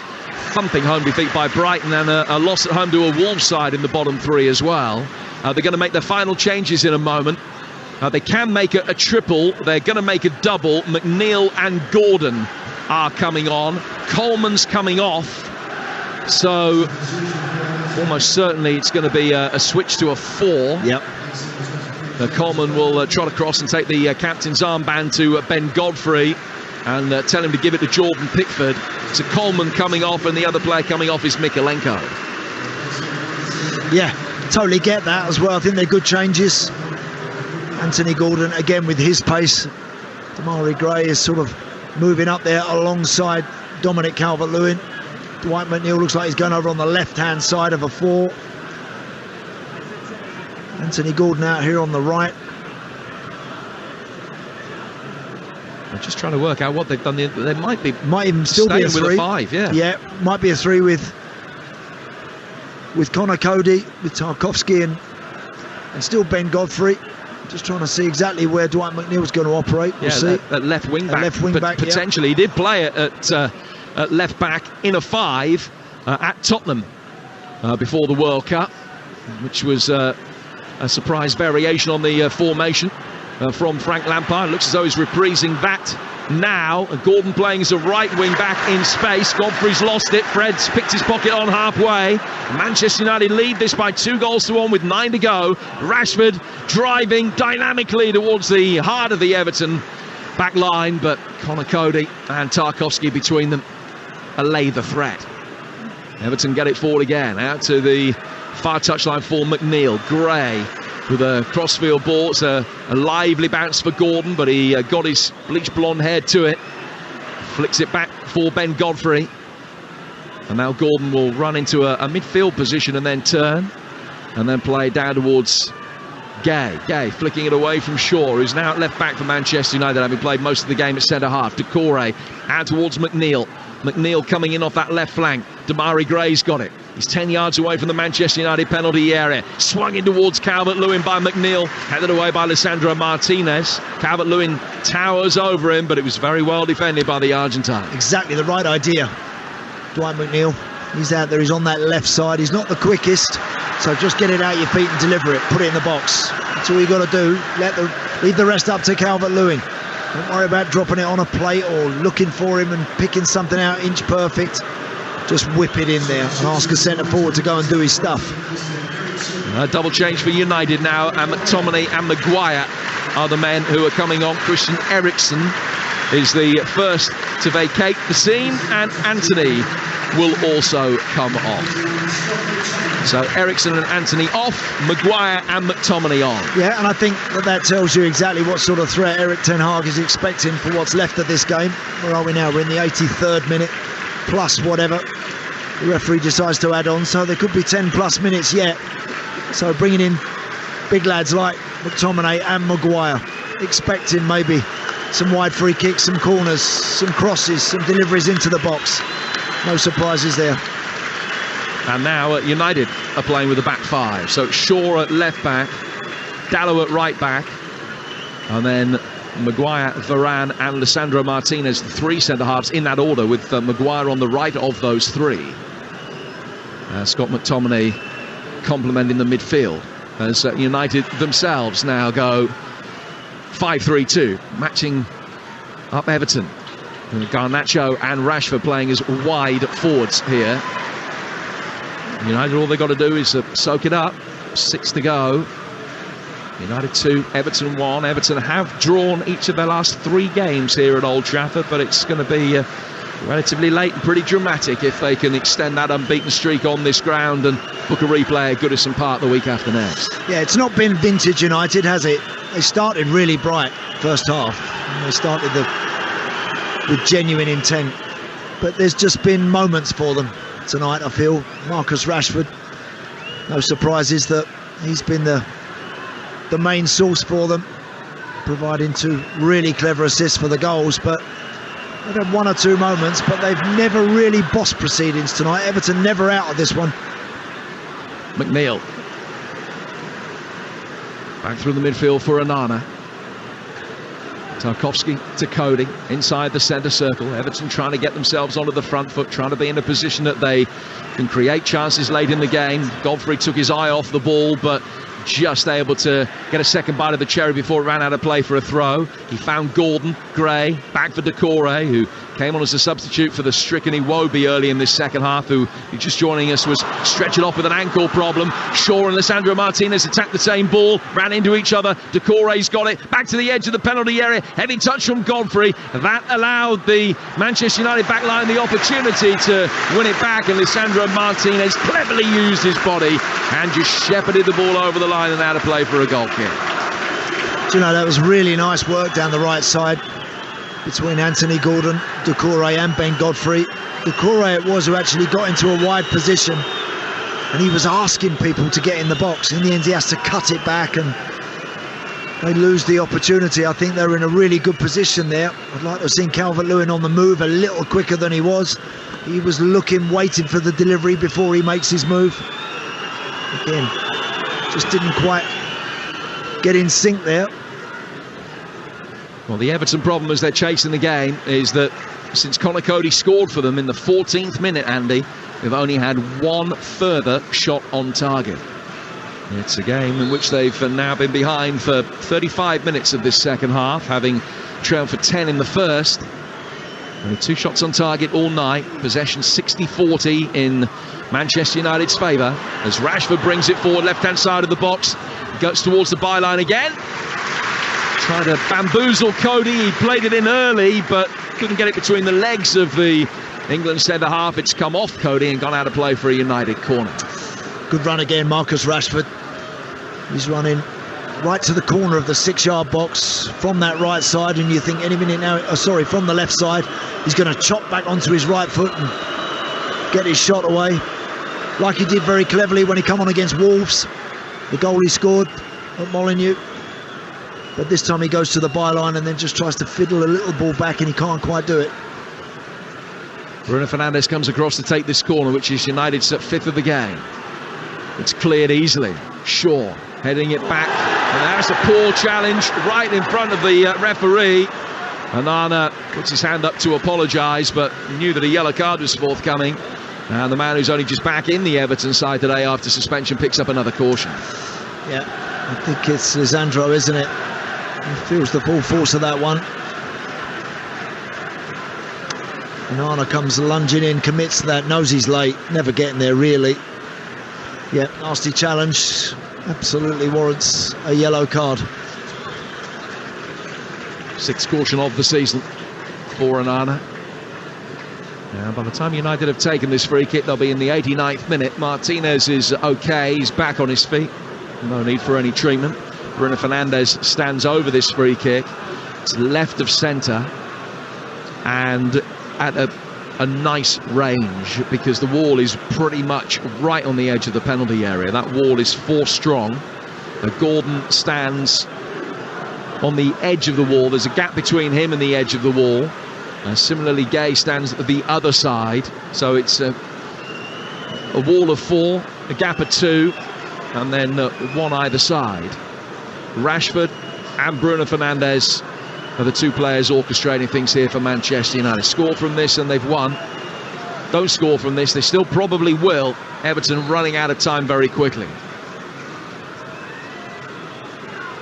thumping home defeat by Brighton and a loss at home to a Wolves side in the bottom 3 as well. They're going to make their final changes in a moment. They can make a triple. They're going to make a double. McNeil and Gordon are coming on. Coleman's coming off. So almost certainly it's going to be a switch to a 4. Yep. Coleman will trot across and take the captain's armband to Ben Godfrey. and tell him to give it to Jordan Pickford. So Coleman coming off, and the other player coming off is Mikalenko. Yeah, totally get that as well. I think they're good changes. Anthony Gordon, again, with his pace. Damari Gray is sort of moving up there alongside Dominic Calvert-Lewin. Dwight McNeil looks like he's going over on the left-hand side of a 4. Anthony Gordon out here on the right. I'm just trying to work out what they've done. They might even still be a 3 with a 5. Yeah, might be a 3 with Connor Cody, with Tarkowski and still Ben Godfrey. Just trying to see exactly where Dwight McNeil's going to operate. We'll see. At left wing back. Potentially, he did play it at left back in a 5 at Tottenham before the World Cup, which was a surprise variation on the formation from Frank Lampard. Looks as though he's reprising that now. Gordon playing as a right wing back in space. Godfrey's lost it. Fred's picked his pocket on halfway. Manchester United lead this by 2-1 with 9 to go. Rashford driving dynamically towards the heart of the Everton back line, but Connor Cody and Tarkowski between them allay the threat. Everton get it forward again, out to the far touchline for McNeil. Gray with a crossfield ball. It's a lively bounce for Gordon, but he got his bleach blonde hair to it. Flicks it back for Ben Godfrey. And now Gordon will run into a midfield position and then turn. And then play down towards Gay. Gay flicking it away from Shaw, who's now at left back for Manchester United, having played most of the game at centre-half. Decore out towards McNeil. McNeil coming in off that left flank. Damari Gray's got it. He's 10 yards away from the Manchester United penalty area. Swung in towards Calvert-Lewin by McNeil. Headed away by Lisandro Martinez. Calvert-Lewin towers over him, but it was very well defended by the Argentine. Exactly the right idea. Dwight McNeil, he's out there. He's on that left side. He's not the quickest, so just get it out your feet and deliver it. Put it in the box. That's all you got to do. Leave the rest up to Calvert-Lewin. Don't worry about dropping it on a plate or looking for him and picking something out inch perfect. Just whip it in there and ask a centre forward to go and do his stuff. A double change for United now, and McTominay and Maguire are the men who are coming on. Christian Eriksen is the first to vacate the scene, and Anthony will also come off. So Eriksen and Anthony off, Maguire and McTominay on. Yeah, and I think that tells you exactly what sort of threat Erik ten Hag is expecting for what's left of this game. Where are we now? We're in the 83rd minute, plus whatever the referee decides to add on, so there could be 10 plus minutes yet. So bringing in big lads like McTominay and Maguire, expecting maybe some wide free kicks, some corners, some crosses, some deliveries into the box. No surprises there. And now United are playing with a back 5. So Shaw at left back, Dalot at right back, and then Maguire, Varane and Lisandro Martinez, the 3 centre-halves in that order, with Maguire on the right of those 3. Scott McTominay complementing the midfield as United themselves now go 5-3-2, matching up Everton. Garnacho and Rashford playing as wide forwards here. United, all they've got to do is soak it up. 6 to go. United 2, Everton 1. Everton have drawn each of their last 3 games here at Old Trafford, but it's going to be relatively late and pretty dramatic if they can extend that unbeaten streak on this ground and book a replay at Goodison Park the week after next. Yeah, it's not been vintage United, has it? They started really bright first half. And they started with genuine intent, but there's just been moments for them tonight, I feel. Marcus Rashford, no surprises that he's been the main source for them, providing 2 really clever assists for the goals, but they've had 1 or 2 moments, but they've never really bossed proceedings tonight. Everton never out of this one. McNeil back through the midfield for Onana. Tarkowski to Cody inside the centre circle. Everton trying to get themselves onto the front foot, trying to be in a position that they can create chances late in the game. Godfrey took his eye off the ball, but just able to get a second bite of the cherry before it ran out of play for a throw. He found Gordon, Gray, back for Decore, who came on as a substitute for the stricken Iwobi early in this second half, who just joining us was stretching off with an ankle problem. Shaw and Lisandro Martinez attacked the same ball, ran into each other. Decore's got it, back to the edge of the penalty area. Heavy touch from Godfrey. That allowed the Manchester United backline the opportunity to win it back, and Lisandro Martinez cleverly used his body and just shepherded the ball over the line and out of play for a goal kick. Do you know, that was really nice work down the right side between Anthony Gordon, Decore and Ben Godfrey. Decore it was who actually got into a wide position, and he was asking people to get in the box. In the end, he has to cut it back, and they lose the opportunity. I think they're in a really good position there. I'd like to have seen Calvert-Lewin on the move a little quicker than he was. He was looking, waiting for the delivery before he makes his move. Again, just didn't quite get in sync there. Well, the Everton problem as they're chasing the game is that since Conor Coady scored for them in the 14th minute, Andy, they've only had one further shot on target. It's a game in which they've now been behind for 35 minutes of this second half, having trailed for 10 in the first. Only 2 shots on target all night. Possession 60-40 in Manchester United's favour as Rashford brings it forward, left-hand side of the box, goes towards the byline again. Tried to bamboozle Coady. He played it in early, but couldn't get it between the legs of the England centre-half. It's come off Coady and gone out of play for a United corner. Good run again, Marcus Rashford. He's running right to the corner of the 6-yard box from that right side, and you think any minute now, from the left side, he's going to chop back onto his right foot and get his shot away, like he did very cleverly when he come on against Wolves, the goal he scored at Molineux. But this time he goes to the byline and then just tries to fiddle a little ball back, and he can't quite do it. Bruno Fernandes comes across to take this corner, which is United's 5th of the game. It's cleared easily. Shaw heading it back, and that's a poor challenge right in front of the referee. Onana puts his hand up to apologise, but knew that a yellow card was forthcoming. And the man who's only just back in the Everton side today after suspension picks up another caution. Yeah, I think it's Lisandro, isn't it? He feels the full force of that one. Onana comes lunging in, commits to that, knows he's late, never getting there really. Yeah, nasty challenge, absolutely warrants a yellow card. 6th caution of the season for Onana. Now, by the time United have taken this free kick, they'll be in the 89th minute. Martinez is okay, he's back on his feet. No need for any treatment. Bruno Fernandes stands over this free kick. It's left of centre and at a nice range, because the wall is pretty much right on the edge of the penalty area. That wall is force strong. Gordon stands on the edge of the wall. There's a gap between him and the edge of the wall. Similarly, Gay stands at the other side. So it's a wall of 4, a gap of 2, and then one either side. Rashford and Bruno Fernandes are the 2 players orchestrating things here for Manchester United. Score from this and they've won. Don't score from this, they still probably will. Everton running out of time very quickly.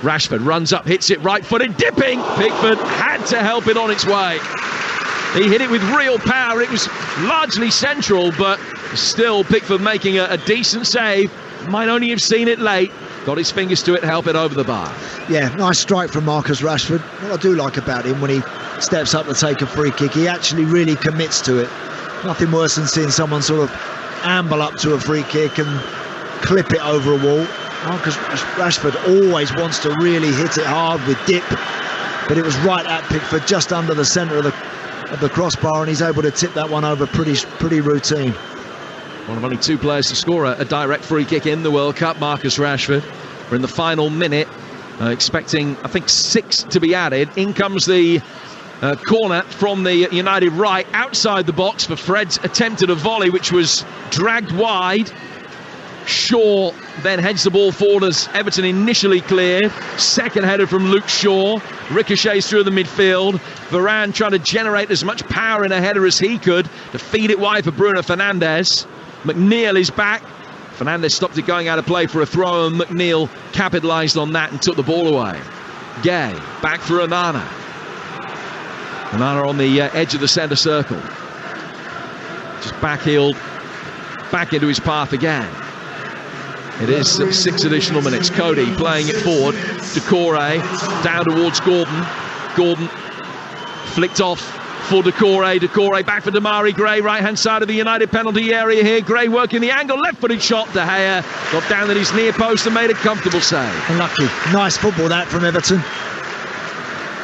Rashford runs up, hits it right-footed, dipping. Pickford had to help it on its way. He hit it with real power. It was largely central, but still Pickford making a decent save. Might only have seen it late. Got his fingers to it, help it over the bar. Yeah, nice strike from Marcus Rashford. What I do like about him, when he steps up to take a free kick, he actually really commits to it. Nothing worse than seeing someone sort of amble up to a free kick and clip it over a wall. Marcus Rashford always wants to really hit it hard with dip, but it was right at Pickford, just under the centre of the crossbar, and he's able to tip that one over pretty routine. One of only 2 players to score a direct free kick in the World Cup, Marcus Rashford. We're in the final minute, expecting, I think, 6 to be added. In comes the corner from the United right, outside the box for Fred's attempt at a volley, which was dragged wide. Shaw then heads the ball forward as Everton initially cleared. Second header from Luke Shaw. Ricochets through the midfield. Varane trying to generate as much power in a header as he could to feed it wide for Bruno Fernandes. McNeil is back Fernandez stopped it going out of play for a throw, and McNeil capitalised on that and took the ball away. Gay, back for Onana. Onana on the edge of the centre circle. Just backheeled, back into his path again. It is 6 additional minutes. Cody playing it forward. Decore down towards Gordon. Gordon flicked off for Decore. Decore back for Damari Gray, right-hand side of the United penalty area here. Gray working the angle, left-footed shot. De Gea got down at his near post and made a comfortable save. Unlucky. Nice football that from Everton.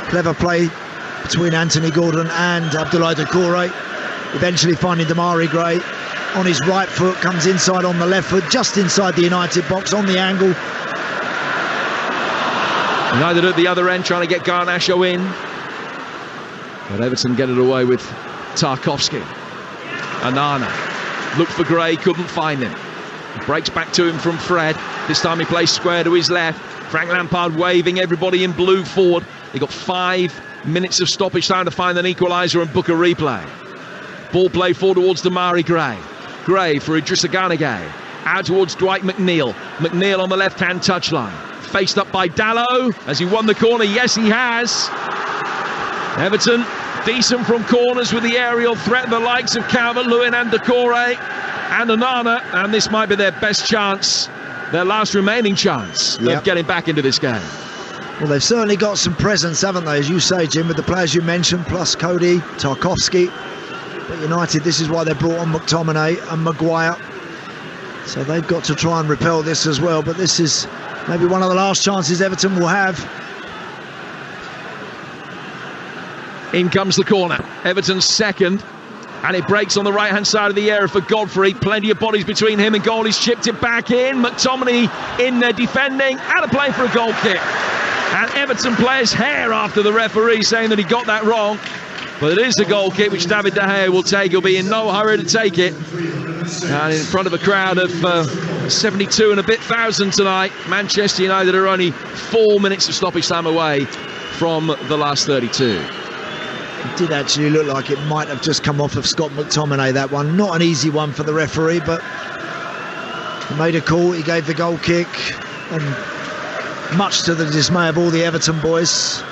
Clever play between Anthony Gordon and Abdoulaye Decore. Eventually finding Damari Gray on his right foot, comes inside on the left foot, just inside the United box on the angle. United at the other end trying to get Garnacho in. But Everton get it away with Tarkowski. Onana looked for Gray, couldn't find him. Breaks back to him from Fred. This time he plays square to his left. Frank Lampard waving everybody in blue forward. He got 5 minutes of stoppage time to find an equaliser and book a replay. Ball play forward towards Damari Gray. Gray for Idrissa Gana Gueye. Out towards Dwight McNeil. McNeil on the left-hand touchline. Faced up by Dalot. Has he won the corner? Yes, he has. Everton decent from corners with the aerial threat, the likes of Calvert-Lewin and Decore and Onana, and this might be their best chance, their last remaining chance of getting back into this game. Well, they've certainly got some presence, haven't they, as you say, Jim, with the players you mentioned, plus Cody, Tarkowski. But United, this is why they brought on McTominay and Maguire. So they've got to try and repel this as well, but this is maybe one of the last chances Everton will have. In comes the corner. Everton's second. And it breaks on the right-hand side of the area for Godfrey. Plenty of bodies between him and goal. He's chipped it back in. McTominay in there defending. Out of play for a goal kick. And Everton players hair after the referee saying that he got that wrong. But it is a goal kick which David De Gea will take. He'll be in no hurry to take it. And in front of a crowd of 72 and a bit thousand tonight. Manchester United are only 4 minutes of stoppage time away from the last 32. It did actually look like it might have just come off of Scott McTominay, that one. Not an easy one for the referee, but he made a call. He gave the goal kick, and much to the dismay of all the Everton boys,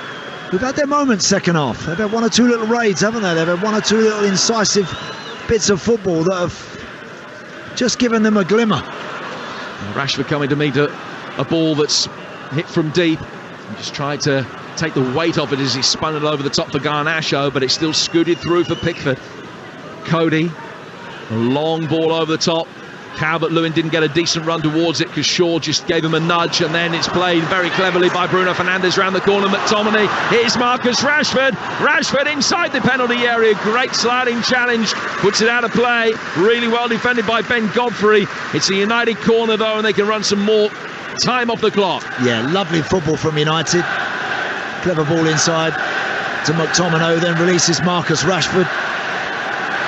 who've had their moments second half. They've had 1 or 2 little raids, haven't they? They've had 1 or 2 little incisive bits of football that have just given them a glimmer. Rashford coming to meet a ball that's hit from deep. He just tried to take the weight off it as he spun it over the top for Garnacho, but it still scooted through for Pickford. Cody, a long ball over the top. Calvert-Lewin didn't get a decent run towards it because Shaw just gave him a nudge, and then it's played very cleverly by Bruno Fernandes round the corner. McTominay, here's Marcus Rashford. Rashford inside the penalty area. Great sliding challenge, puts it out of play. Really well defended by Ben Godfrey. It's a United corner though, and they can run some more time off the clock. Yeah, lovely football from United. Clever ball inside to McTominay, then releases Marcus Rashford.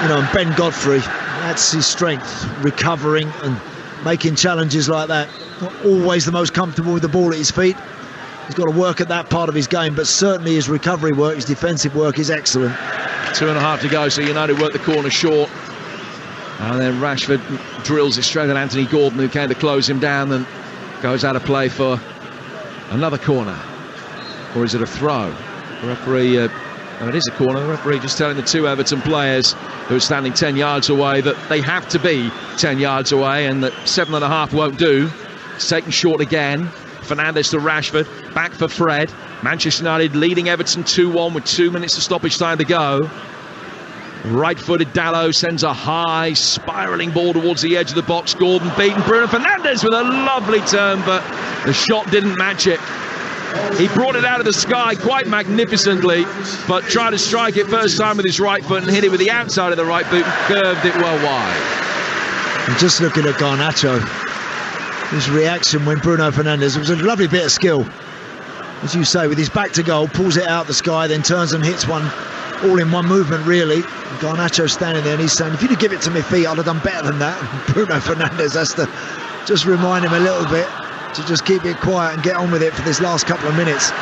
You know, and Ben Godfrey, that's his strength, recovering and making challenges like that. Not always the most comfortable with the ball at his feet. He's got to work at that part of his game, but certainly his recovery work, his defensive work is excellent. 2.5 to go, so United work the corner short. And then Rashford drills it straight at Anthony Gordon, who came to close him down and goes out of play for another corner. Or is it a throw? The referee, it is a corner. The referee just telling the 2 Everton players who are standing 10 yards away that they have to be 10 yards away and that 7.5 won't do. It's taken short again. Fernandes to Rashford, back for Fred. Manchester United leading Everton 2-1 with 2 minutes of stoppage time to go. Right-footed Dalot sends a high, spiralling ball towards the edge of the box. Gordon beaten. Bruno Fernandes with a lovely turn, but the shot didn't match it. He brought it out of the sky quite magnificently, but tried to strike it first time with his right foot and hit it with the outside of the right boot and curved it well wide. And just looking at Garnacho, his reaction when Bruno Fernandes, it was a lovely bit of skill. As you say, with his back to goal, pulls it out the sky, then turns and hits one all in one movement, really. And Garnacho standing there and he's saying, if you'd have given it to my feet, I'd have done better than that. And Bruno Fernandes has to just remind him a little bit to just keep it quiet and get on with it for this last couple of minutes.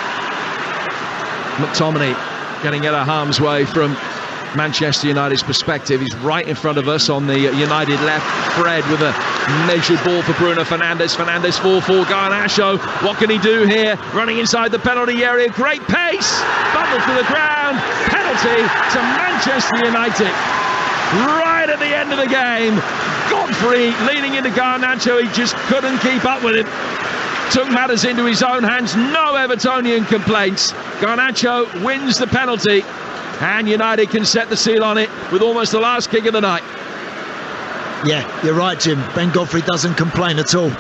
McTominay getting out of harm's way from Manchester United's perspective. He's right in front of us on the United left. Fred with a measured ball for Bruno Fernandes. Fernandes 4-4 Garnacho. What can he do here? Running inside the penalty area. Great pace. Bubble to the ground. Penalty to Manchester United. Right at the end of the game. Godfrey leaning into Garnacho. He just couldn't keep up with him. Took matters into his own hands. No Evertonian complaints. Garnacho wins the penalty. And United can set the seal on it with almost the last kick of the night. Yeah, you're right, Jim. Ben Godfrey doesn't complain at all.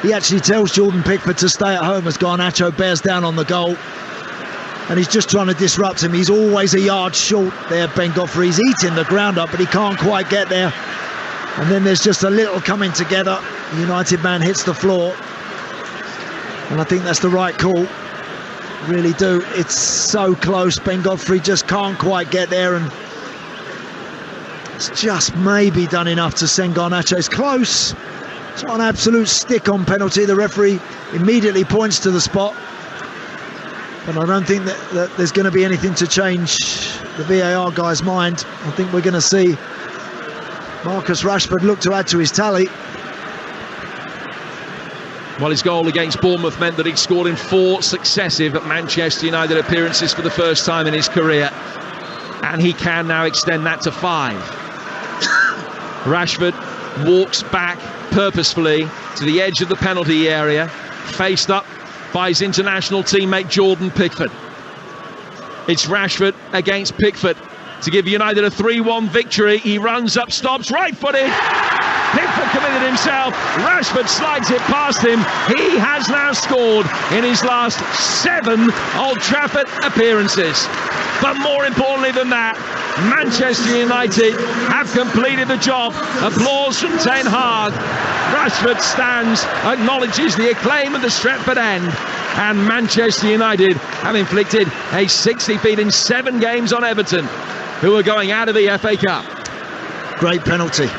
He actually tells Jordan Pickford to stay at home as Garnacho bears down on the goal. And he's just trying to disrupt him. He's always a yard short there, Ben Godfrey. He's eating the ground up, but he can't quite get there. And then there's just a little coming together. The United man hits the floor. And I think that's the right call. Really do. It's so close. Ben Godfrey just can't quite get there, and it's just maybe done enough to send Garnacho. It's close. It's not an absolute stick-on penalty. The referee immediately points to the spot, but I don't think that there's going to be anything to change the VAR guy's mind. I think we're going to see Marcus Rashford look to add to his tally. Well, his goal against Bournemouth meant that he'd scored in 4 successive Manchester United appearances for the first time in his career. And he can now extend that to 5. Rashford walks back purposefully to the edge of the penalty area, faced up by his international teammate Jordan Pickford. It's Rashford against Pickford to give United a 3-1 victory. He runs up, stops, right-footed. Pickford committed himself. Rashford slides it past him. He has now scored in his last 7 Old Trafford appearances. But more importantly than that, Manchester United have completed the job. Applause from Ten Hag. Rashford stands, acknowledges the acclaim of the Stretford end. And Manchester United have inflicted a 6 defeat in 7 games on Everton, who are going out of the FA Cup. Great penalty.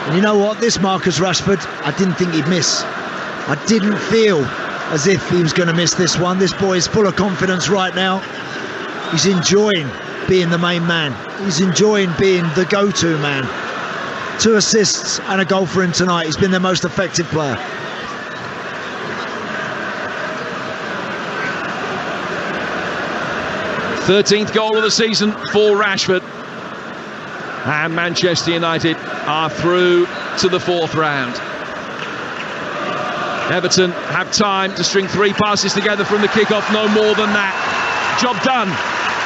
And you know what? This Marcus Rashford, I didn't think he'd miss. I didn't feel as if he was going to miss this one. This boy is full of confidence right now. He's enjoying being the main man. He's enjoying being the go-to man. 2 assists and a goal for him tonight. He's been their most effective player. th goal of the season for Rashford. And Manchester United are through to the 4th round. Everton have time to string 3 passes together from the kickoff, no more than that. Job done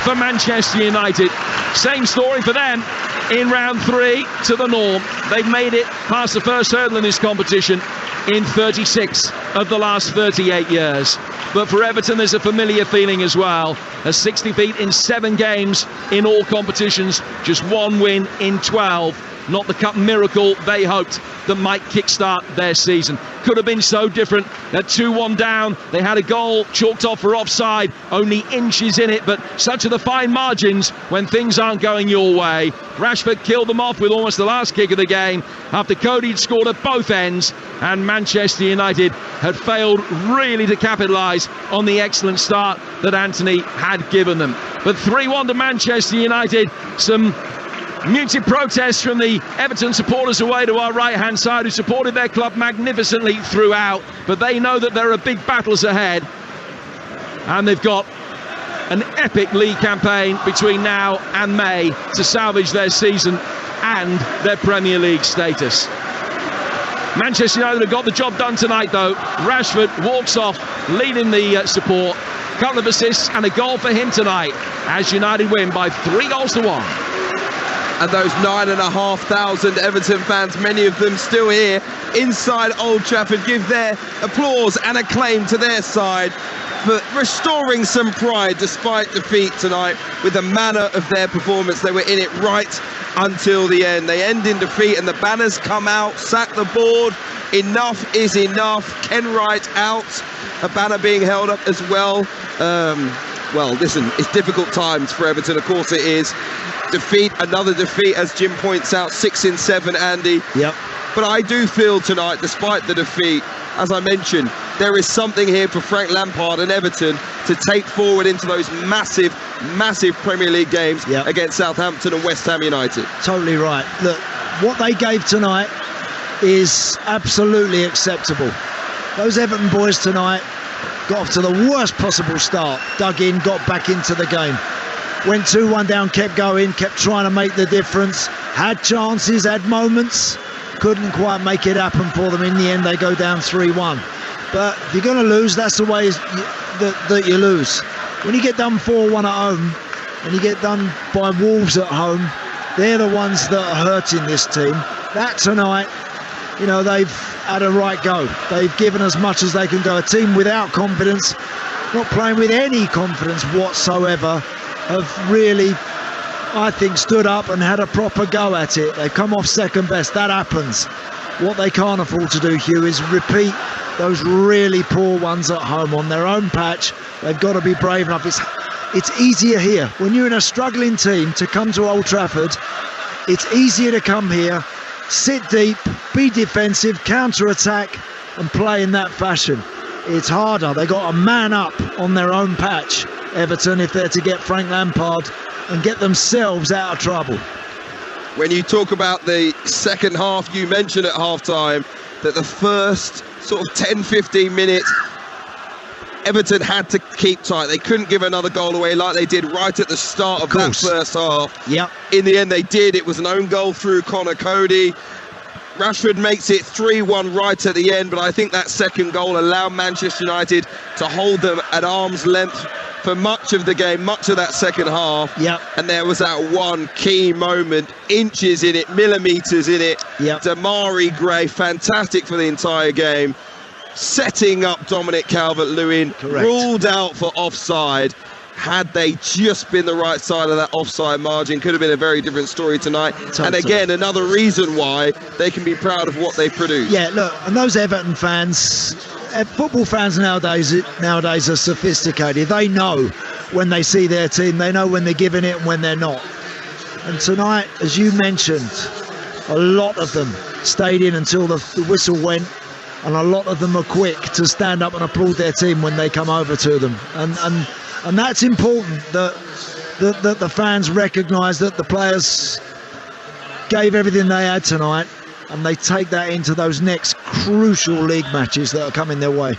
for Manchester United. Same story for them in round 3 to the norm. They've made it past the first hurdle in this competition in 36 of the last 38 years. But for Everton, there's a familiar feeling as well. A 6 defeat in 7 games in all competitions, just 1 win in 12. Not the cup miracle they hoped that might kickstart their season. Could have been so different. At 2-1 down, they had a goal chalked off for offside, only inches in it, but such are the fine margins when things aren't going your way. Rashford killed them off with almost the last kick of the game after Cody had scored at both ends, and Manchester United had failed really to capitalise on the excellent start that Anthony had given them. But 3-1 to Manchester United. Some muted protests from the Everton supporters away to our right-hand side, who supported their club magnificently throughout, but they know that there are big battles ahead, and they've got an epic league campaign between now and May to salvage their season and their Premier League status. Manchester United have got the job done tonight though. Rashford walks off leading the support, couple of assists and a goal for him tonight as United win by 3-1. And those 9,500 Everton fans, many of them still here inside Old Trafford, give their applause and acclaim to their side for restoring some pride despite defeat tonight. With the manner of their performance, they were in it right until the end. They end in defeat and the banners come out, sack the board. Enough is enough. Ken Wright out, a banner being held up as well. Well, listen, it's difficult times for Everton, of course it is. Defeat, another defeat, as Jim points out, 6 in 7, Andy. Yep. But I do feel tonight, despite the defeat, as I mentioned, there is something here for Frank Lampard and Everton to take forward into those massive Premier League games against Southampton and West Ham United. Totally right. Look, what they gave tonight is absolutely acceptable. Those Everton boys tonight got off to the worst possible start, dug in, got back into the game, went 2-1 down, kept going, kept trying to make the difference, had chances, had moments, couldn't quite make it happen for them. In the end, they go down 3-1. But if you're going to lose, that's the way that you lose. When you get done 4-1 at home and you get done by Wolves at home, they're the ones that are hurting this team. That tonight, you know, they've had a right go. They've given as much as they can go. A team without confidence, not playing with any confidence whatsoever, have really, I think, stood up and had a proper go at it. They've come off second best. That happens. What they can't afford to do, Hugh, is repeat those really poor ones at home on their own patch. They've got to be brave enough. It's easier here. When you're in a struggling team to come to Old Trafford, it's easier to come here, sit deep, be defensive, counter-attack and play in that fashion. It's harder. They got to man up on their own patch, Everton, if they're to get Frank Lampard and get themselves out of trouble. When you talk about the second half, you mentioned at half-time that the first sort of 10-15 minutes, Everton had to keep tight. They couldn't give another goal away like they did right at the start of that first half. Yep. In the end, they did. It was an own goal through Connor Cody. Rashford makes it 3-1 right at the end, but I think that second goal allowed Manchester United to hold them at arm's length for much of the game, much of that second half. Yep. And there was that one key moment, inches in it, millimetres in it. Yep. Damari Gray, fantastic for the entire game, setting up Dominic Calvert-Lewin, ruled out for offside. Had they just been the right side of that offside margin, could have been a very different story tonight. Totally. And again, another reason why they can be proud of what they produced. Yeah, look, and those Everton fans, football fans nowadays are sophisticated. They know when they see their team, they know when they're giving it and when they're not. And tonight, as you mentioned, a lot of them stayed in until the whistle went, and a lot of them are quick to stand up and applaud their team when they come over to them. And that's important, that the fans recognise that the players gave everything they had tonight, and they take that into those next crucial league matches that are coming their way.